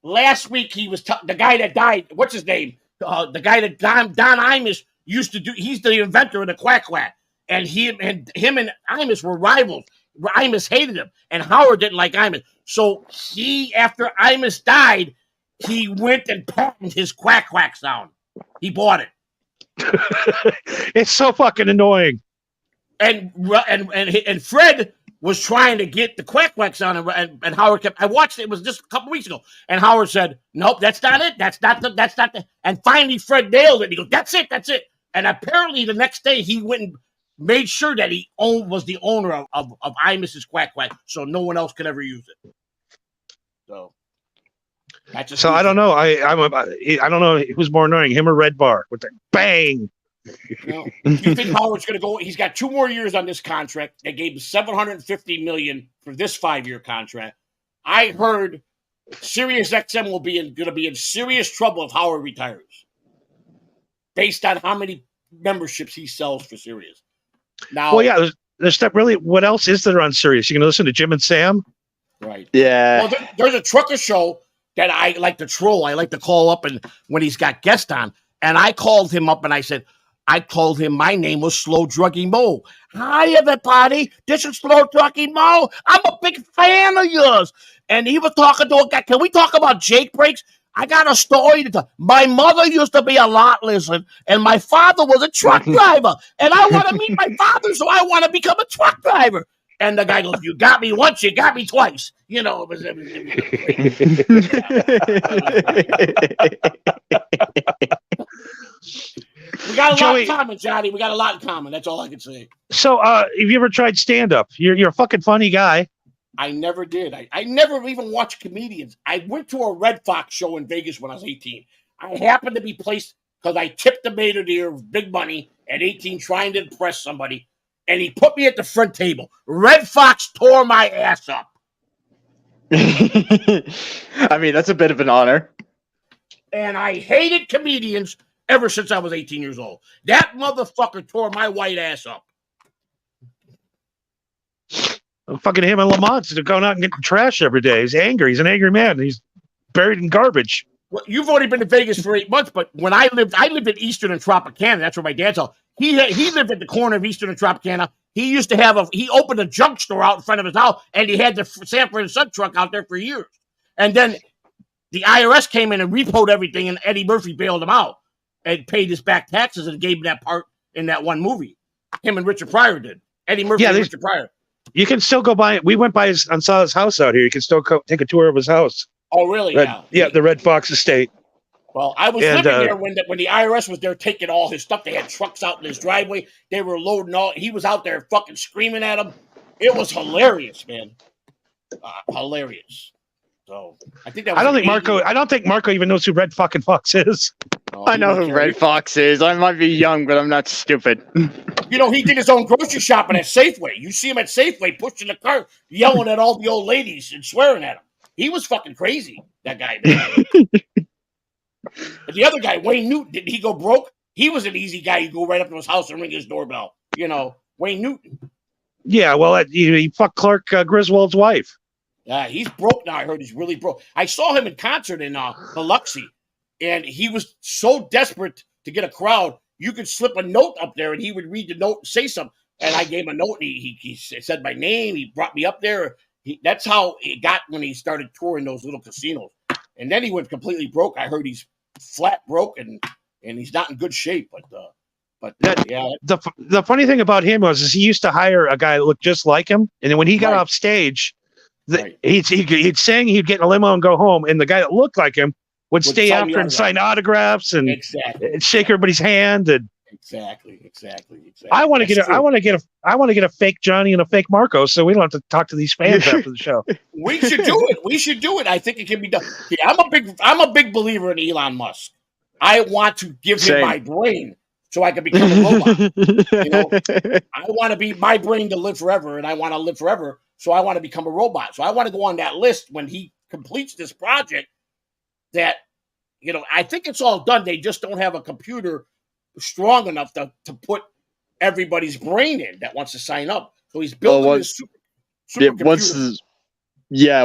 Last week he was the guy that died. What's his name? The guy that Don Imus used to do. He's the inventor of the quack quack, and him and Imus were rivals. Imus hated him, and Howard didn't like Imus. So after Imus died, he went and patented his quack quack sound. He bought it. It's so fucking annoying. And Fred was trying to get the quack quack sound, and Howard kept. I watched it. It was just a couple weeks ago, and Howard said, "Nope, that's not it. That's not the." And finally, Fred nailed it. He goes, "That's it. That's it." And apparently, the next day, he went and made sure that he was the owner of Imus's quack quack, so no one else could ever use it. So that's just. So I don't know. I don't know who's more annoying, him or Red Bar with the bang. You think Howard's going to go? He's got 2 more years on this contract. They gave him $750 million for this 5-year contract. I heard Sirius XM will be going to be in serious trouble if Howard retires, based on how many memberships he sells for Sirius. Now, Well, yeah, there's stuff really. What else is there on Sirius? You can listen to Jim and Sam. right? Yeah. Well, there's a trucker show that I like to troll. I like to call up and when he's got guests on, and I called him up and I told him my name was Slow Druggy Mo. Hi, everybody. This is Slow Druggy Mo. I'm a big fan of yours. And he was talking to a guy. Can we talk about Jake breaks? I got a story to tell. My mother used to be a lot lizard, and my father was a truck driver. And I want to meet my father, so I want to become a truck driver. And the guy goes, "You got me once, you got me twice." You know, it was We got a lot Joey- in common, Johnny. We got a lot in common. That's all I can say. So, have you ever tried stand up? You're a fucking funny guy. I never did. I never even watched comedians. I went to a Red Fox show in Vegas when I was 18. I happened to be placed because I tipped the maitre d' big money at 18 trying to impress somebody, and he put me at the front table. Red Fox tore my ass up. I mean, that's a bit of an honor. And I hated comedians ever since I was 18 years old. That motherfucker tore my white ass up. Fucking him and Lamont are going out and getting trash every day. He's angry. He's an angry man. He's buried in garbage. Well, you've only been to Vegas for 8 months, but when I lived in Eastern and Tropicana. That's where my dad's all. He lived at the corner of Eastern and Tropicana. He used to have he opened a junk store out in front of his house, and he had the Sanford and Son truck out there for years. And then the IRS came in and repoed everything, and Eddie Murphy bailed him out and paid his back taxes and gave him that part in that one movie. Him and Richard Pryor did. Eddie Murphy and Richard Pryor. You can still go by it. We went by and saw his house out here. You can still take a tour of his house. Oh, really? Yeah, the Red Fox Estate. Well, I was living there when the IRS was there taking all his stuff. They had trucks out in his driveway. They were loading all. He was out there fucking screaming at him. It was hilarious, man. Hilarious. So I think that was I don't think Marco even knows who Red fucking Fox is. I know who Red Fox is. I might be young, but I'm not stupid. You know, he did his own grocery shopping at Safeway. You see him at Safeway pushing the cart, yelling at all the old ladies and swearing at them. He was fucking crazy, that guy. But the other guy, Wayne Newton, didn't he go broke? He was an easy guy. You go right up to his house and ring his doorbell. You know, Wayne Newton. Yeah, well, he fucked Clark Griswold's wife. He's broke now. I heard he's really broke. I saw him in concert in Biloxi, and he was so desperate to get a crowd. You could slip a note up there, and he would read the note and say something. And I gave him a note, and he said my name. He brought me up there. That's how it got when he started touring those little casinos. And then he went completely broke. I heard he's flat broke, and he's not in good shape. The funny thing about him is he used to hire a guy that looked just like him, and then when he got off stage, he'd sing, he'd get in a limo and go home, and the guy that looked like him would stay after and sign autographs and shake everybody's hand. And exactly. I want to get a fake Johnny and a fake Marco, so we don't have to talk to these fans after the show. We should do it. I think it can be done. Yeah, I'm a big believer in Elon Musk. I want to give him my brain so I can become a robot. You know, I want to be my brain to live forever, and I want to live forever, so I want to become a robot. So I want to go on that list when he completes this project. That, you know, I think it's all done. They just don't have a computer strong enough to put everybody's brain in that wants to sign up. So he's building this super computer.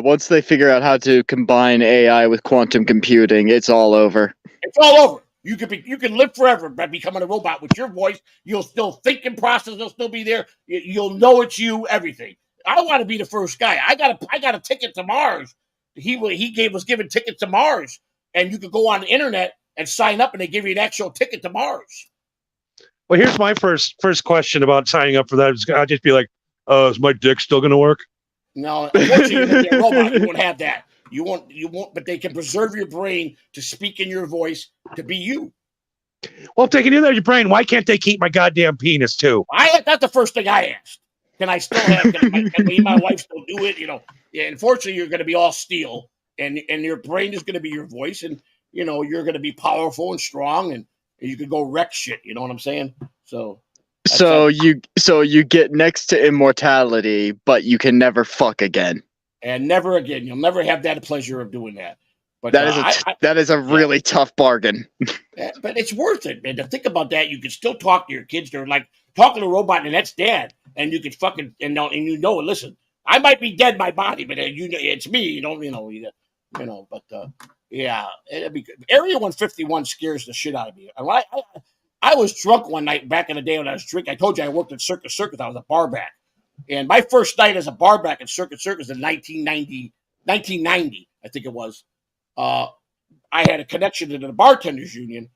Once they figure out how to combine AI with quantum computing, it's all over. It's all over. You can live forever by becoming a robot with your voice. You'll still think and process. They'll still be there. You'll know it's you. Everything. I want to be the first guy. I got a ticket to Mars. He was given tickets to Mars, and you could go on the internet and sign up, and they give you an actual ticket to Mars. Well, here's my first question about signing up for that. I'll just be like, is my dick still going to work? No, unfortunately, you're going to be a robot. You won't have that. You won't. But they can preserve your brain to speak in your voice to be you. Well, if they can do that with your brain, why can't they keep my goddamn penis too? That's the first thing I asked. Can I still have? Can me and my wife still do it? You know. Yeah. Unfortunately, you're going to be all steel, and your brain is going to be your voice, and you know you're going to be powerful and strong, and you could go wreck shit. You know what I'm saying? So you get next to immortality, but you can never fuck again. And never again. You'll never have that pleasure of doing that. But that is a really tough bargain. But it's worth it, man. To think about that, you can still talk to your kids. They're like talking to a robot, and that's dad. And you could fucking listen. I might be dead, my body, but it's me. But it'd be good. Area 151 scares the shit out of me. I was drunk one night back in the day when I was drinking. I told you I worked at Circus Circus. I was a barback. And my first night as a barback at Circus Circus in 1990, I think it was, I had a connection to the bartenders union,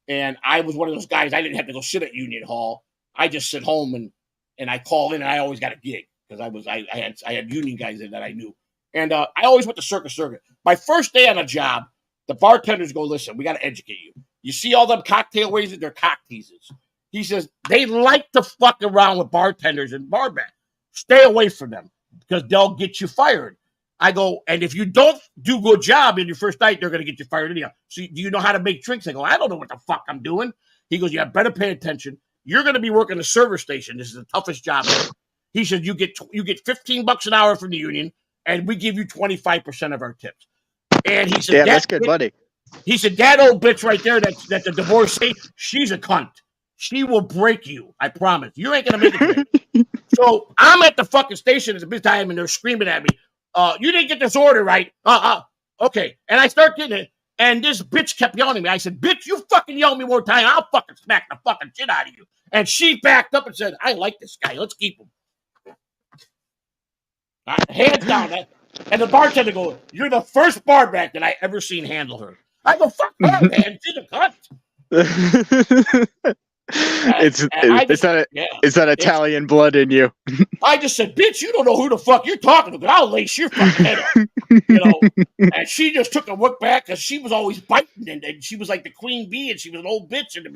and I was one of those guys. I didn't have to go sit at Union Hall. I just sit home and I call in, and I always got a gig because I had union guys in that I knew, and I always went to Circus Circus. My first day on a job, the bartenders go, "Listen, we got to educate you. You see all them cocktail waiters? They're cock teasers." He says they like to fuck around with bartenders and barback. Stay away from them because they'll get you fired. I go, and if you don't do a good job in your first night, they're going to get you fired anyhow. So do you know how to make drinks? I go, I don't know what the fuck I'm doing. He goes, yeah, better pay attention. You're going to be working the server station. This is the toughest job ever. He said, you get $15 an hour from the union. and we give you 25% of our tips. And he said, Yeah, that's good money. He said, that old bitch right there, that's the divorcee, she's a cunt. She will break you. I promise. You ain't going to make it today. So I'm at the fucking station at the big time, and they're screaming at me, you didn't get this order right. Okay. And I start getting it, and this bitch kept yelling at me. I said, bitch, you fucking yell me more time, I'll fucking smack the fucking shit out of you. And she backed up and said, I like this guy. Let's keep him. Hands down. And the bartender goes, you're the first bar back that I ever seen handle her. I go, fuck her, man. She's a cunt. It's that Italian blood in you. I just said, bitch, you don't know who the fuck you're talking to, but I'll lace your fucking head up. And she just took a look back because she was always biting, and she was like the queen bee, and she was an old bitch, and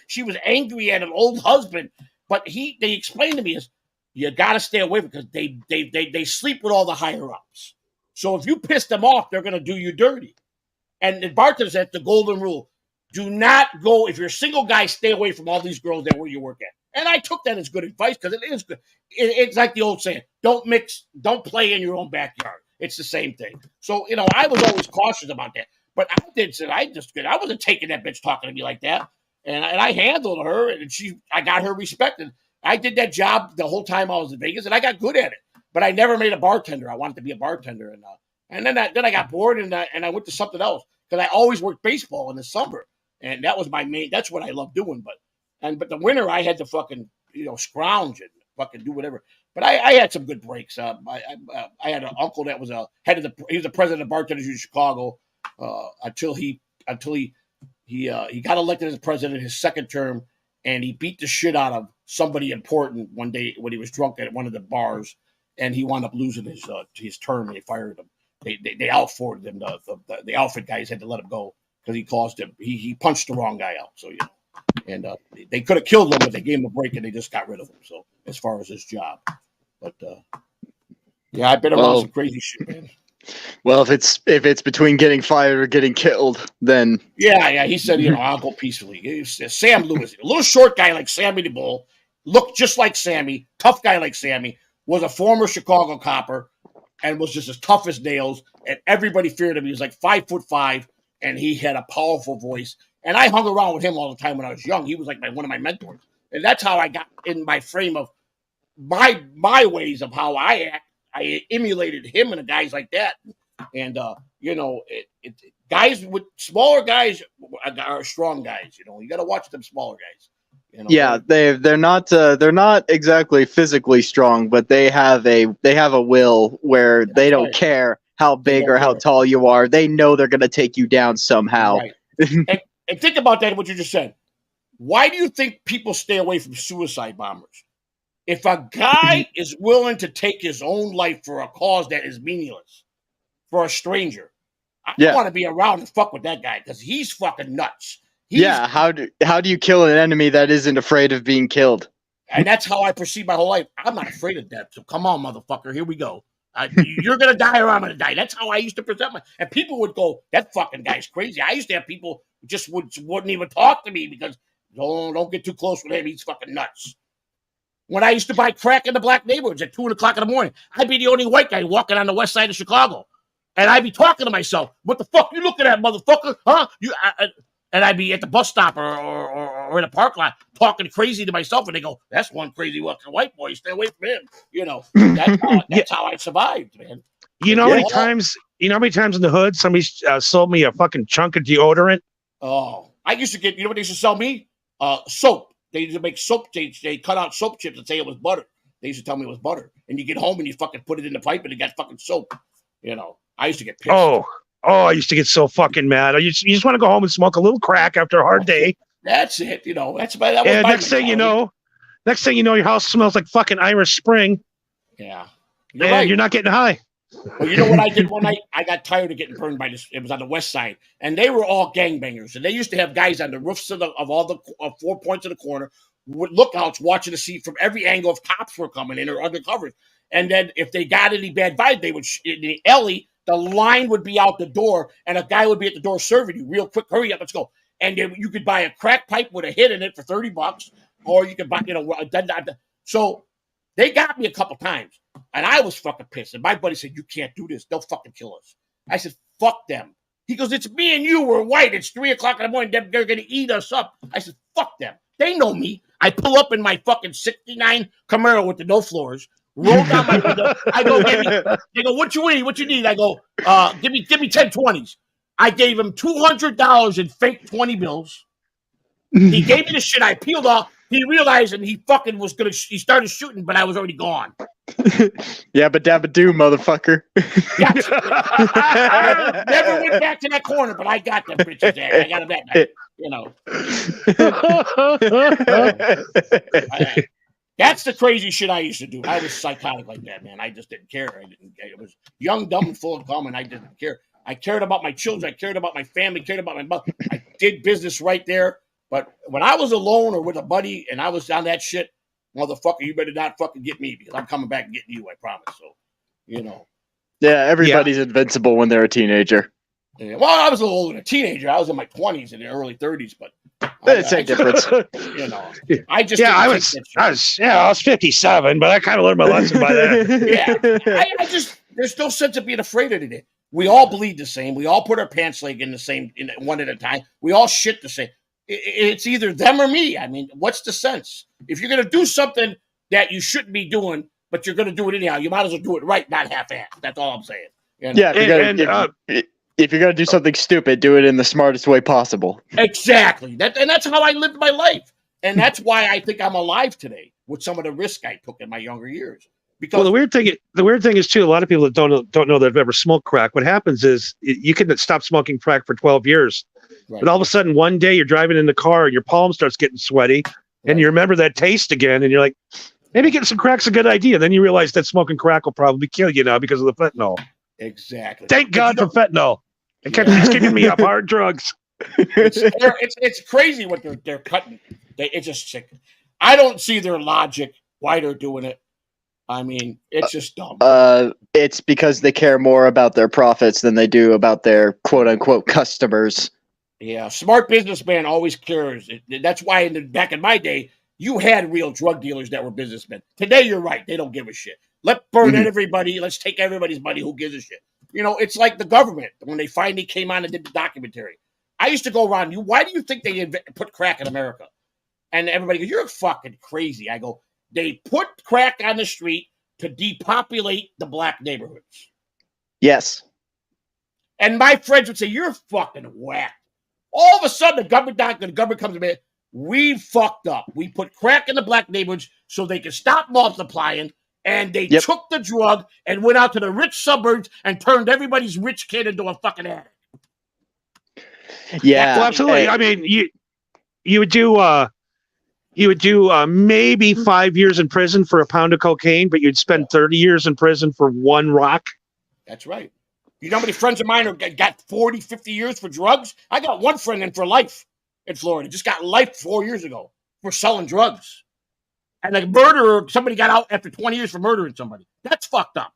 she was angry at an old husband. But they explained to me is you got to stay away because they sleep with all the higher ups. So if you piss them off, they're gonna do you dirty. And the bartender said the golden rule: do not go if you're a single guy. Stay away from all these girls that where you work at. And I took that as good advice because it is good. It's like the old saying: don't play in your own backyard. It's the same thing. So I was always cautious about that. But I wasn't taking that bitch talking to me like that. And I handled her, and I got her respected. I did that job the whole time I was in Vegas, and I got good at it. But I never made a bartender. I wanted to be a bartender, and then I got bored, and I went to something else because I always worked baseball in the summer, and that was my main. That's what I loved doing. But the winter I had to fucking scrounge and fucking do whatever. But I had some good breaks. I had an uncle that was he was the president of bartenders in Chicago until he got elected as president his second term, and he beat the shit out of somebody important one day when he was drunk at one of the bars, and he wound up losing his term. And they fired him. They outfought him. The outfit guys had to let him go because he caused him. He punched the wrong guy out. So and they could have killed him, but they gave him a break and they just got rid of him. So as far as his job, but yeah, I've been around some crazy shit, man. Well, if it's between getting fired or getting killed, then yeah, he said, I'll go peacefully. Sam Lewis, a little short guy like Sammy the Bull, looked just like Sammy, tough guy like Sammy, was a former Chicago copper, and was just as tough as nails, and everybody feared him. He was like 5'5", and he had a powerful voice. And I hung around with him all the time when I was young. He was like one of my mentors, and that's how I got in my frame of my ways of how I act. I emulated him and the guys like that, and guys with smaller guys are strong guys. You got to watch them smaller guys. Yeah, they're not exactly physically strong, but they have a will where they don't care how big or how tall you are. They know they're going to take you down somehow. Right. and think about that, what you just said. Why do you think people stay away from suicide bombers? If a guy is willing to take his own life for a cause that is meaningless, for a stranger, I don't want to be around and fuck with that guy because he's fucking nuts. How do you kill an enemy that isn't afraid of being killed? And that's how I perceive my whole life. I'm not afraid of death. So come on, motherfucker. Here we go. You're going to die or I'm going to die. That's how I used to present and people would go, that fucking guy's crazy. I used to have people who just wouldn't even talk to me because don't get too close with him. He's fucking nuts. When I used to buy crack in the black neighborhoods at 2:00 in the morning, I'd be the only white guy walking on the west side of Chicago. And I'd be talking to myself, what the fuck you looking at, motherfucker? Huh? And I'd be at the bus stop or in a park lot talking crazy to myself. And they go, that's one crazy fucking white boy. Stay away from him. That's how I survived, man. How many times in the hood somebody sold me a fucking chunk of deodorant? Oh, I used to get, what they used to sell me? Soap. They used to make soap. They cut out soap chips and say it was butter. They used to tell me it was butter. And you get home and you fucking put it in the pipe and it got fucking soap. I used to get pissed. Oh, I used to get so fucking mad. You just want to go home and smoke a little crack after a hard day. That's it. That's next thing you know, your house smells like fucking Irish Spring. Yeah. You're not getting high. Well, you know what I did one night? I got tired of getting burned by this. It was on the west side, and they were all gangbangers. And they used to have guys on the roofs of all the 4 points of the corner with lookouts watching to see from every angle if cops were coming in or undercover. And then if they got any bad vibe, they would in the alley. The line would be out the door, and a guy would be at the door serving you real quick. Hurry up, let's go. And then you could buy a crack pipe with a hit in it for $30, or you could buy, so they got me a couple times. And I was fucking pissed. And my buddy said, "You can't do this. They'll fucking kill us." I said, "Fuck them." He goes, "It's me and you. We're white. It's 3:00 in the morning. They're going to eat us up." I said, "Fuck them. They know me." I pull up in my fucking 69 Camaro with the no floors, roll down my window. I go, they go, "What you need? What you need?" I go, give me 10 20s. I gave him $200 in fake 20 bills. He gave me the shit. I peeled off. He realized, and he fucking was going to, he started shooting, but I was already gone. Yeah, but dabba do, motherfucker. I never went back to that corner, but I got them bitches there. I got them that night. That's the crazy shit I used to do. I was psychotic like that, man. I just didn't care. It was young, dumb, and full of cum, and I didn't care. I cared about my children. I cared about my family. Cared about my mother. I did business right there. But when I was alone or with a buddy and I was on that shit, motherfucker, you better not fucking get me because I'm coming back and getting you, I promise. So, Yeah, everybody's invincible when they're a teenager. Yeah, well, I was a little older than a teenager. I was in my 20s and early 30s, but Same difference. I just I was 57, but I kind of learned my lesson by then. I just there's no sense of being afraid of it. We all bleed the same. We all put our pants leg in the same, one at a time. We all shit the same. It's either them or me. I mean, what's the sense? If you're going to do something that you shouldn't be doing, but you're going to do it anyhow, you might as well do it right, not half-assed. That's all I'm saying. Yeah, if you're going to do something stupid, do it in the smartest way possible. Exactly. That's how I lived my life. And that's why I think I'm alive today with some of the risk I took in my younger years. Because the weird thing is too, a lot of people that don't know that have ever smoked crack. What happens is you can stop smoking crack for 12 years. Right. But all of a sudden, one day you're driving in the car and your palm starts getting sweaty, and you remember that taste again, and you're like, maybe getting some crack's a good idea. Then you realize that smoking crack will probably kill you now because of the fentanyl. Exactly. Thank God for fentanyl. It keeps kicking me up hard drugs. It's crazy what they're cutting. It's just sick. I don't see their logic why they're doing it. I mean, it's just dumb. It's because they care more about their profits than they do about their quote unquote customers. Yeah, smart businessman always cares. That's why back in my day, you had real drug dealers that were businessmen. Today, you're right. They don't give a shit. Let's burn everybody. Let's take everybody's money. Who gives a shit? It's like the government when they finally came on and did the documentary. I used to go around. Why do you think they put crack in America? And everybody goes, "You're fucking crazy." I go, "They put crack on the street to depopulate the black neighborhoods." Yes. And my friends would say, "You're fucking whack." All of a sudden, the government comes to me. We fucked up. We put crack in the black neighborhoods so they could stop multiplying, and they took the drug and went out to the rich suburbs and turned everybody's rich kid into a fucking addict. Yeah, well, absolutely. I mean, you would do maybe 5 years in prison for a pound of cocaine, but you'd spend 30 years in prison for one rock. That's right. You know how many friends of mine got 40, 50 years for drugs? I got one friend in for life in Florida. Just got life 4 years ago for selling drugs. And a murderer, somebody got out after 20 years for murdering somebody. That's fucked up.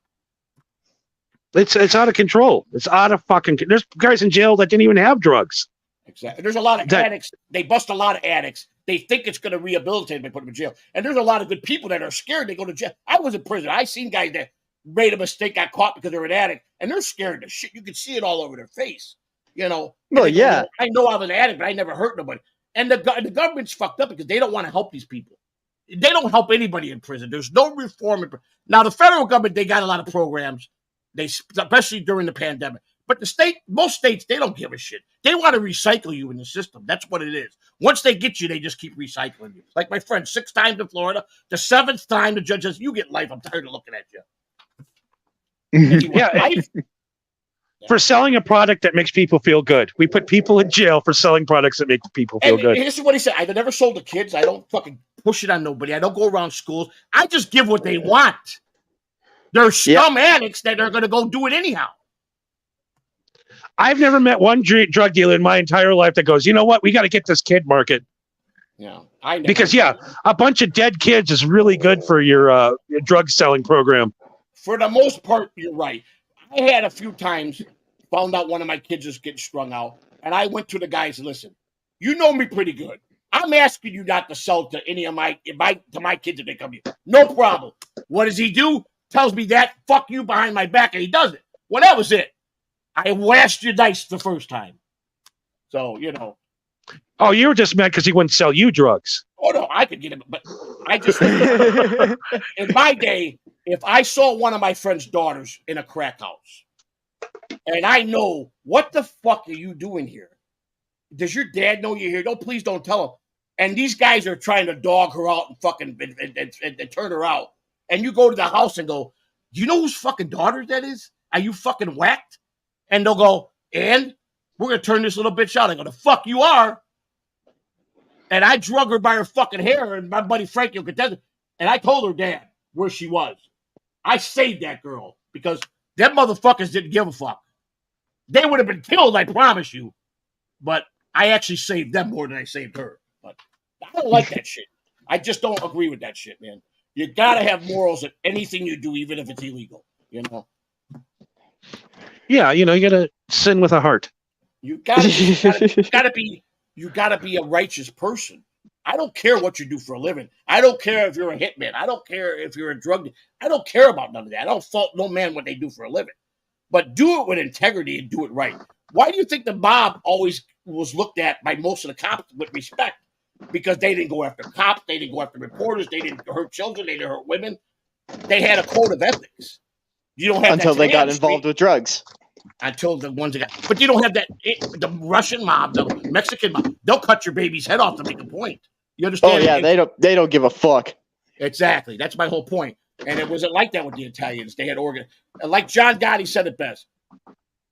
It's out of control. It's out of fucking. There's guys in jail that didn't even have drugs. Exactly. There's a lot of addicts. They bust a lot of addicts. They think it's going to rehabilitate them by putting them in jail. And there's a lot of good people that are scared. They go to jail. I was in prison. I seen guys that made a mistake, got caught because they're an addict, and they're scared to shit. You can see it all over their face. Well, yeah. I know I'm an addict, but I never hurt nobody. And the government's fucked up because they don't want to help these people. They don't help anybody in prison. There's no reform. Now, the federal government, they got a lot of programs, especially during the pandemic. But most states, they don't give a shit. They want to recycle you in the system. That's what it is. Once they get you, they just keep recycling you. Like my friend, 6 times in Florida. The 7th time, the judge says, "You get life. I'm tired of looking at you." Life? For selling a product that makes people feel good. We put people in jail for selling products that make people feel good. This is what he said. I've never sold to kids. I don't fucking push it on nobody. I don't go around schools. I just give what they want. They're scum addicts that are going to go do it anyhow. I've never met one drug dealer in my entire life that goes, "You know what? We got to get this kid market." Yeah, I know. Because a bunch of dead kids is really good for your drug selling program. For the most part, you're right. I had a few times found out one of my kids is getting strung out, and I went to the guys and listen. You know me pretty good. I'm asking you not to sell to any of my kids if they come here. No problem. What does he do? tells me that, fuck you behind my back, and he does it. Well, that was it. I lashed you nice the first time. So, you know. Oh, you were just mad because he wouldn't sell you drugs. Oh, no, I could get him. But I just, in my day, if I saw one of my friend's daughters in a crack house, and I know, what the fuck are you doing here? Does your dad know you're here? No, please don't tell him. And these guys are trying to dog her out and fucking and turn her out. And you go to the house and go, do you know whose fucking daughter that is? Are you fucking whacked? And they'll go, and we're going to turn this little bitch out. I go, the fuck you are. And I drug her by her fucking hair, and my buddy Frankie could tell her. And I told her dad where she was. I saved that girl because them motherfuckers didn't give a fuck. They would have been killed, I promise you. But I actually saved them more than I saved her. But I don't like that shit. I just don't agree with that shit, man. You got to have morals in anything you do, even if it's illegal, you know? Yeah, you got to sin with a heart. You gotta be a righteous person. I don't care what you do for a living. I don't care if you're a hitman. I don't care if you're a drug dealer. I don't care about none of that. I don't fault no man what they do for a living. But do it with integrity and do it right. Why do you think the mob always was looked at by most of the cops with respect? Because they didn't go after cops, they didn't go after reporters, they didn't hurt children, they didn't hurt women. They had a code of ethics. You don't have until they got involved with drugs. Until the ones that got, but you don't have that. The Russian mob, the Mexican mob, they'll cut your baby's head off to make a point. You understand? Oh yeah, they don't give a fuck. Exactly. That's my whole point. And it wasn't like that with the Italians. They had organ. Like John Gotti said it best.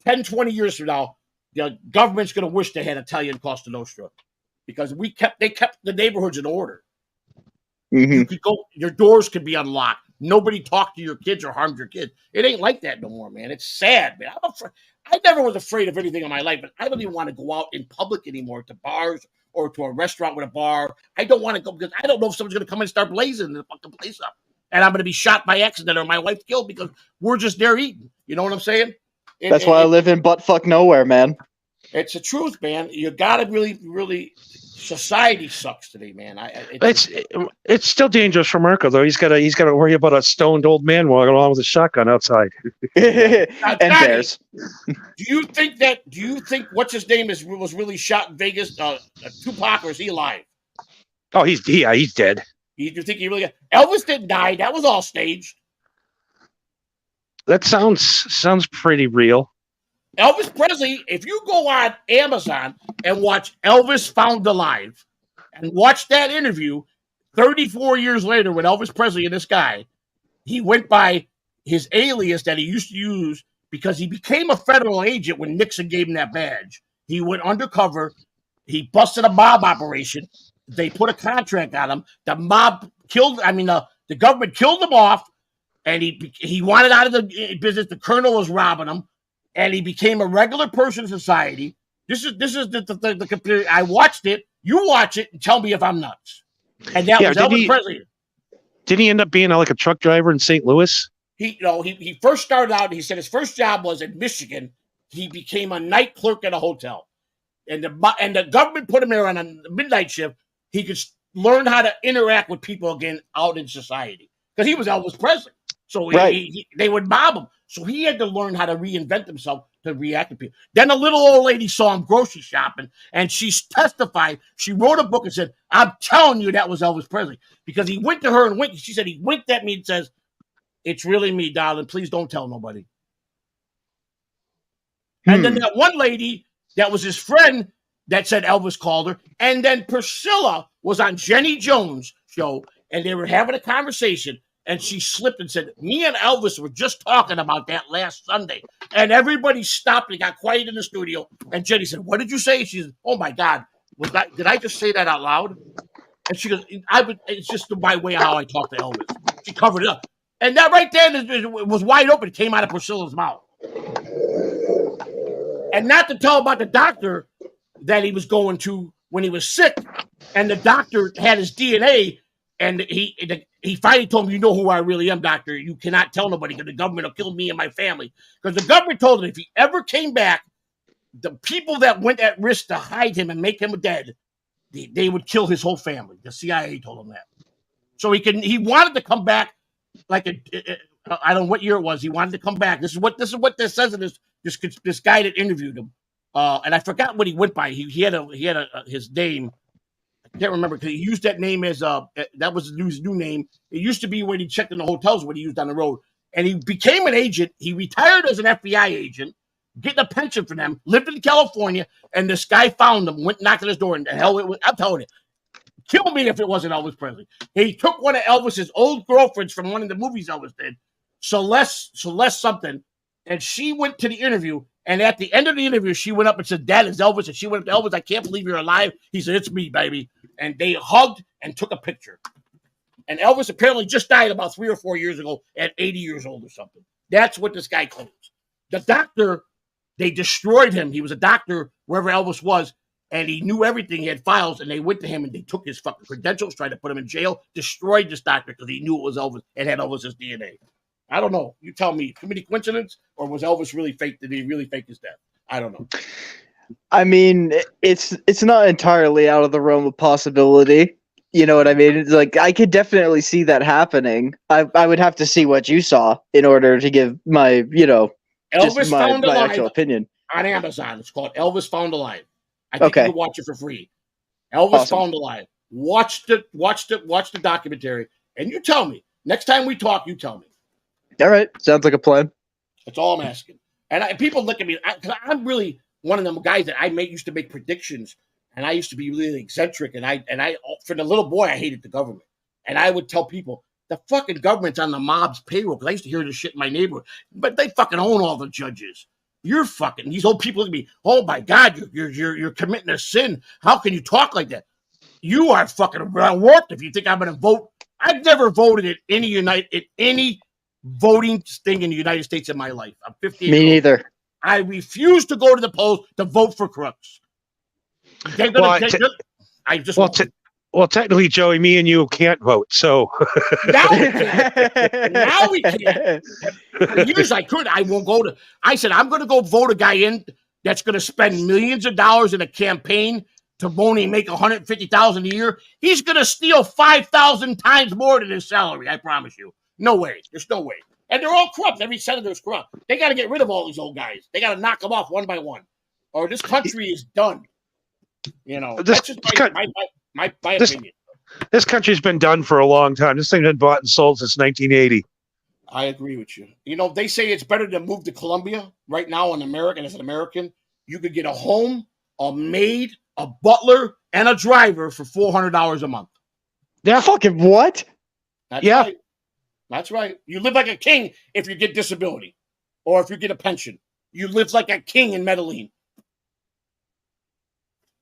10, 20 years from now, the government's going to wish they had Italian Costa Nostra because they kept the neighborhoods in order. Mm-hmm. You could go, your doors could be unlocked. Nobody talked to your kids or harmed your kids. It ain't like that no more, man. It's sad, man. I never was afraid of anything in my life, but I don't even want to go out in public anymore to bars or to a restaurant with a bar. I don't want to go because I don't know if someone's going to come and start blazing the fucking place up. And I'm going to be shot by accident or my wife killed because we're just there eating. You know what I'm saying? That's why I live in buttfuck nowhere, man. It's the truth, man. You got to really. Society sucks today, man. It's still dangerous for Marco though. He's got to worry about a stoned old man walking along with a shotgun outside. And bears. Do you think what's his name was really shot in Vegas? Tupac, or is he alive? Oh, he's dead. You think he really? Elvis didn't die. That was all staged. That sounds pretty real. Elvis Presley, if you go on Amazon and watch Elvis Found Alive and watch that interview 34 years later with Elvis Presley and this guy, he went by his alias that he used to use because he became a federal agent when Nixon gave him that badge. He went undercover. He busted a mob operation. They put a contract on him. The mob the government killed him off, and he wanted out of the business. The colonel was robbing him. And he became a regular person in society. This is the computer. I watched it. You watch it and tell me if I'm nuts. And that was Elvis Presley. Did he end up being like a truck driver in St. Louis? He first started out. He said his first job was in Michigan. He became a night clerk at a hotel, and the government put him there on a midnight shift. He could learn how to interact with people again out in society because he was Elvis Presley. So they would mob him. So he had to learn how to reinvent himself to react to people. Then a little old lady saw him grocery shopping, and she testified. She wrote a book and said, I'm telling you that was Elvis Presley. Because he went to her and winked. She said he winked at me and says, it's really me, darling. Please don't tell nobody. And then that one lady that was his friend that said Elvis called her. And then Priscilla was on Jenny Jones' show, and they were having a conversation. And she slipped and said, me and Elvis were just talking about that last Sunday. And everybody stopped and got quiet in the studio. And Jenny said, what did you say? She said, oh, my God. Did I just say that out loud? And she goes, it's just my way how I talk to Elvis. She covered it up. And that right there it was wide open. It came out of Priscilla's mouth. And not to tell about the doctor that he was going to when he was sick. And the doctor had his DNA. And he finally told him, you know who I really am, doctor. You cannot tell nobody because the government will kill me and my family. Because the government told him if he ever came back, the people that went at risk to hide him and make him dead, they would kill his whole family. The CIA told him that. So he wanted to come back like I don't know what year it was. He wanted to come back. This is what this says in this guy that interviewed him. And I forgot what he went by. He had his name. I can't remember because he used that name as that was his new name. It used to be when he checked in the hotels when he used on the road. And he became an agent. He retired as an FBI agent, getting a pension from them, lived in California, and this guy found him, went knocking his door, and the hell, I'm telling you, kill me if it wasn't Elvis Presley. He took one of Elvis's old girlfriends from one of the movies Elvis did, Celeste something, and she went to the interview, and at the end of the interview, she went up and said, "That is Elvis," and she went up to Elvis, "I can't believe you're alive." He said, "It's me, baby," and they hugged and took a picture. And Elvis apparently just died about 3 or 4 years ago at 80 years old or something. That's what this guy claims. The doctor, they destroyed him. He was a doctor wherever Elvis was, and he knew everything. He had files, and they went to him, and they took his fucking credentials, tried to put him in jail, destroyed this doctor because he knew it was Elvis and had Elvis's DNA. I don't know. You tell me. Too many coincidence, or was Elvis really fake? Did he really fake his death? I don't know. I mean, it's not entirely out of the realm of possibility. You know what I mean? It's like I could definitely see that happening. I would have to see what you saw in order to give my, Elvis Found my Alive actual opinion. on Amazon. It's called Elvis Found Alive. I think Okay. you can watch it for free. Elvis Awesome. Found Alive. Watch the documentary, and you tell me. Next time we talk, you tell me. All right, sounds like a plan. That's all I'm asking. And people look at me because I'm really one of them guys that used to make predictions, and I used to be really eccentric. And I for the little boy, I hated the government, and I would tell people the fucking government's on the mob's payroll because I used to hear this shit in my neighborhood. But they fucking own all the judges. You're fucking these old people look at me. Oh my God, you're committing a sin. How can you talk like that? You are fucking warped if you think I'm going to vote. I've never voted at any voting thing in the United States in my life. I'm 50. Me neither. I refuse to go to the polls to vote for crooks. Well, technically, Joey, me and you can't vote. So now we can. Now we can. For years I could. I won't go to. I said I'm going to go vote a guy in that's going to spend millions of dollars in a campaign to only make $150,000 a year. He's going to steal 5,000 times more than his salary. I promise you. No way. There's no way. And they're all corrupt. Every senator's corrupt. They got to get rid of all these old guys. They got to knock them off one by one, or this country is done. That's just my opinion. This country's been done for a long time. This thing's been bought and sold since 1980. I agree with you. They say it's better to move to Colombia right now. As an American, you could get a home, a maid, a butler, and a driver for $400 a month. Yeah, fucking what? That's right. That's right. You live like a king if you get disability, or if you get a pension. You live like a king in Medellin.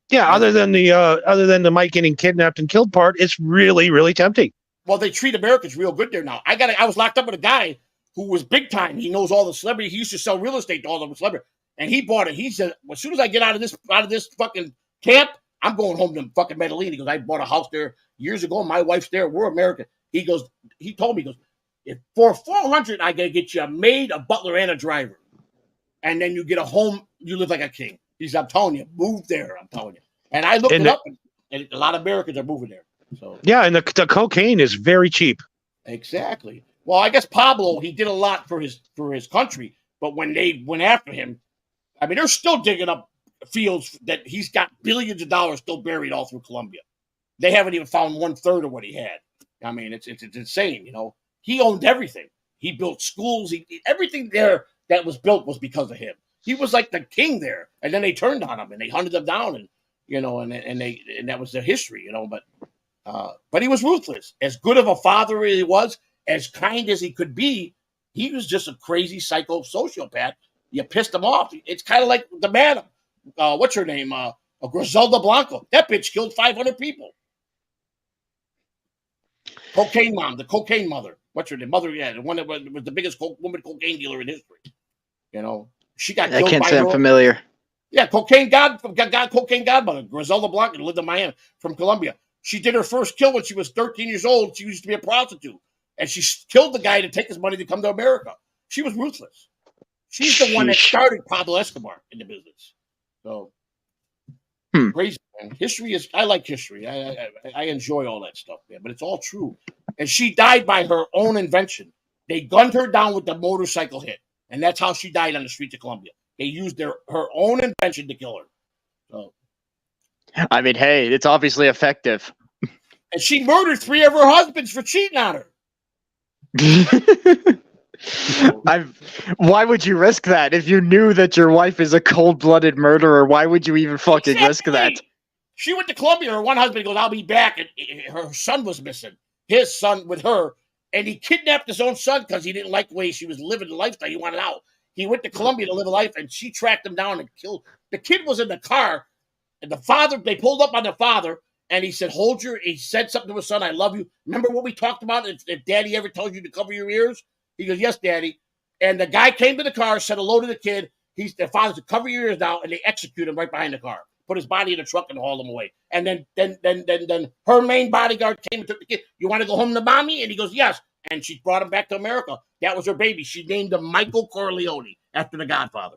Yeah, other than the Mike getting kidnapped and killed part, it's really, really tempting. Well, they treat Americans real good there now. I was locked up with a guy who was big time. He knows all the celebrities. He used to sell real estate to all the celebrities, and he bought it. He said, as soon as I get out of this fucking camp, I'm going home to fucking Medellin. He goes, I bought a house there years ago. My wife's there. We're American. He told me, if for $400, I gotta get you a maid, a butler, and a driver, and then you get a home. You live like a king. I'm telling you, move there. I'm telling you. And I looked it up, and a lot of Americans are moving there. So yeah, and the cocaine is very cheap. Exactly. Well, I guess Pablo, he did a lot for his country, but when they went after him, I mean, they're still digging up fields that he's got billions of dollars still buried all through Colombia. They haven't even found 1/3 of what he had. I mean, it's insane. He owned everything. He built schools. Everything there that was built was because of him. He was like the king there, and then they turned on him and they hunted him down, and and that was their history. But he was ruthless. As good of a father as he was, as kind as he could be, he was just a crazy psycho sociopath. You pissed him off. It's kind of like the madam. What's her name? Griselda Blanco. That bitch killed 500 people. Cocaine mom, the cocaine mother. What's her name? Mother, yeah, the one that was the biggest woman cocaine dealer in history. She got killed. I can't say I'm familiar. Yeah, cocaine godmother, Griselda Blanco, lived in Miami from Colombia. She did her first kill when she was 13 years old. She used to be a prostitute, and she killed the guy to take his money to come to America. She was ruthless. She's the one that started Pablo Escobar in the business. So crazy, man. History is. I like history. I enjoy all that stuff, man. But it's all true. And she died by her own invention. They gunned her down with the motorcycle hit, and that's how she died on the streets of Colombia. They used her own invention to kill her. So, I mean, hey, it's obviously effective. and she murdered 3 of her husbands for cheating on her. Why would you risk that if you knew that your wife is a cold-blooded murderer? Why would you even fucking risk that? She went to Colombia. Her one husband goes, "I'll be back," and her son was missing. His son with her, and he kidnapped his own son because he didn't like the way she was living the lifestyle. He wanted out. He went to Colombia to live a life, and she tracked him down and killed. The kid was in the car, and the father. They pulled up on the father, and he said, "Hold your." He said something to his son, "I love you." Remember what we talked about? If Daddy ever told you to cover your ears, he goes, "Yes, Daddy." And the guy came to the car, said hello to the kid. The father said, "Cover your ears now," and they execute him right behind the car. Put his body in the truck and hauled him away. And then her main bodyguard came and took the kid. "You want to go home to mommy?" And he goes, "Yes." And she brought him back to America. That was her baby. She named him Michael Corleone after the Godfather.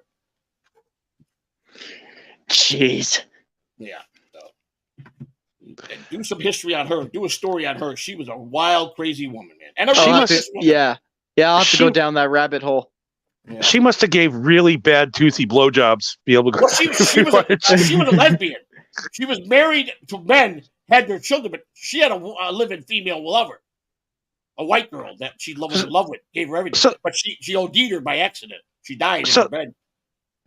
Jeez. Yeah. So, and do some history on her. Do a story on her. She was a wild, crazy woman, man. And Yeah, I'll have to go down that rabbit hole. Yeah. She must have gave really bad toothy blowjobs. Be able to. Well, she was a lesbian. She was married to men, had their children, but she had a living female lover, a white girl that she was in love with, gave her everything. But she OD'd her by accident. She died in her bed.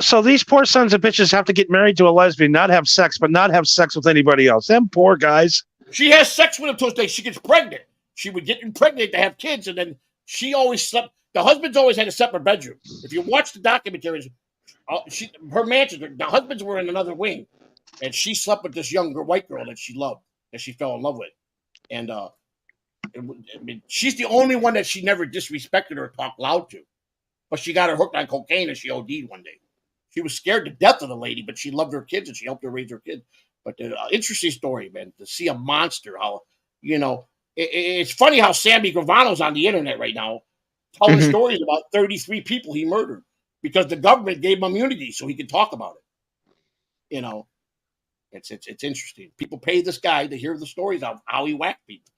So these poor sons of bitches have to get married to a lesbian, not have sex, but not have sex with anybody else. Them poor guys. She has sex with him till she gets pregnant. She would get pregnant to have kids, and then she always slept. The husbands always had a separate bedroom. If you watch the documentaries, her mansion, the husbands were in another wing, and she slept with this younger white girl that she loved, that she fell in love with. And I mean, she's the only one that she never disrespected or talked loud to. But she got her hooked on cocaine, and she OD'd one day. She was scared to death of the lady, but she loved her kids, and she helped her raise her kids. But interesting story, man, to see a monster, how, it's funny how Sammy Gravano's on the internet right now telling stories about 33 people he murdered because the government gave him immunity so he could talk about it. It's interesting. People pay this guy to hear the stories of how he whacked people.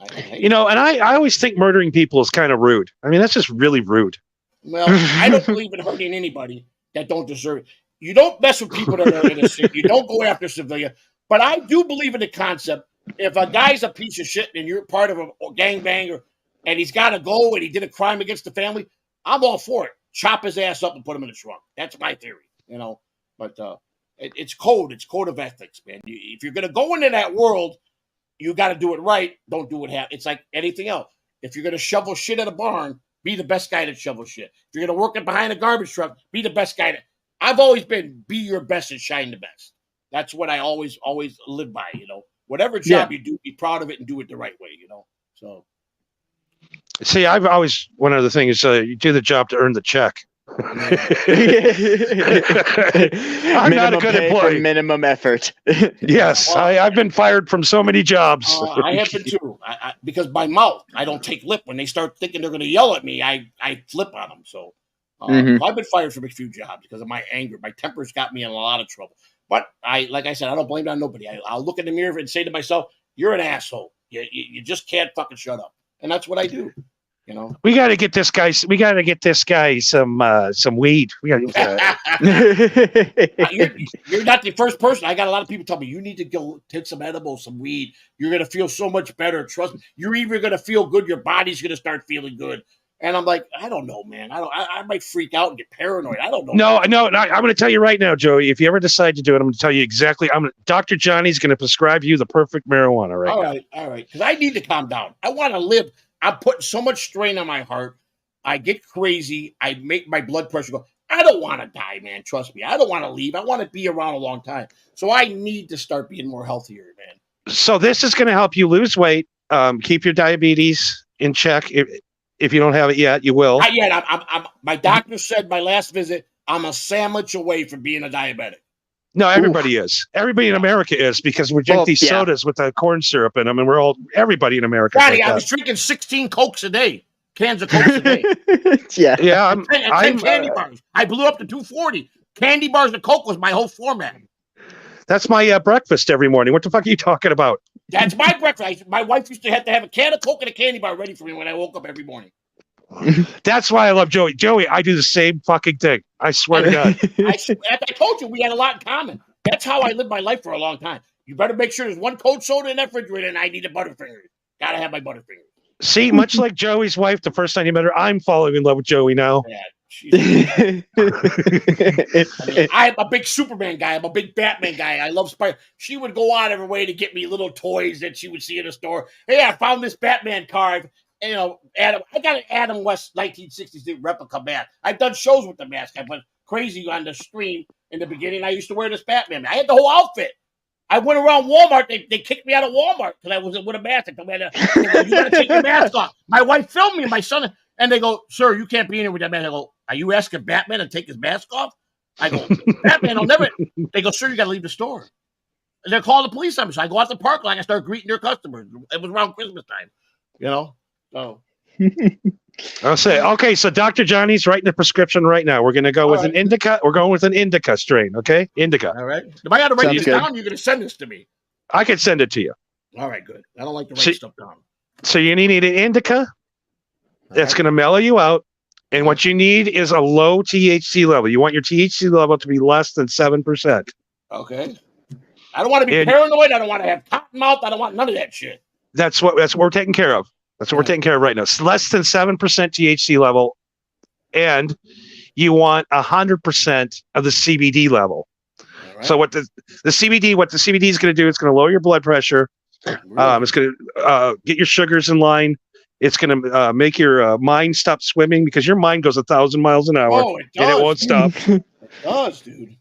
And I always think murdering people is kind of rude. I mean, that's just really rude. Well, I don't believe in hurting anybody that don't deserve it. You don't mess with people that are innocent. You don't go after civilians. But I do believe in the concept. If a guy's a piece of shit and you're part of a gangbang and he's got to go and he did a crime against the family, I'm all for it. Chop his ass up and put him in the trunk. That's my theory, But it's code. It's code of ethics, man. If you're going to go into that world, you got to do it right. Don't do it half. It's like anything else. If you're going to shovel shit at a barn, be the best guy that shovels shit. If you're going to work it behind a garbage truck, be the best guy. I've always been be your best and shine the best. That's what I always live by, Whatever job you do, be proud of it and do it the right way, So. See, I've always, one other thing is you do the job to earn the check. I'm not a good employee. Minimum effort. Yes, I've been fired from so many jobs. I have been too. Because my mouth, I don't take lip. When they start thinking they're going to yell at me, I flip on them. So I've been fired from a few jobs because of my anger. My temper's got me in a lot of trouble. But like I said, I don't blame it on nobody. I'll look in the mirror and say to myself, "You're an asshole. You just can't fucking shut up." And that's what I do. We got to get this guy. We got to get this guy some weed. We got. You're not the first person. I got a lot of people tell me you need to go take some edibles, some weed. You're gonna feel so much better. Trust me. You're even gonna feel good. Your body's gonna start feeling good. And I'm like, I don't know, man. I might freak out and get paranoid. I don't know. No. I'm going to tell you right now, Joey. If you ever decide to do it, I'm going to tell you exactly. Dr. Johnny's going to prescribe you the perfect marijuana right now. All right. Because I need to calm down. I want to live. I'm putting so much strain on my heart. I get crazy. I make my blood pressure go. I don't want to die, man. Trust me. I don't want to leave. I want to be around a long time. So I need to start being more healthier, man. So this is going to help you lose weight, keep your diabetes in check. If you don't have it yet, you will. Not yet. My doctor said my last visit, I'm a sandwich away from being a diabetic. No, everybody is. Everybody in America is because we drink these sodas with the corn syrup in them, and everybody in America. Daddy, I was drinking 16 Cokes a day, cans of Cokes a day. Yeah. And 10 candy bars. I blew up to 240. Candy bars and Coke was my whole format. That's my breakfast every morning. What the fuck are you talking about? That's my breakfast. My wife used to have a can of Coke and a candy bar ready for me when I woke up every morning. That's why I love Joey. Joey, I do the same fucking thing. I swear to God. As I told you, we had a lot in common. That's how I lived my life for a long time. You better make sure there's one cold soda in that refrigerator, and I need a Butterfingers. Gotta have my Butterfingers. See, much like Joey's wife, the first time you met her, I'm falling in love with Joey now. Yeah, I mean, I'm a big Superman guy. I'm a big Batman guy. I love Spider. She would go out of her way to get me little toys that she would see in the store. Hey, I found this Batman card. You know, Adam. I got an Adam West 1960s replica mask. I've done shows with the mask. I went crazy on the stream in the beginning. I used to wear this Batman. I had the whole outfit. I went around Walmart. They kicked me out of Walmart because I was with a mask. They told me, you got to take your mask off. My wife filmed me and my son, and they go, "Sir, you can't be in here with that mask." I go, "Are you asking Batman to take his mask off?" I go, "Batman will never." They go, "Sir, you got to leave the store." And they're calling the police on me. So I go out the park line. I start greeting their customers. It was around Christmas time, you know. So I'll say, okay, so Dr. Johnny's writing the prescription right now. We're going to go with an indica. We're going with an indica strain, okay? Indica. all right. If I got to write Sounds this good. down, you're going to send this to me. I could send it to you. All right, good. I don't like to write See- stuff down. So you need an indica that's Okay. going to mellow you out. And what you need is a low THC level. You want your THC level to be less than 7%. Okay. I don't want to be And- paranoid. I don't want to have cotton mouth. I don't want none of that shit. That's what we're taking care of. That's what we're taking care of right now. It's less than 7% THC level. And you want 100% of the CBD level. All right. So what the CBD is going to do, it's going to lower your blood pressure. Really? It's going to get your sugars in line. It's going to make your mind stop swimming because your mind goes 1,000 miles an hour Oh, it does. and it won't stop. It does, dude.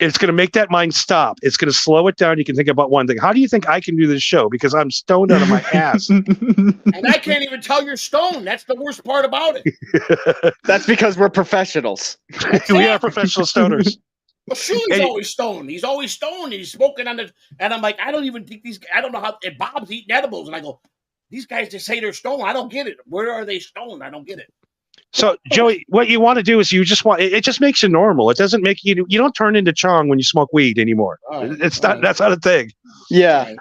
It's going to make that mind stop. It's going to slow it down. You can think about one thing. How do you think I can do this show? Because I'm stoned out of my ass. And I can't even tell you're stoned. That's the worst part about it. That's because we're professionals. We are professional stoners. Well, Shuey's Hey. always stoned. He's always stoned. He's smoking on the. And I'm like, I don't even think these. I don't know how. And Bob's eating edibles, and I go, these guys just say they're stoned. I don't get it. Where are they stoned? I don't get it. So, Joey, what you want to do is you just want it just makes you normal. It doesn't make you don't turn into Chong when you smoke weed anymore. All right, It's all not right. that's not a thing. Yeah.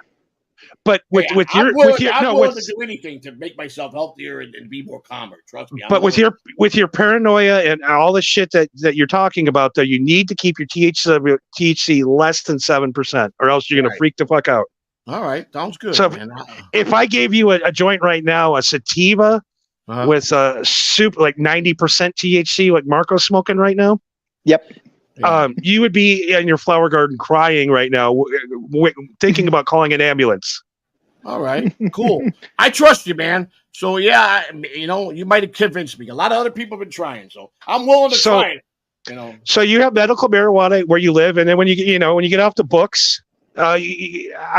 But with Hey, with I'm your willing, with your I'm no willing with, to do anything to make myself healthier and be more calmer. Trust me. I'm but with willing. your paranoia and all the shit that you're talking about, though, you need to keep your THC less than 7%, or else you're gonna Right. freak the fuck out. All right, sounds good. So- man. If I gave you a joint right now, a sativa Uh-huh. with super like 90% THC, like Marco's smoking right now, Yep. Yeah. you would be in your flower garden crying right now, thinking about calling an ambulance. All right, cool. I trust you, man. So yeah, you might have convinced me. A lot of other people have been trying, so I'm willing to So- try it. You know, So you have medical marijuana where you live, and then when you get off the books, I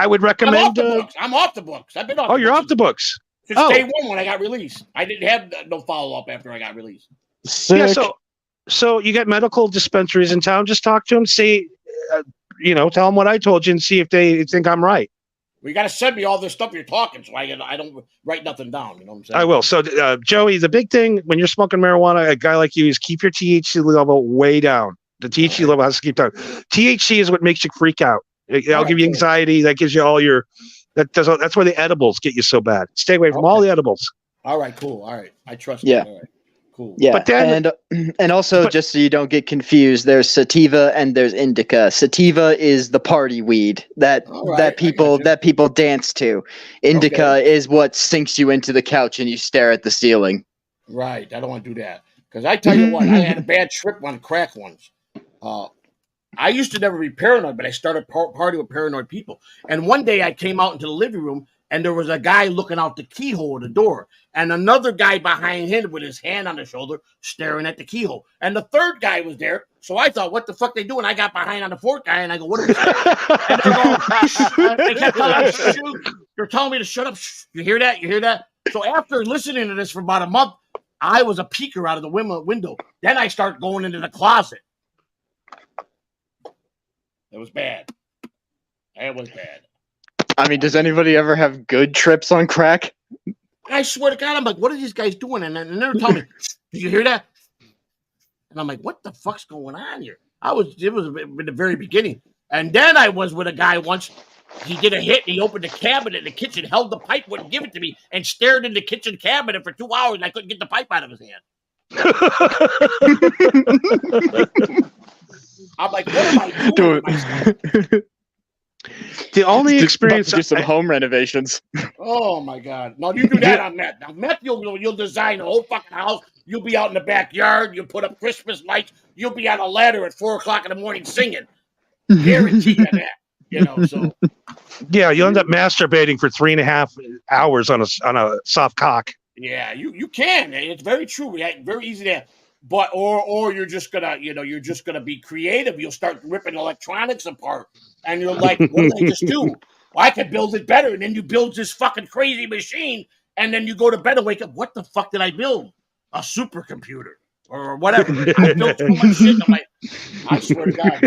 would I'm off recommend. the books. I'm off the books. I've been off. Oh, you're off the books. since oh. day one when I got released. I didn't have no follow up after I got released. Sick. Yeah. So you got medical dispensaries in town. Just talk to them. See, tell them what I told you, and see if they think I'm right. Well, you got to send me all this stuff you're talking, so I don't write nothing down. You know what I'm saying? I will. So, Joey, the big thing when you're smoking marijuana, a guy like you, is keep your THC level way down. The THC level has to keep down. THC is what makes you freak out. It'll Alright, give you cool. anxiety. That gives you all your. That's why the edibles get you so bad. Stay away from all the edibles. All right, cool. All right, I trust Yeah. you. All right, cool. Yeah, But then- and also but- just so you don't get confused, there's sativa and there's indica. Sativa is the party weed that All right, I gotcha. that people dance to. Indica is what sinks you into the couch and you stare at the ceiling. Right. I don't want to do that. Because I tell you what, I had a bad trip on crack once. I used to never be paranoid, but I started partying with paranoid people. And one day I came out into the living room and there was a guy looking out the keyhole of the door and another guy behind him with his hand on his shoulder staring at the keyhole. And the third guy was there. So I thought, what the fuck they doing? I got behind on the fourth guy and I go, what are we And they're going, "Shh." They kept telling me, "Shoot." They're telling me to shut up. Shh. You hear that? You hear that? So after listening to this for about a month, I was a peeker out of the window. Then I start going into the closet. It was bad. It was bad. I mean, does anybody ever have good trips on crack? I swear to God, I'm like, what are these guys doing? And they're telling me, did you hear that? And I'm like, what the fuck's going on here? It was in the very beginning. And then I was with a guy once, he did a hit. And he opened the cabinet in the kitchen, held the pipe, wouldn't give it to me, and stared in the kitchen cabinet for 2 hours. And I couldn't get the pipe out of his hand. I'm like, what am I doing? Dude. with myself? The only experience do some home renovations. Oh my God! No, you do that on meth. Now meth, you'll design a whole fucking house. You'll be out in the backyard. You'll put up Christmas lights. You'll be on a ladder at 4 o'clock in the morning singing. Guarantee you that. You know, so yeah, you'll end up masturbating for 3.5 hours on a soft cock. yeah, you can. It's very true. Very easy to. But or you're just gonna be creative. You'll start ripping electronics apart, and you're like, what did I just do? Well, I could build it better. And then you build this fucking crazy machine, and then you go to bed and wake up. What the fuck did I build? A supercomputer or whatever. I built so much shit. I'm like, I swear to God,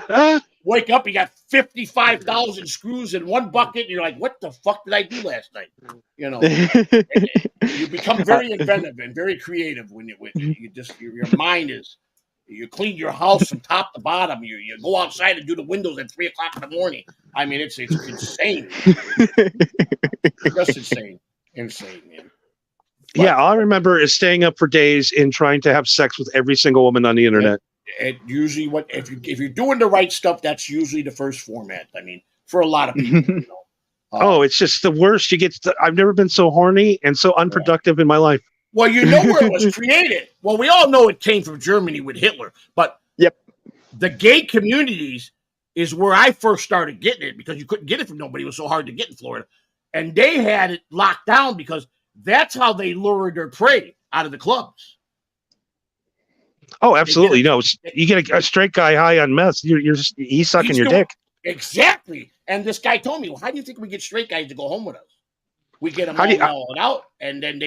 man. Wake up, you got 55,000 screws in one bucket, and you're like, what the fuck did I do last night? You know, you become very inventive and very creative when you just your mind is. You clean your house from top to bottom. You go outside and do the windows at 3 o'clock in the morning. I mean, it's insane. Just insane, man. But, yeah, all I remember is staying up for days and trying to have sex with every single woman on the internet. It usually if you're doing the right stuff, that's usually the first format. I mean, for a lot of people, you know. It's just the worst. I've never been so horny and so unproductive in my life. Well, you know where it was created. Well, we all know it came from Germany with Hitler, but Yep. The gay communities is where I first started getting it because you couldn't get it from nobody. It was so hard to get in Florida, and they had it locked down because that's how they lured their prey out of the clubs. Oh, absolutely. No, you get a straight guy high on meth. He's sucking your dick. Exactly. And this guy told me, well, how do you think we get straight guys to go home with us? We get them all out, and then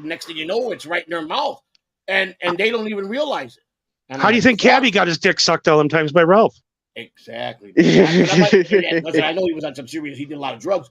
next thing you know, it's right in their mouth, and they don't even realize it. And how do you think Cabby got his dick sucked all them times by Ralph? Exactly. Listen, I know he was on some serious. He did a lot of drugs,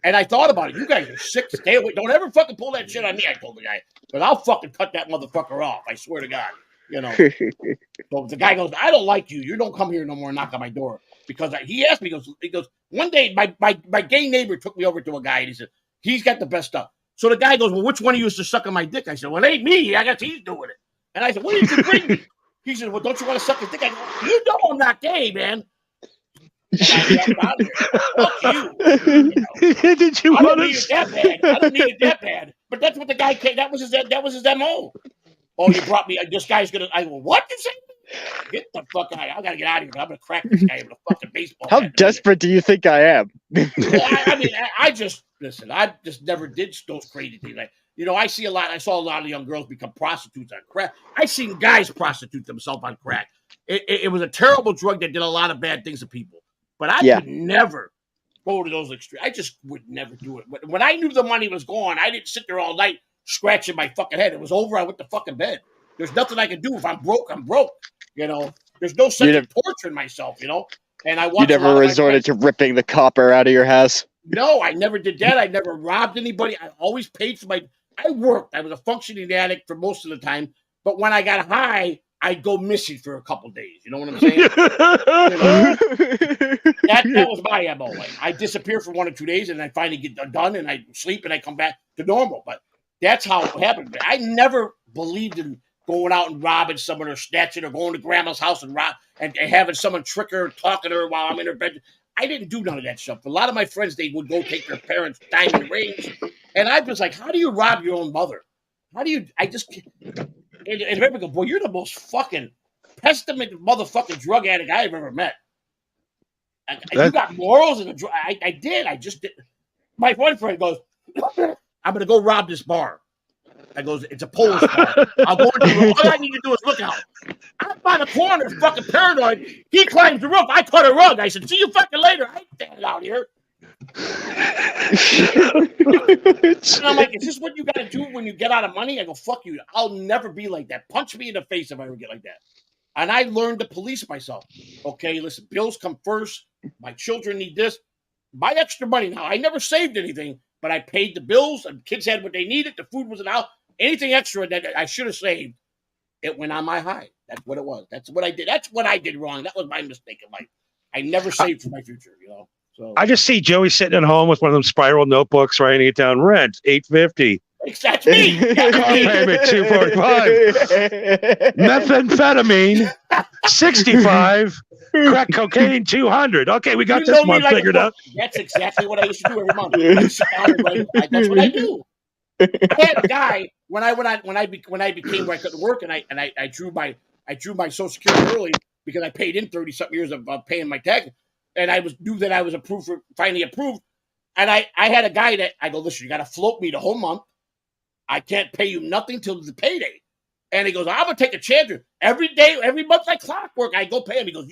and I thought about it. You guys are sick. Stay away. Don't ever fucking pull that shit on me. I told the guy, but I'll fucking cut that motherfucker off. I swear to God. You know. So the guy goes, I don't like you. You don't come here no more and knock on my door. Because he asked me, he goes, one day my gay neighbor took me over to a guy and he said, he's got the best stuff. So the guy goes, well, which one of you is to suck on my dick? I said, well, it ain't me. I guess he's doing it. And I said, what did you bring me? He said, well, don't you want to suck his dick? I go, you know I'm not gay, man. And I walked out of there. Fuck you. Did you I want don't need it that bad. I don't need it that bad. But that's what the guy came. That was his MO. Oh, you brought me. This guy's gonna. I go, what you say? Get the fuck out! I gotta get out of here. I'm gonna crack this guy with a fucking baseball. How desperate do you think I am? Well, I mean, I just listen. I just never did those crazy things. Like, you know, I saw a lot of young girls become prostitutes on crack. I seen guys prostitute themselves on crack. It was a terrible drug that did a lot of bad things to people. But I could never go to those extremes. I just would never do it. When I knew the money was gone, I didn't sit there all night scratching my fucking head. It was over. I went to fucking bed. There's nothing I can do. If I'm broke, I'm broke. You know, there's no sense of torturing myself, you know. And you never resorted to ripping the copper out of your house? No, I never did that. I never robbed anybody. I always paid for I worked. I was a functioning addict for most of the time. But when I got high, I'd go missing for a couple days. You know what I'm saying? That was my MO. I disappear for 1 or 2 days, and I finally get done, and I sleep, and I come back to normal. But that's how it happened. I never believed in going out and robbing someone or snatching or going to grandma's house and rob and having someone trick her, talking to her while I'm in her bed. I didn't do none of that stuff. A lot of my friends, they would go take their parents' diamond rings. And I was like, how do you rob your own mother? How do you, I just, and everybody go, boy, you're the most fucking pestilent motherfucking drug addict I have ever met. You got morals and I did. I just did. My one friend goes, I'm going to go rob this bar. I goes, it's a Polish bar. I'll go into all I need to do is look out. I'm by the corner, fucking paranoid. He climbs the roof. I cut a rug. I said, see you fucking later. I ain't standing out here. And I'm like, is this what you got to do when you get out of money? I go, fuck you. I'll never be like that. Punch me in the face if I ever get like that. And I learned to police myself. Okay, listen, bills come first. My children need this. My extra money now. I never saved anything, but I paid the bills and kids had what they needed. The food was out. Anything extra that I should have saved, it went on my high. That's what it was. That's what I did. That's what I did wrong. That was my mistake in life. I never saved for my future, you know. So I just see Joey sitting at home with one of them spiral notebooks, writing it down. Rent $850. that's me. Car payment $245. Methamphetamine $65. Crack cocaine $200. Okay, we got You this know me month like a figured book. out. That's exactly what I used to do every month. I sit down and write. That's what I do. I had a guy when I became where I couldn't work, and I drew my Social Security early because I paid in 30-something years of paying my tax, and I knew that I was finally approved, and I had a guy that I go, listen, you got to float me the whole month. I can't pay you nothing till the payday, and he goes, I'm gonna take a chance. Every day, every month like clockwork, I go pay him. He goes,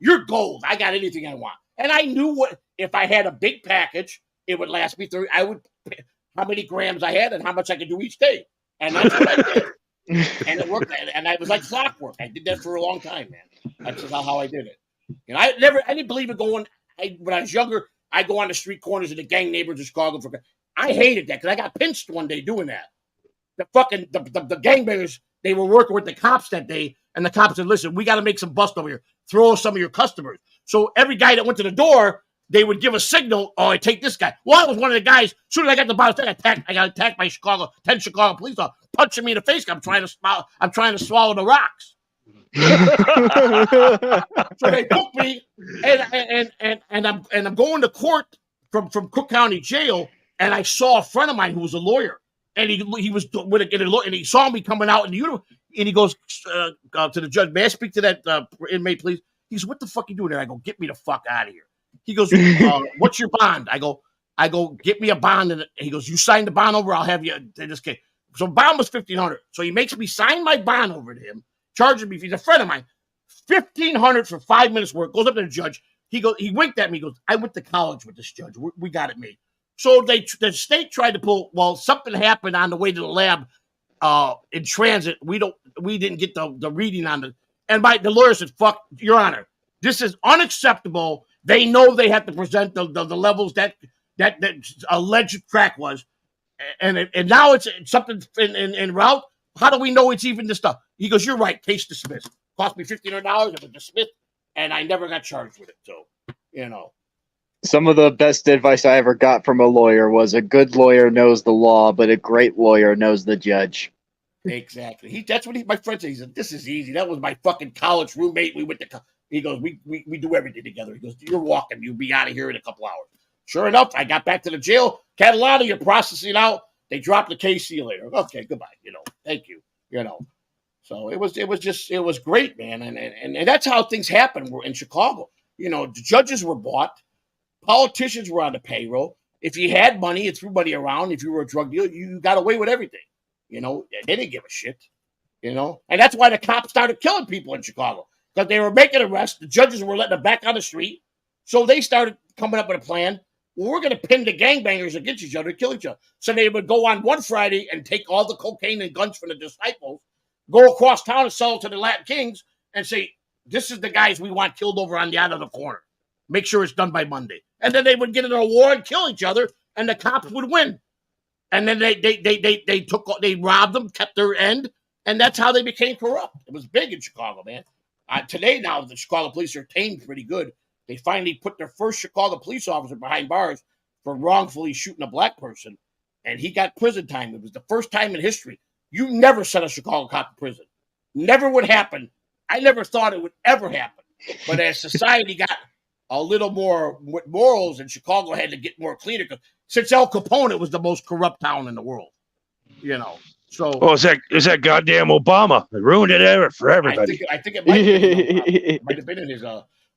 you're gold. I got anything I want, and I knew what if I had a big package, it would last me 30. I would pay how many grams I had and how much I could do each day. And that's what I did. And it worked. And I was like clockwork. I did that for a long time, man. That's just how I did it. You know, I didn't believe in going. When I was younger, I'd go on the street corners of the gang neighborhoods of Chicago. I hated that because I got pinched one day doing that. The gangbangers, they were working with the cops that day. And the cops said, listen, we got to make some bust over here. Throw some of your customers. So every guy that went to the door, they would give a signal, oh, I take this guy. Well, I was one of the guys. As soon as I got to the bottom, I got attacked by 10 Chicago police officers, punching me in the face. I'm trying to swallow the rocks. So they took me, and I'm going to court from Cook County Jail, and I saw a friend of mine who was a lawyer, and he was with a lawyer, and he saw me coming out in the uniform, and he goes to the judge, may I speak to that inmate, please? He goes, what the fuck you doing there? I go, get me the fuck out of here. He goes, what's your bond? I go, get me a bond. And he goes, you sign the bond over, I'll have you in this case. So bond was $1,500. So he makes me sign my bond over to him, charges me, he's a friend of mine, $1,500 for 5 minutes work, goes up to the judge. He winked at me, he goes, I went to college with this judge. We got it made. So the state tried to pull, well, something happened on the way to the lab in transit. We didn't get the reading on the, and the lawyer said, fuck, Your Honor, this is unacceptable. They know they have to present the levels that alleged crack was, and now it's something in route. How do we know it's even this stuff? He goes, you're right. Case dismissed. Cost me $1,500. It was dismissed, and I never got charged with it. So, you know. Some of the best advice I ever got from a lawyer was a good lawyer knows the law, but a great lawyer knows the judge. Exactly. That's what my friend said. He said, this is easy. That was my fucking college roommate. We went to. He goes, we do everything together. He goes, you're walking. You'll be out of here in a couple hours. Sure enough, I got back to the jail. Catalana, you're processing out. They dropped the case. See you later. Okay, goodbye. You know, thank you. You know, so it was great, man. And that's how things happen. We're in Chicago. You know, the judges were bought. Politicians were on the payroll. If you had money, you threw money around. If you were a drug dealer, you got away with everything. You know, they didn't give a shit. You know, and that's why the cops started killing people in Chicago. Because they were making arrests, the judges were letting them back on the street. So they started coming up with a plan. Well, we're going to pin the gangbangers against each other, kill each other. So they would go on one Friday and take all the cocaine and guns from the disciples, go across town and sell it to the Latin Kings and say, this is the guys we want killed over on the out of the corner. Make sure it's done by Monday. And then they would get into a war and kill each other, and the cops would win. And then they robbed them, kept their end, and that's how they became corrupt. It was big in Chicago, man. Today, now, the Chicago police are tamed pretty good. They finally put their first Chicago police officer behind bars for wrongfully shooting a black person, and he got prison time. It was the first time in history. You never sent a Chicago cop to prison. Never would happen. I never thought it would ever happen. But as society got a little more with morals, and Chicago had to get more cleaner, since Al Capone, it was the most corrupt town in the world. You know. So, well, is that goddamn Obama? It ruined it ever for everybody. I think it might have been in his.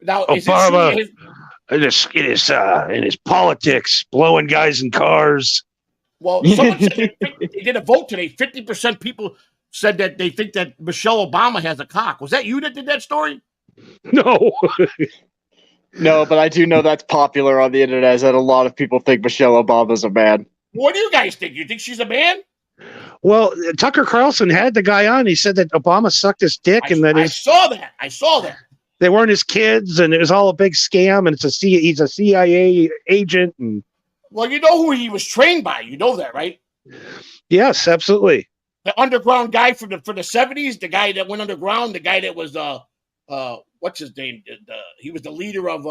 Now, Obama in his politics, blowing guys in cars. Well, someone said they did a vote today. 50% people said that they think that Michelle Obama has a cock. Was that you that did that story? No. No, but I do know that's popular on the internet, is that a lot of people think Michelle Obama's a man. What do you guys think? You think she's a man? Well, Tucker Carlson had the guy on. He said that Obama sucked his dick, and that I saw that. They weren't his kids, and it was all a big scam. And he's a CIA agent. And well, you know who he was trained by. You know that, right? Yes, absolutely. The underground guy for the 70s, the guy that went underground, the guy that was what's his name? He was the leader of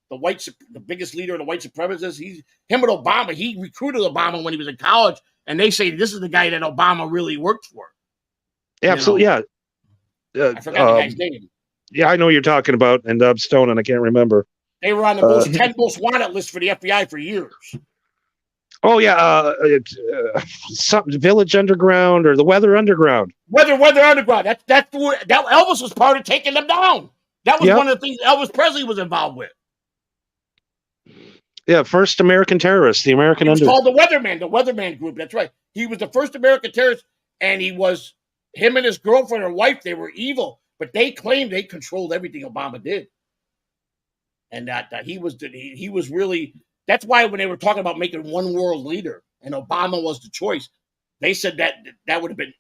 the biggest leader of the white supremacists. Him and Obama. He recruited Obama when he was in college, and they say this is the guy that Obama really worked for. Absolutely, yeah. I forgot the guy's name. Yeah, I know what you're talking about, and I'm stoned, and I can't remember. They were on the 10 most wanted list for the FBI for years. Oh yeah, something Village Underground or the Weather Underground. Weather Underground. That Elvis was part of taking them down. That was one of the things Elvis Presley was involved with. Yeah, first American terrorist, the American Underground. Called the Weatherman Group. That's right. He was the first American terrorist, and him and his girlfriend or wife. They were evil, but they claimed they controlled everything Obama did, and that he was really. That's why when they were talking about making one world leader and Obama was the choice, they said that would have been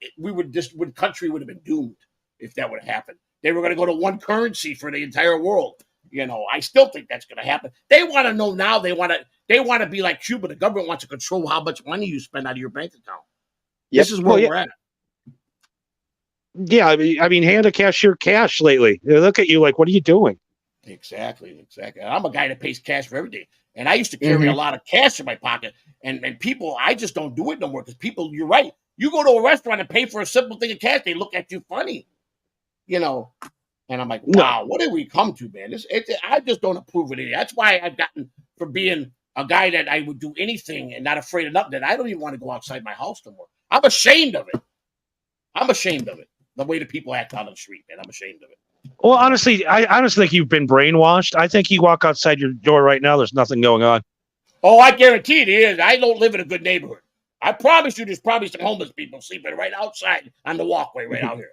country would have been doomed if that would have happened. They were going to go to one currency for the entire world. I still think that's going to happen. They want to know now. They want to be like Cuba. The government wants to control how much money you spend out of your bank account. Yep. This is where we're at. Yeah, I mean, hand a cashier cash lately. They look at you like, what are you doing? Exactly. I'm a guy that pays cash for everything. And I used to carry a lot of cash in my pocket. And people, I just don't do it no more because people, you're right. You go to a restaurant and pay for a simple thing of cash, they look at you funny. And I'm like, wow, what did we come to, man? I just don't approve of it. That's why I've gotten for being a guy that I would do anything and not afraid of nothing. That I don't even want to go outside my house no more. I'm ashamed of it. The way the people act out on the street, man. I'm ashamed of it. Well, honestly, I honestly think you've been brainwashed. I think you walk outside your door right now, there's nothing going on. Oh, I guarantee it is. I don't live in a good neighborhood. I promise you there's probably some homeless people sleeping right outside on the walkway right out here.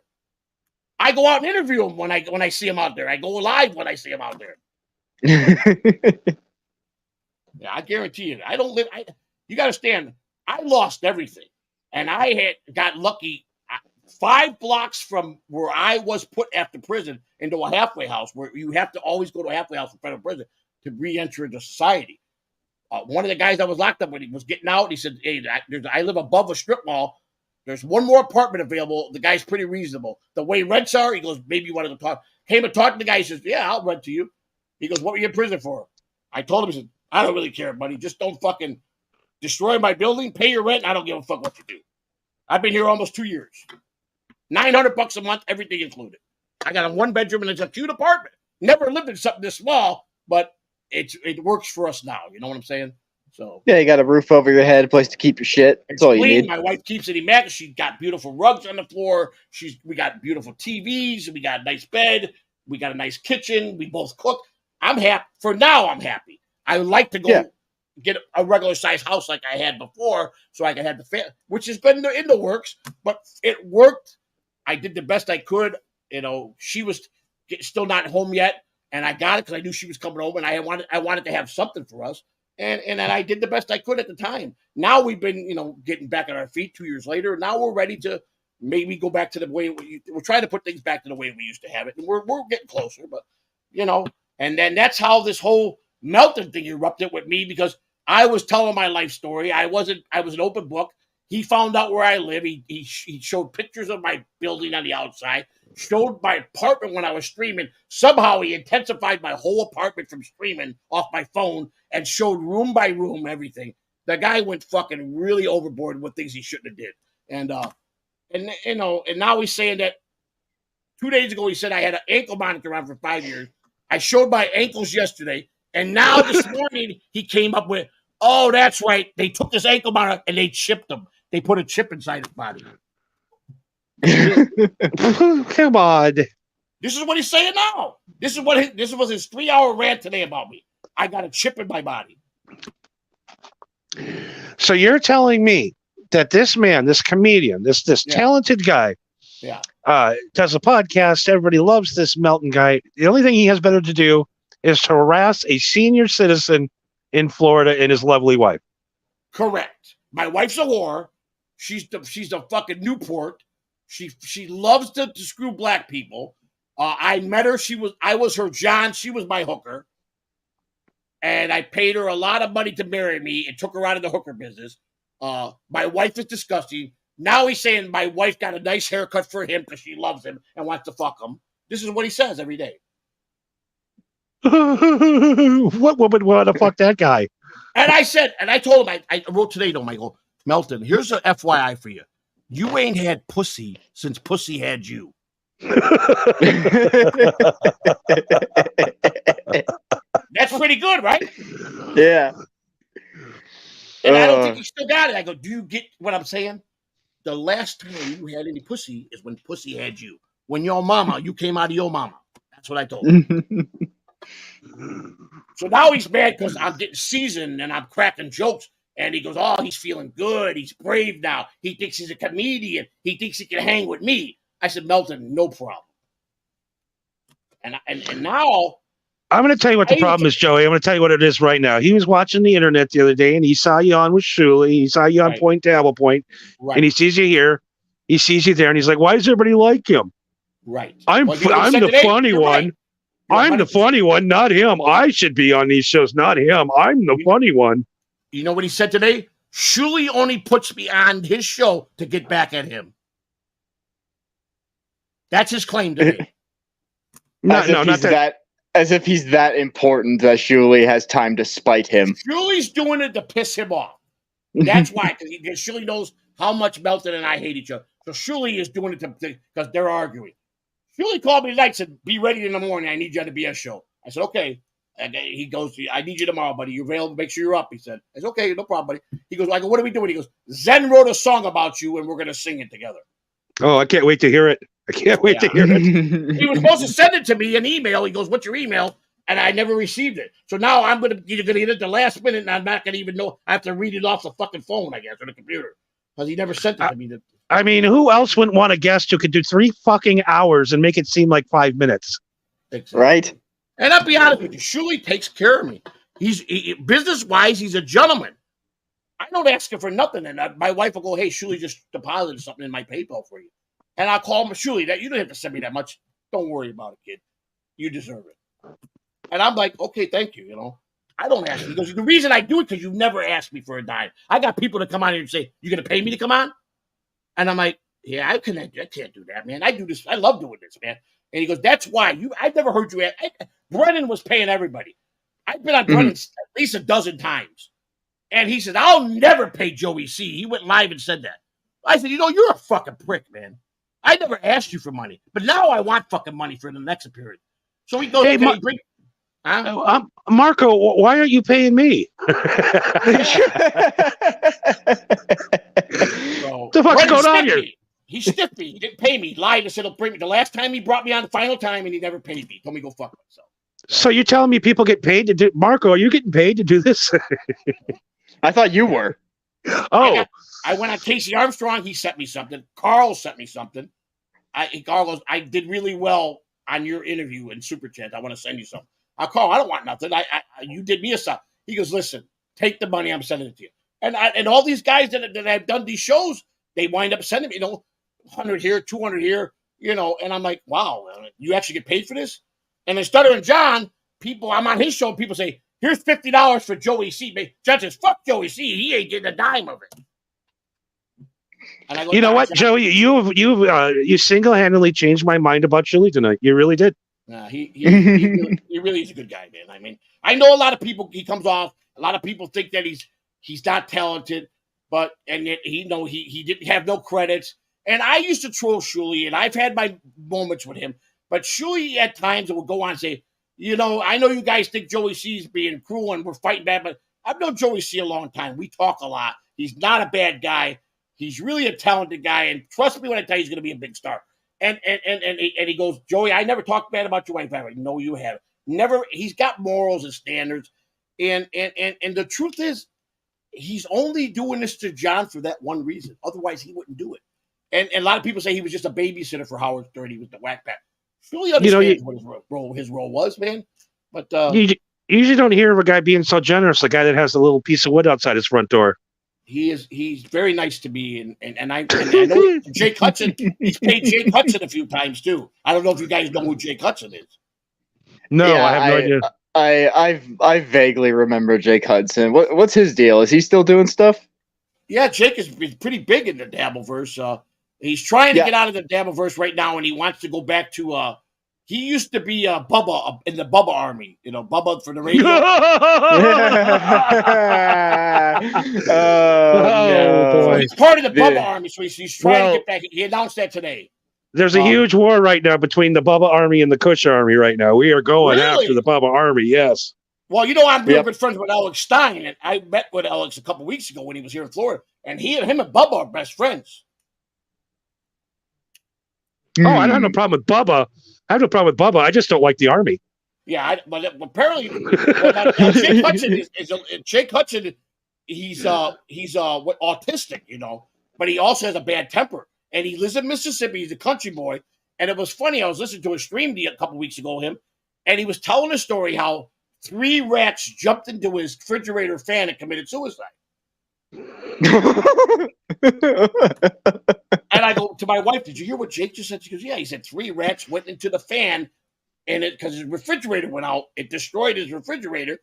I go out and interview them when I see them out there. I go live when I see them out there. Yeah, I guarantee you. I don't live. You got to understand. I lost everything, and I got lucky. 5 blocks from where I was put after prison into a halfway house, where you have to always go to a halfway house in federal prison to re-enter into society. One of the guys I was locked up with, he was getting out. He said, "Hey, I live above a strip mall. There's one more apartment available. The guy's pretty reasonable. The way rents are," he goes, "maybe you want to talk." Came and talked to the guy. He says, "Yeah, I'll rent to you." He goes, "What were you in prison for?" I told him, he said, "I don't really care, buddy. Just don't fucking destroy my building, pay your rent. I don't give a fuck what you do." I've been here almost 2 years. $900 a month, everything included. I got a 1-bedroom and it's a cute apartment. Never lived in something this small, but it works for us now. You know what I'm saying? So yeah, you got a roof over your head, a place to keep your shit. That's all you need. My wife keeps it immaculate. She's got beautiful rugs on the floor. We got beautiful TVs. We got a nice bed. We got a nice kitchen. We both cook. I'm happy. For now, I'm happy. I would like to go get a regular size house like I had before, so I can have the family, which has been in the works, but it worked. I did the best I could. She was still not home yet, and I got it because I knew she was coming home, and I wanted to have something for us, and then I did the best I could at the time. Now we've been, getting back on our feet 2 years later. Now we're ready to maybe go back to the way we're trying to put things back to the way we used to have it, and we're getting closer. But and then that's how this whole Melton thing erupted with me, because I was telling my life story. I was an open book. He found out where I live. He showed pictures of my building on the outside, showed my apartment when I was streaming. Somehow he intensified my whole apartment from streaming off my phone and showed room by room everything. The guy went fucking really overboard with things he shouldn't have did. And now he's saying that 2 days ago he said I had an ankle monitor on for 5 years. I showed my ankles yesterday, and now this morning he came up with, "Oh, that's right. They took this ankle monitor and they chipped him. They put a chip inside his body." Come on. This is what he's saying now. This was his 3-hour rant today about me. I got a chip in my body. So you're telling me that this man, this comedian, this talented guy, does a podcast. Everybody loves this Melton guy. The only thing he has better to do is to harass a senior citizen in Florida and his lovely wife. Correct. My wife's a whore. She's a fucking Newport. She loves to screw black people. I met her. I was her John. She was my hooker. And I paid her a lot of money to marry me and took her out of the hooker business. My wife is disgusting. Now he's saying my wife got a nice haircut for him because she loves him and wants to fuck him. This is what he says every day. What woman want to fuck that guy? And I said, and I told him, I wrote today to him, I go, Melton, here's a FYI for you. You ain't had pussy since pussy had you. That's pretty good, right? Yeah. And I don't think he still got it. I go, do you get what I'm saying? The last time you had any pussy is when pussy had you. When your mama, you came out of your mama. That's what I told him. So now he's mad because I'm getting seasoned and I'm cracking jokes. And he goes, oh, he's feeling good. He's brave now. He thinks he's a comedian. He thinks he can hang with me. I said, Melton, no problem. And now I'm going to tell you what the problem is, Joey. I'm going to tell you what it is right now. He was watching the internet the other day, and he saw you on with Shuli. He saw you on Right. Point Dabble Point, right, and he sees you here. He sees you there, and he's like, "Why does everybody like him? right. I'm Well, you know what he I'm said the today? funny You're one. right. You're I'm the 100%. funny one, not him. I should be on these shows, not him. I'm the funny one." You know what he said today? Shuli only puts me on his show to get back at him. That's his claim to me. As if he's that important that Shuli has time to spite him. Shuli's doing it to piss him off. That's why, because Shuli knows how much Melton and I hate each other. So Shuli is doing it because they're arguing. Shuli called me tonight and said, be ready in the morning. I need you on the BS show. I said, okay. And he goes, I need you tomorrow, buddy. You available? Make sure you're up, he said. I said, okay, no problem, buddy. He goes, I go, what are we doing? He goes, Zen wrote a song about you, and we're going to sing it together. Oh, I can't wait to hear it. I can't wait to hear it. He was supposed to send it to me an email. He goes, what's your email? And I never received it. So now you're going to get it the last minute, and I'm not going to even know. I have to read it off the fucking phone, I guess, or the computer. Because he never sent it to me. I mean, who else wouldn't want a guest who could do 3 fucking hours and make it seem like 5 minutes? Exactly. Right? And I'll be honest with you, Shuli takes care of me. Business-wise, he's a gentleman. I don't ask him for nothing. And my wife will go, hey, Shuli just deposited something in my PayPal for you. And I'll call him, Shuli, you don't have to send me that much. Don't worry about it, kid. You deserve it. And I'm like, okay, thank you, you know. I don't ask you. He goes, the reason I do it because you've never asked me for a dime. I got people that come on here and say, you going to pay me to come on? And I'm like, yeah, I can't do that, man. I do this. I love doing this, man. And he goes, that's why. I've never heard you ask. Brennan was paying everybody. I've been on Brennan at least a dozen times. And he said, I'll never pay Joey C. He went live and said that. I said, you're a fucking prick, man. I never asked you for money. But now I want fucking money for the next appearance. So he goes, Hey, Marco, why aren't you paying me? So, the fuck's going on here? He stiffed me. He didn't pay me. He lied and said he'll bring me. The last time he brought me on the final time and he never paid me. He told me to go fuck myself. So you're telling me people get paid to do... Marco, are you getting paid to do this? I thought you were. Oh. I went on Casey Armstrong. He sent me something. Carl sent me something. Carl goes, I did really well on your interview in Super Chat. I want to send you something. I'll call. I don't want nothing. You did me a song. He goes, listen, take the money. I'm sending it to you. And all these guys that have done these shows, they wind up sending me, 100 here, 200 here, and I'm like, wow, you actually get paid for this? And then Stuttering John, I'm on his show, and people say, here's $50 for Joey C. John says, fuck Joey C. He ain't getting a dime of it. And I go, you know what, Joey? You single-handedly changed my mind about Shuli tonight. You really did. He really is a good guy, man. I mean, I know a lot of people. He comes off. A lot of people think that he's not talented, and yet he didn't have no credits. And I used to troll Shuli, and I've had my moments with him. But Shuli at times will go on and say, I know you guys think Joey C is being cruel and we're fighting bad, but I've known Joey C a long time. We talk a lot. He's not a bad guy. He's really a talented guy, and trust me when I tell you, he's going to be a big star. And he goes, Joey, I never talked bad about your wife. No, you haven't. Never. He's got morals and standards, and the truth is, he's only doing this to John for that one reason. Otherwise, he wouldn't do it. And a lot of people say he was just a babysitter for Howard Stern. He was the whack pack. Really understands what his role was, man. But you usually don't hear of a guy being so generous. A guy that has a little piece of wood outside his front door. He's very nice to me, and I know Jake Hudson. He's paid Jake Hudson a few times too. I don't know if you guys know who Jake Hudson is. No, yeah, I have no idea. I vaguely remember Jake Hudson. What's his deal? Is he still doing stuff? Yeah, Jake is pretty big in the Dabbleverse. He's trying to get out of the Dabbleverse right now, and he wants to go back to He used to be Bubba in the Bubba Army. You know, Bubba for the radio. No. boy. He's part of the Bubba Dude. Army, so he's trying Well- to get back. He announced that today. There's a huge war right now between the Bubba Army and the Kush Army right now. We are going Really? after the Bubba Army, yes. Well, you know, I'm real Yep. good friends with Alex Stein, and I met with Alex a couple weeks ago when he was here in Florida, and him and Bubba are best friends. Oh, I don't have no problem with Bubba. I have no problem with Bubba. I just don't like the Army. Yeah, but apparently, now Jake Hudson Jake Hudson. He's autistic, you know, but he also has a bad temper, and he lives in Mississippi. He's a country boy, and it was funny. I was listening to a stream a couple weeks ago, and he was telling a story how 3 rats jumped into his refrigerator fan and committed suicide. And I go to my wife, "Did you hear what Jake just said?" She goes, "Yeah." He said 3 rats went into the fan, and it because his refrigerator went out, it destroyed his refrigerator.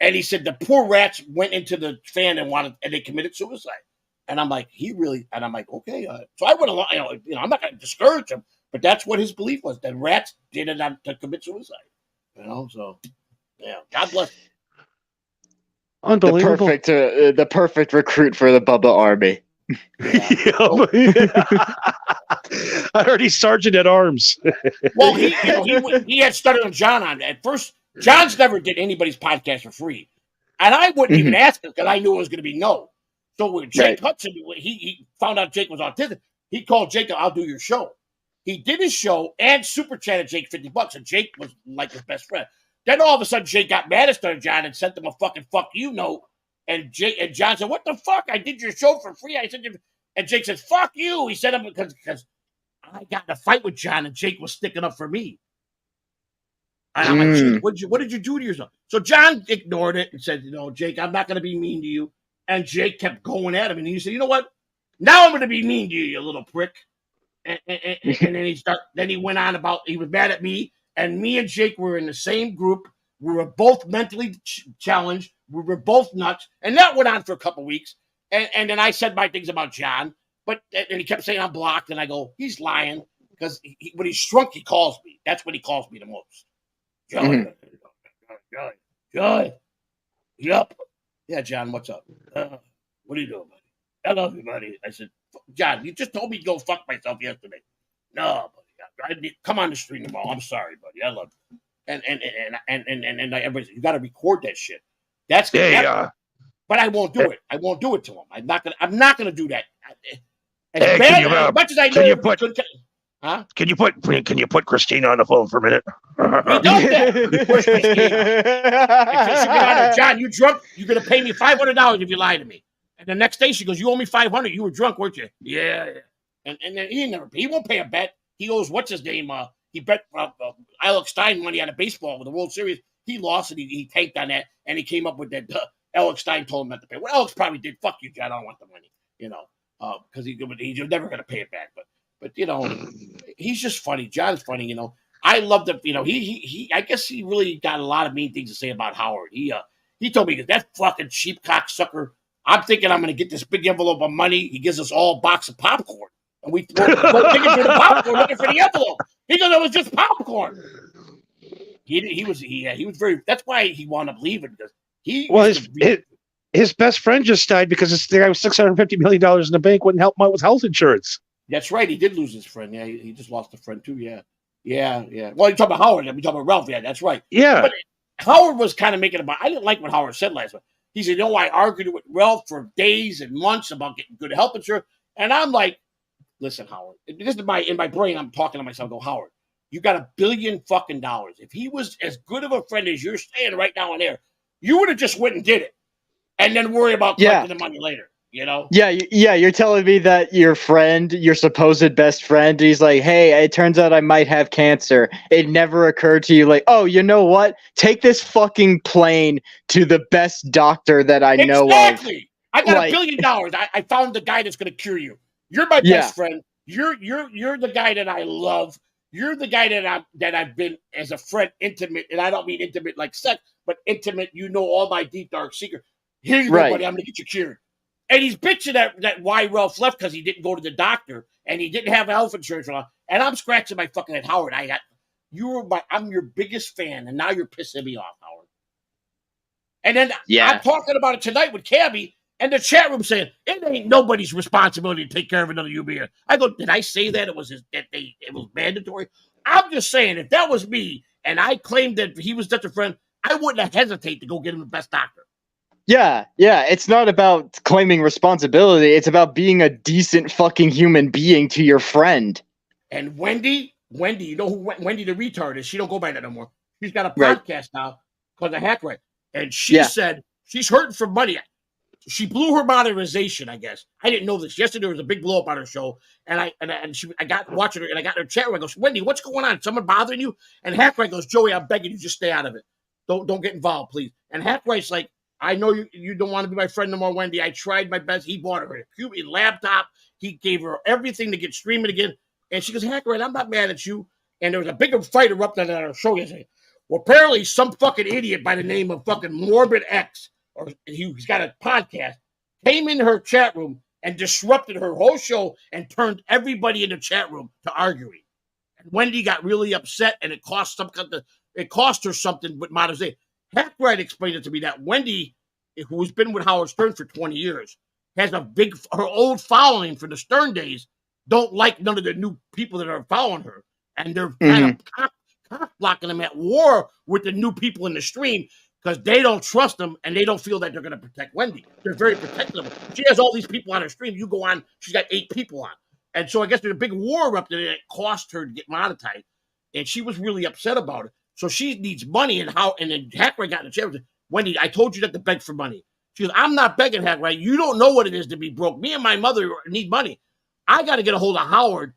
And he said the poor rats went into the fan and they committed suicide. And I'm like, and I'm like, okay. So I went along, I'm not going to discourage him, but that's what his belief was, that rats did it to commit suicide. You know, so yeah, God bless. Unbelievable. The perfect recruit for the Bubba Army. I heard he's sergeant at arms. Well, he had Stutter and John on. At first, John's never did anybody's podcast for free. And I wouldn't even ask him because I knew it was going to be no. So when Jake Hudson, he found out Jake was autistic, he called Jake, "I'll do your show." He did his show and super chatted Jake $50, and Jake was like his best friend. Then all of a sudden, Jake got mad at Stutter John and sent him a fucking "fuck you" note. And John said, "What the fuck? I did your show for free." I said, and Jake said, "Fuck you." He said him because I got in a fight with John, and Jake was sticking up for me. And I'm like, "Jake, what did you do to yourself?" So John ignored it and said, "Jake, I'm not going to be mean to you." And Jake kept going at him, and he said, "You know what? Now I'm going to be mean to you, you little prick." And then he went on about he was mad at me, and me and Jake were in the same group. We were both mentally challenged. We were both nuts, and that went on for a couple weeks. And then I said my things about John, and he kept saying I'm blocked, and I go, he's lying because when he's drunk, he calls me. That's when he calls me the most. Joy. Yep. Yeah, John, what's up? What are you doing, buddy? I love you, buddy. I said, John, you just told me to go fuck myself yesterday. No, buddy. Come on the stream tomorrow. I'm sorry, buddy. I love you. And everybody, you got to record that shit. That's Yeah. But I won't do it. I won't do it to him. I'm not gonna do that. As much as I know, can you put Christina on the phone for a minute? He does that. Push Christina. John, you drunk? You're gonna pay me $500 if you lie to me. And the next day she goes, "You owe me $500. You were drunk, weren't you?" Yeah. And then he won't pay a bet. He owes what's his name? He bet Alex Stein money on a baseball with the World Series. He lost and he tanked on that, and he came up with that. Alex Stein told him not to pay. Well, Alex probably did. Fuck you, John. I don't want the money. Because he's never going to pay it back. But he's just funny. John's funny. I love the. He. I guess he really got a lot of mean things to say about Howard. He told me that fucking cheap cocksucker. I'm thinking I'm going to get this big envelope of money. He gives us all a box of popcorn, and we go digging for the popcorn, looking for the envelope. He goes, "It was just popcorn." He was very. That's why he wound up leaving because his best friend just died because the guy with $650 million in the bank wouldn't help him out with health insurance. That's right. He did lose his friend. Yeah, he just lost a friend too. Yeah. Well, you're talking about Howard. I'm talking about Ralph. Yeah, that's right. Yeah. But Howard was kind of making about. I didn't like what Howard said last week. He said, I argued with Ralph for days and months about getting good health insurance, and I'm like, listen, Howard. This is in my brain. I'm talking to myself. I go, Howard, you got $1 billion fucking dollars. If he was as good of a friend as you're saying right now on air, you would have just went and did it, and then worry about collecting the money later. Yeah. You're telling me that your friend, your supposed best friend, he's like, "Hey, it turns out I might have cancer." It never occurred to you, like, "Oh, you know what? Take this fucking plane to the best doctor that I know of." Exactly. I got $1 billion. I found the guy that's going to cure you. You're my best friend. You're the guy that I love. You're the guy that I've been as a friend intimate, and I don't mean intimate like sex, but intimate. You know all my deep dark secrets. Here you go, buddy. I'm going to get you cured. And he's bitching that why Ralph left because he didn't go to the doctor and he didn't have health insurance. And I'm scratching my fucking head, Howard. I'm your biggest fan, and now you're pissing me off, Howard. And then Yeah. I'm talking about it tonight with Cabby, and the chat room saying it ain't nobody's responsibility to take care of another UBA. I go, did I say that it was mandatory? I'm just saying, if that was me and I claimed that he was such a friend, I wouldn't have hesitated to go get him the best doctor. Yeah. It's not about claiming responsibility. It's about being a decent fucking human being to your friend. And Wendy, you know who Wendy the retard is? She don't go by that no more. She's got a Right. podcast now called The Hack Right. And she said she's hurting for money. She blew her monetization, I guess. I didn't know this. Yesterday there was a big blow up on her show, and I got watching her, and I got in her chat room. I goes, Wendy, what's going on? Someone bothering you? And Hackwright goes, Joey, I'm begging you, just stay out of it. Don't get involved, please. And Hackwright's like, I know you don't want to be my friend no more, Wendy. I tried my best. He bought her a laptop. He gave her everything to get streaming again. And she goes, Hackwright, I'm not mad at you. And there was a bigger fight erupted on our show yesterday. Well, apparently some fucking idiot by the name of fucking Morbid X, or he's got a podcast, came in her chat room and disrupted her whole show and turned everybody in the chat room to arguing. And Wendy got really upset, and it cost her something with monetization. Hackwright explained it to me that Wendy, who's been with Howard Stern for 20 years, has her old following from the Stern days, don't like none of the new people that are following her. And they're kind of cock-blocking them at war with the new people in the stream because they don't trust them and they don't feel that they're going to protect Wendy. They're very protective of her. She has all these people on her stream. You go on, she's got 8 people on. And so I guess there's a big war erupted and it cost her to get monetized. And she was really upset about it. So she needs money, and then Hackwright got in the chair. Wendy, I told you not to beg for money. She goes, I'm not begging, Hackwright. You don't know what it is to be broke. Me and my mother need money. I got to get a hold of Howard.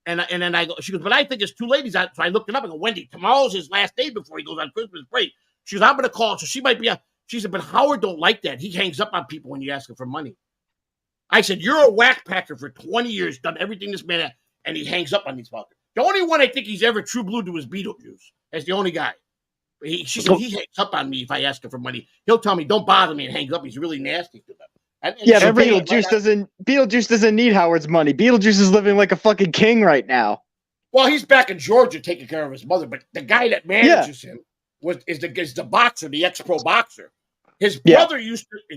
And then I go, she goes, but I think it's too late. So I looked it up and go, Wendy, tomorrow's his last day before he goes on Christmas break. She goes, I'm going to call. So she might be she said, but Howard don't like that. He hangs up on people when you ask him for money. I said, you're a whack packer for 20 years, done everything this man had, and he hangs up on these fuckers. The only one I think he's ever true blue to is Beetlejuice. That's the only guy. She said he hangs up on me if I ask him for money. He'll tell me, don't bother me, and hangs up. He's really nasty to them. And Yeah, but Beetlejuice doesn't need Howard's money. Beetlejuice is living like a fucking king right now. Well, he's back in Georgia taking care of his mother, but the guy that manages him is the boxer, the ex-pro boxer. His brother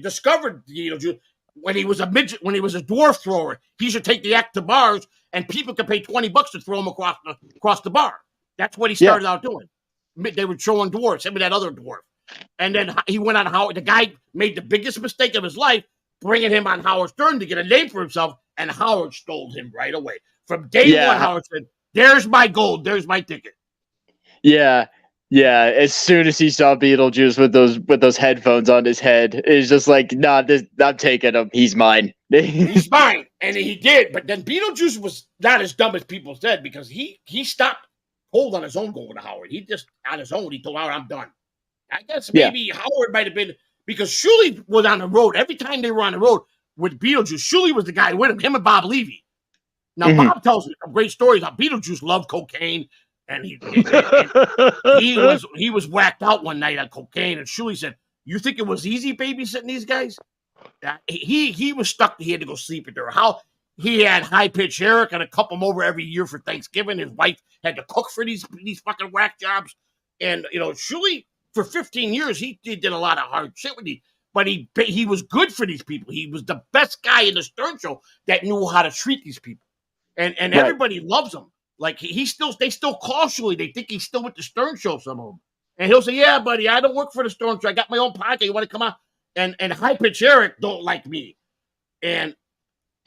discovered Beetlejuice when he was a midget, when he was a dwarf thrower. He should take the act to bars, and people could pay $20 to throw him across the bar. That's what he started out doing. They were throwing dwarfs, him and that other dwarf. And then he went on Howard. The guy made the biggest mistake of his life, bringing him on Howard Stern to get a name for himself, and Howard stole him right away. From day one, Howard said, there's my gold, there's my ticket. Yeah. As soon as he saw Beetlejuice with those headphones on his head, it's just like, nah, I'm taking him. He's mine. He's mine. And he did. But then Beetlejuice was not as dumb as people said, because he stopped cold on his own going to Howard. He just, on his own, he told Howard, I'm done. I guess maybe Howard might have been, because Shuley was on the road. Every time they were on the road with Beetlejuice, Shuley was the guy with him and Bob Levy. Now, Bob tells me some great stories how Beetlejuice loved cocaine, and he was whacked out one night on cocaine, and Shuley said, you think it was easy babysitting these guys? He was stuck. He had to go sleep at their house. He had High Pitch Eric and a couple them over every year for Thanksgiving. His wife had to cook for these fucking whack jobs. And, Shuley, for 15 years, he did a lot of hard shit with these. But he was good for these people. He was the best guy in the Stern Show that knew how to treat these people. And everybody loves him. Like, they still call Shuley. They think he's still with the Stern Show, some of them. And he'll say, yeah, buddy, I don't work for the Stern Show. I got my own podcast. You want to come out? And High Pitch Eric don't like me. And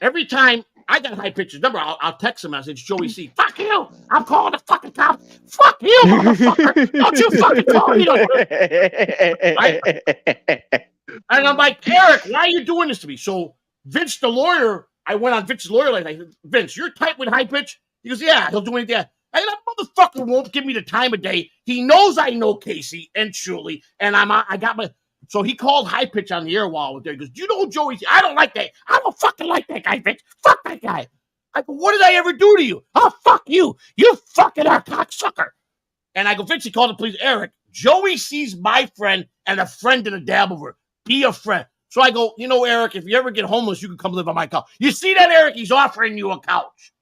every time I got High Pitch's number, I'll text him. I said, Joey C, fuck you. I'm calling the fucking cops. Fuck you, motherfucker. Don't you fucking call me. And I'm like, Eric, why are you doing this to me? So Vince, the lawyer, I went on Vince's lawyer. Like, Vince, you're tight with High Pitch? He goes, yeah, he'll do anything. And that motherfucker won't give me the time of day. He knows I know Casey and Shuley, and I got my. So he called High Pitch on the air while I was there. He goes, you know Joey? I don't like that. I don't fucking like that guy, Vince. Fuck that guy. I go, what did I ever do to you? Oh, fuck you. You fucking are cocksucker. And I go, Vince, he called the police. Eric, Joey sees my friend and a friend in a dab over. Be a friend. So I go, Eric, if you ever get homeless, you can come live on my couch. You see that, Eric? He's offering you a couch.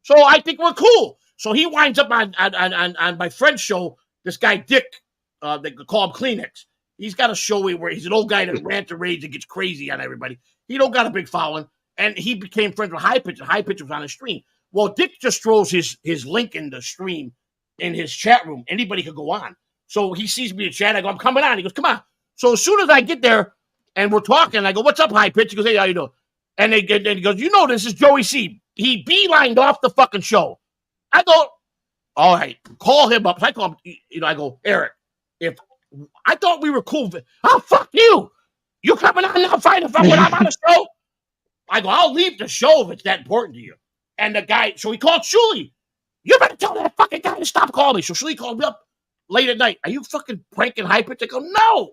So I think we're cool. So he winds up on my friend's show. This guy Dick, they call him Kleenex. He's got a show where he's an old guy that rants and rages and gets crazy on everybody. He don't got a big following, and he became friends with High Pitch. High Pitch was on the stream. Well, Dick just throws his link in the stream in his chat room. Anybody could go on. So he sees me in chat. I go, I'm coming on. He goes, come on. So as soon as I get there and we're talking, I go, what's up, High Pitch? He goes, hey, how you doing? And he goes, you know, this is Joey C. He beelined off the fucking show. I go, all right, call him up. So I call him, I go, Eric, if I thought we were cool. Oh, fuck you. You coming on now fighting when I'm on the show? I go, I'll leave the show if it's that important to you. And the guy, so he called Shuli. You better tell that fucking guy to stop calling me. So Shuli called me up late at night. Are you fucking pranking High Pitch? I go, no.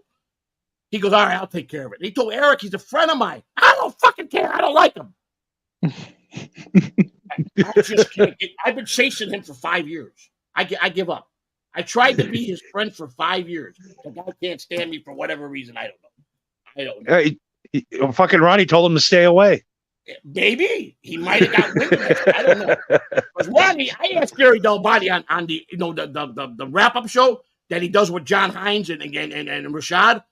He goes, all right, I'll take care of it. And he told Eric he's a friend of mine. I don't fucking care. I don't like him. I just can't get, I've been chasing him for 5 years. I give up. I tried to be his friend for 5 years. The guy can't stand me for whatever reason. I don't know. Fucking Ronnie told him to stay away. Maybe he might have got wind of it. I don't know. Because Ronnie, I asked Gary Del Body on the the wrap up show that he does with John Hines and Rashad.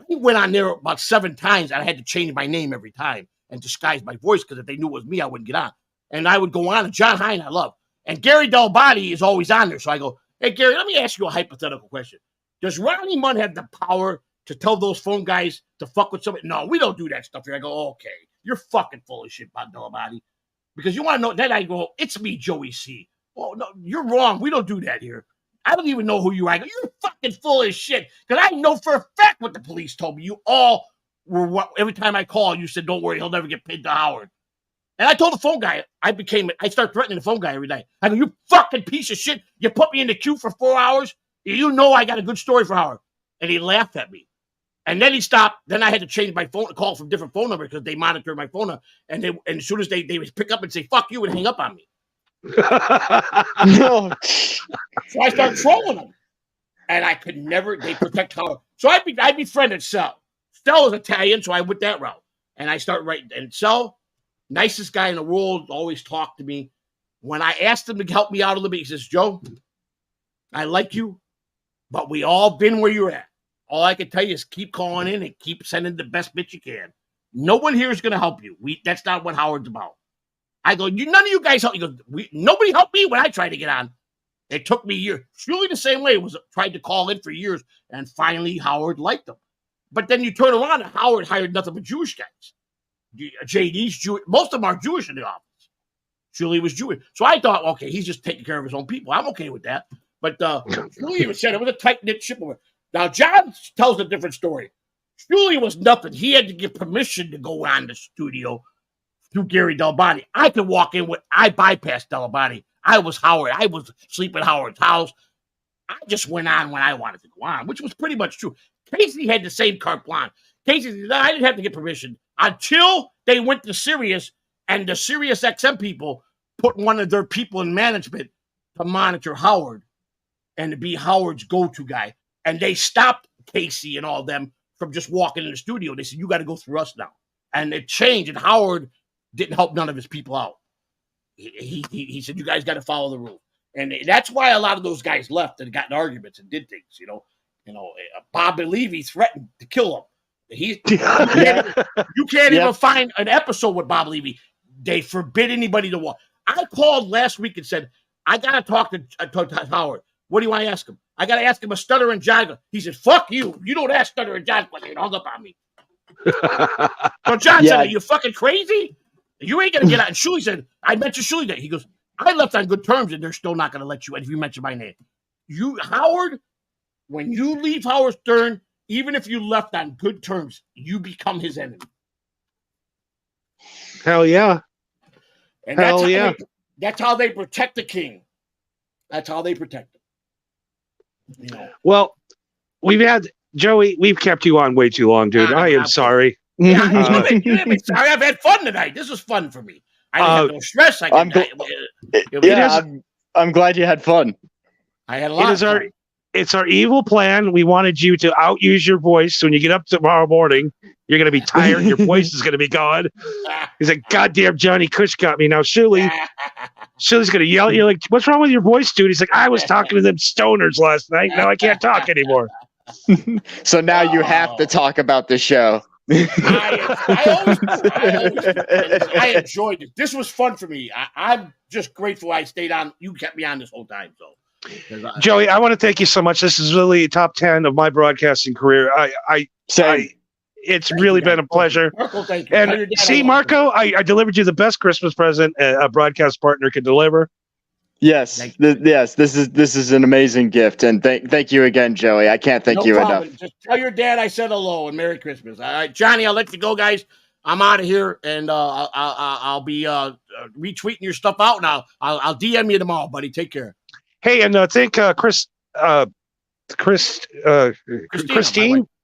He went on there about 7 times. And I had to change my name every time and disguise my voice because if they knew it was me, I wouldn't get on. And I would go on. And John Hines, I love. And Gary Del Body is always on there. So I go, hey Gary, let me ask you a hypothetical question. Does Ronnie Munn have the power to tell those phone guys to fuck with somebody? No, we don't do that stuff here. I go, okay. You're fucking full of shit, Bob Delabody. Because you want to know, then I go, it's me, Joey C. Oh, no, you're wrong. We don't do that here. I don't even know who you are. I go, you're fucking full of shit. Because I know for a fact what the police told me. You all were, every time I call, you said, don't worry, he'll never get paid to Howard. And I told the phone guy, I start threatening the phone guy every day. I go, you fucking piece of shit. You put me in the queue for 4 hours. You know I got a good story for Howard. And he laughed at me. And then he stopped. Then I had to change my phone, call from different phone numbers because they monitor my phone. And as soon as they would pick up and say, fuck you, and hang up on me. No. So I started trolling them. And I could never, they protect Howard. So I befriended Sel. Sel is Italian, so I went that route. And I started writing. And Sel, nicest guy in the world, always talked to me. When I asked him to help me out a little bit, he says, Joe, I like you, but we all been where you're at. All I can tell you is keep calling in and keep sending the best bitch you can. No one here is going to help you. That's not what Howard's about. I go, none of you guys help. He goes, nobody helped me when I tried to get on. It took me years. Surely the same way. Tried to call in for years, and finally Howard liked him. But then you turn around and Howard hired nothing but Jewish guys. JD's Jewish. Most of them are Jewish in the office. Julie was Jewish. So I thought, okay, he's just taking care of his own people. I'm okay with that. But Julie even said it was a tight-knit ship over. Now, John tells a different story. Julie was nothing. He had to get permission to go on the studio through Gary Del Body. I could walk in I bypassed Del Body. I was Howard. I was sleeping at Howard's house. I just went on when I wanted to go on, which was pretty much true. Casey had the same carte blanche. Casey said, I didn't have to get permission until they went to Sirius, and the Sirius XM people put one of their people in management to monitor Howard and to be Howard's go-to guy. And they stopped Casey and all of them from just walking in the studio. They said, you got to go through us now. And it changed, and Howard didn't help none of his people out. He said, you guys got to follow the rules. And that's why a lot of those guys left and got in arguments and did things, Bob Levy threatened to kill him. You can't even find an episode with Bob Levy. They forbid anybody to watch. I called last week and said, I got to talk to Howard. What do you want to ask him? I got to ask him a stutter and jagger. He said, fuck you. You don't ask stutter and jagger. He hung up on me. So John said, are you fucking crazy? You ain't going to get out. And Shuli said, I mentioned Shuli that. He goes, I left on good terms, and they're still not going to let you if you mention my name. Howard, when you leave Howard Stern, even if you left on good terms, you become his enemy. Hell yeah. And that's how they protect the king. That's how they protect him. Well, we've kept you on way too long, dude. I am sorry. Yeah, sorry. I've had fun tonight. This was fun for me. I didn't have no stress. I'm glad you had fun. I had a lot of fun. It's our evil plan. We wanted you to outuse your voice. So when you get up tomorrow morning, you're going to be tired. Your voice is going to be gone. He's like, goddamn Johnny Cush got me. Now, Shuli, Shirley's gonna yell at you like, "What's wrong with your voice, dude?" He's like, "I was talking to them stoners last night. Now I can't talk anymore." So now you have to talk about the show. I enjoyed it. This was fun for me. I'm just grateful I stayed on. You kept me on this whole time. So, Joey, I want to thank you so much. This is really top 10 of my broadcasting career. It's really been a pleasure. Marco, thank you. And see, Marco, I delivered you the best Christmas present a broadcast partner can deliver. Yes, this is an amazing gift, and thank you again, Joey. I can't thank you enough. Just tell your dad I said hello and Merry Christmas. All right, Johnny, I'll let you go, guys. I'm out of here, and I'll be retweeting your stuff out, and I'll DM you tomorrow, buddy. Take care. Hey, and thank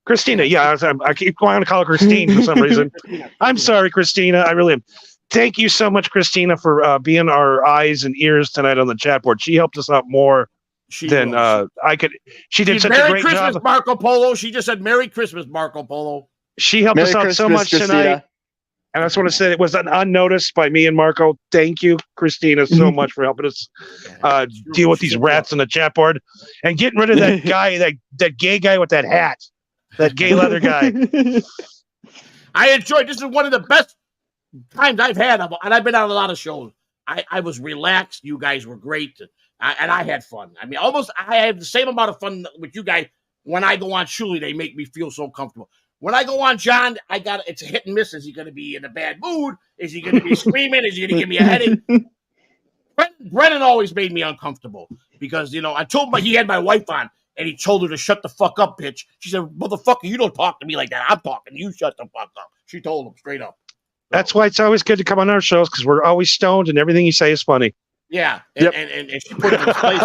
Christina. Yeah, I keep going to call her Christine for some reason. I'm sorry, Christina. I really am. Thank you so much, Christina, for being our eyes and ears tonight on the chat board. She helped us out more than I could. She did such a great Christmas, job. Marco Polo. She just said Merry Christmas, Marco Polo. She helped us out so much tonight. And I just want to say it was unnoticed by me and Marco. Thank you, Christina, so much for helping us deal with these rats on the chat board and getting rid of that guy, that gay guy with that hat, that gay leather guy. I enjoyed. This is one of the best times I've had, and I've been on a lot of shows. I was relaxed. You guys were great, and I had fun. I mean, I had the same amount of fun with you guys. When I go on Shuli, they make me feel so comfortable. When I go on John, it's a hit and miss. Is he going to be in a bad mood? Is he going to be screaming? Is he going to give me a headache? Brennan always made me uncomfortable because, I told him he had my wife on, and he told her to shut the fuck up, bitch. She said, "Motherfucker, you don't talk to me like that. I'm talking. You shut the fuck up." She told him straight up. That's why it's always good to come on our shows, because we're always stoned and everything you say is funny. Yeah, and she put it in his place.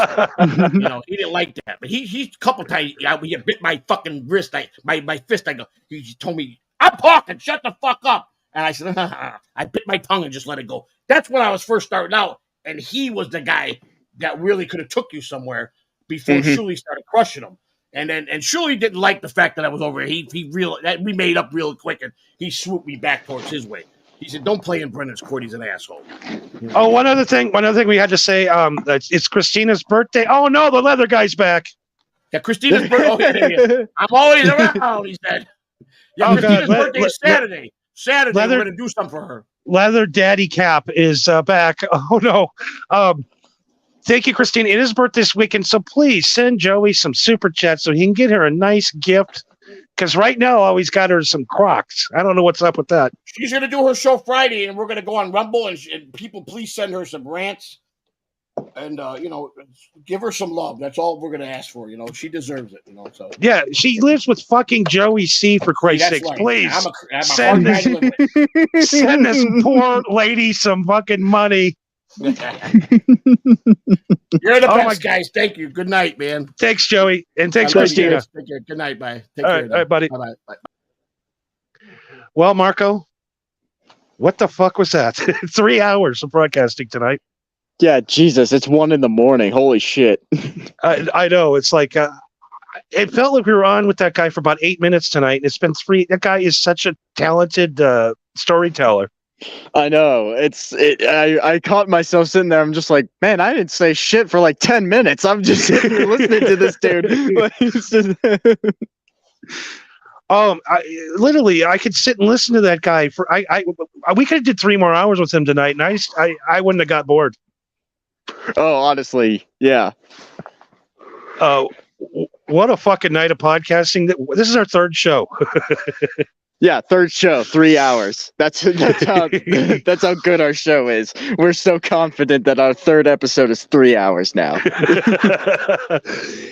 He didn't like that. But he a couple times, he bit my fucking wrist, my fist. He told me, "I'm talking, shut the fuck up." And I said, I bit my tongue and just let it go. That's when I was first starting out, and he was the guy that really could have took you somewhere before Shuli started crushing him. And Shuli didn't like the fact that I was over here. We made up real quick, and he swooped me back towards his way. He said, "Don't play in Brennan's court. He's an asshole." Oh, one other thing we had to say. It's Christina's birthday. Oh no, the leather guy's back. Yeah, Christina's birthday. Yeah. I'm always around. He said. Yeah, Christina's birthday is Saturday. Saturday, we're going to do something for her. Leather Daddy Cap is back. Oh no. Thank you, Christine. It is birthday this weekend, so please send Joey some super chats so he can get her a nice gift. Because right now, all he's got her is some Crocs. I don't know what's up with that. She's going to do her show Friday, and we're going to go on Rumble, and people please send her some rants. And, give her some love. That's all we're going to ask for. She deserves it. So yeah, she lives with fucking Joey C, for Christ's sakes. Right. Please send this poor lady some fucking money. You're the best, guys. Thank you. Good night, man. Thanks, Joey. And thanks, Christina. Take care. Good night. Bye. All right, buddy. Bye. Well, Marco, what the fuck was that? 3 hours of broadcasting tonight. Yeah, Jesus, it's 1 a.m. Holy shit. I know. It's like, it felt like we were on with that guy for about 8 minutes tonight. It's been 3. That guy is such a talented storyteller. I know. I caught myself sitting there. I'm just like, man, I didn't say shit for like 10 minutes. I'm just sitting here listening to this dude. I could sit and listen to that guy for. We could have did 3 more hours with him tonight, and I wouldn't have got bored. Oh, honestly, yeah. What a fucking night of podcasting! This is our 3rd show. Yeah, 3rd show, 3 hours. That's how good our show is. We're so confident that our 3rd episode is 3 hours now.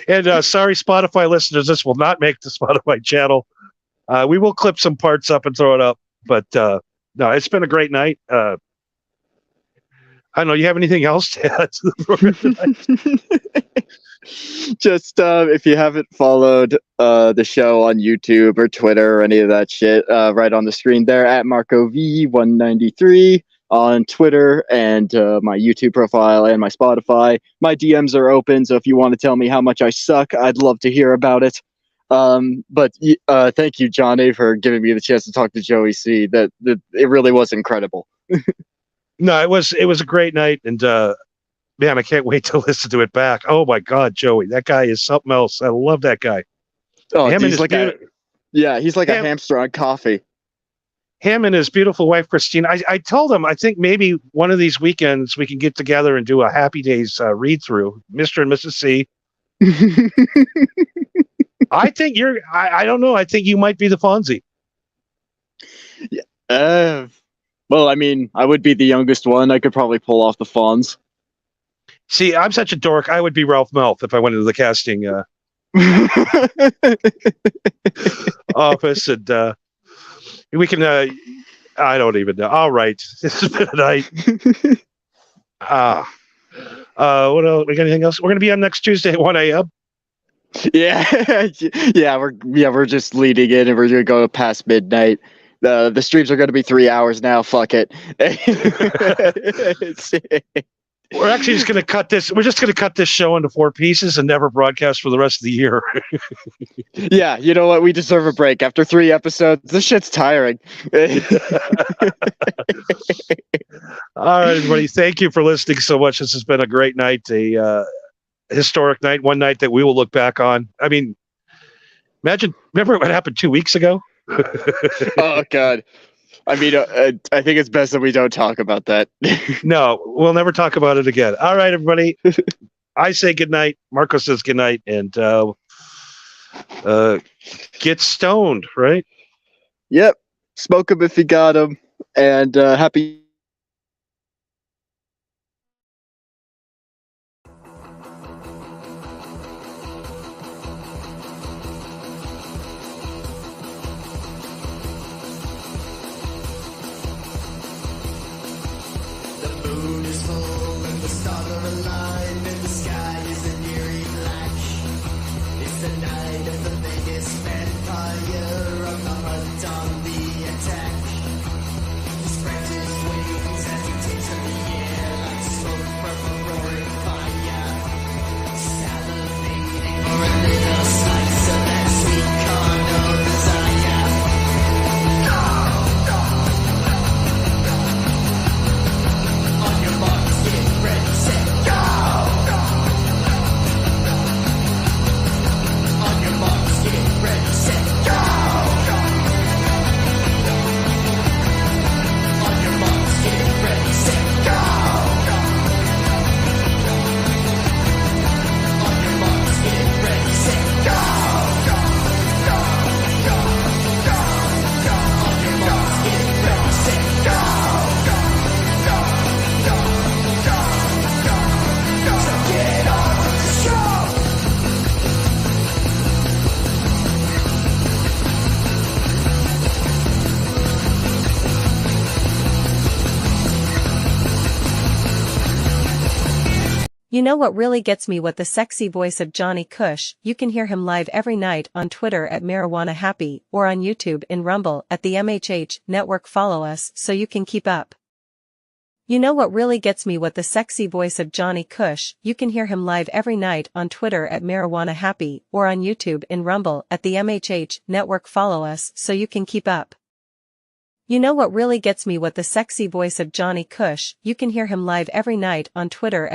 And sorry, Spotify listeners, this will not make the Spotify channel. We will clip some parts up and throw it up, but no, it's been a great night. I don't know. You have anything else to add to the program tonight? Just if you haven't followed the show on YouTube or Twitter or any of that shit, right on the screen there at MarcoV193 on Twitter and my YouTube profile and my Spotify. My DMs are open, so if you want to tell me how much I suck, I'd love to hear about it. But thank you, Johnny, for giving me the chance to talk to Joey C. That it really was incredible. No, it was a great night, and Man, I can't wait to listen to it back. Oh my God, Joey, that guy is something else. I love that guy. Oh, Him and he's his like he's like a Him- hamster on coffee. him and his beautiful wife Christine. I told him I think maybe one of these weekends we can get together and do a Happy Days read through, Mr. and Mrs. C. I think you're. I don't know. I think you might be the Fonzie. Well, I mean, I would be the youngest one. I could probably pull off the Fonz. See, I'm such a dork. I would be Ralph Melf if I went into the casting office, and we can. I don't even know. All right, this has been a night. What else? We got anything else? We're gonna be on next Tuesday at 1 a.m. Yeah, we're just leading in, and we're gonna go past midnight. The streams are gonna be 3 hours now. Fuck it. We're actually just going to cut this. We're just going to cut this show into 4 pieces and never broadcast for the rest of the year. Yeah, you know what? We deserve a break after 3 episodes. This shit's tiring. All right, everybody. Thank you for listening so much. This has been a great night, a historic night, one night that we will look back on. I mean, remember what happened 2 weeks ago? Oh God. I mean, I think it's best that we don't talk about that. No, we'll never talk about it again. All right, everybody. I say goodnight. Marco says goodnight, and get stoned, right? Yep. Smoke him if you got him. And happy. You know what really gets me? What the sexy voice of Johnny Cush. You can hear him live every night on Twitter at Marijuana Happy or on YouTube in Rumble at the MHH Network. Follow us so you can keep up. You know what really gets me? What the sexy voice of Johnny Cush. You can hear him live every night on Twitter at Marijuana Happy or on YouTube in Rumble at the MHH Network. Follow us so you can keep up. You know what really gets me? What the sexy voice of Johnny Cush. You can hear him live every night on Twitter at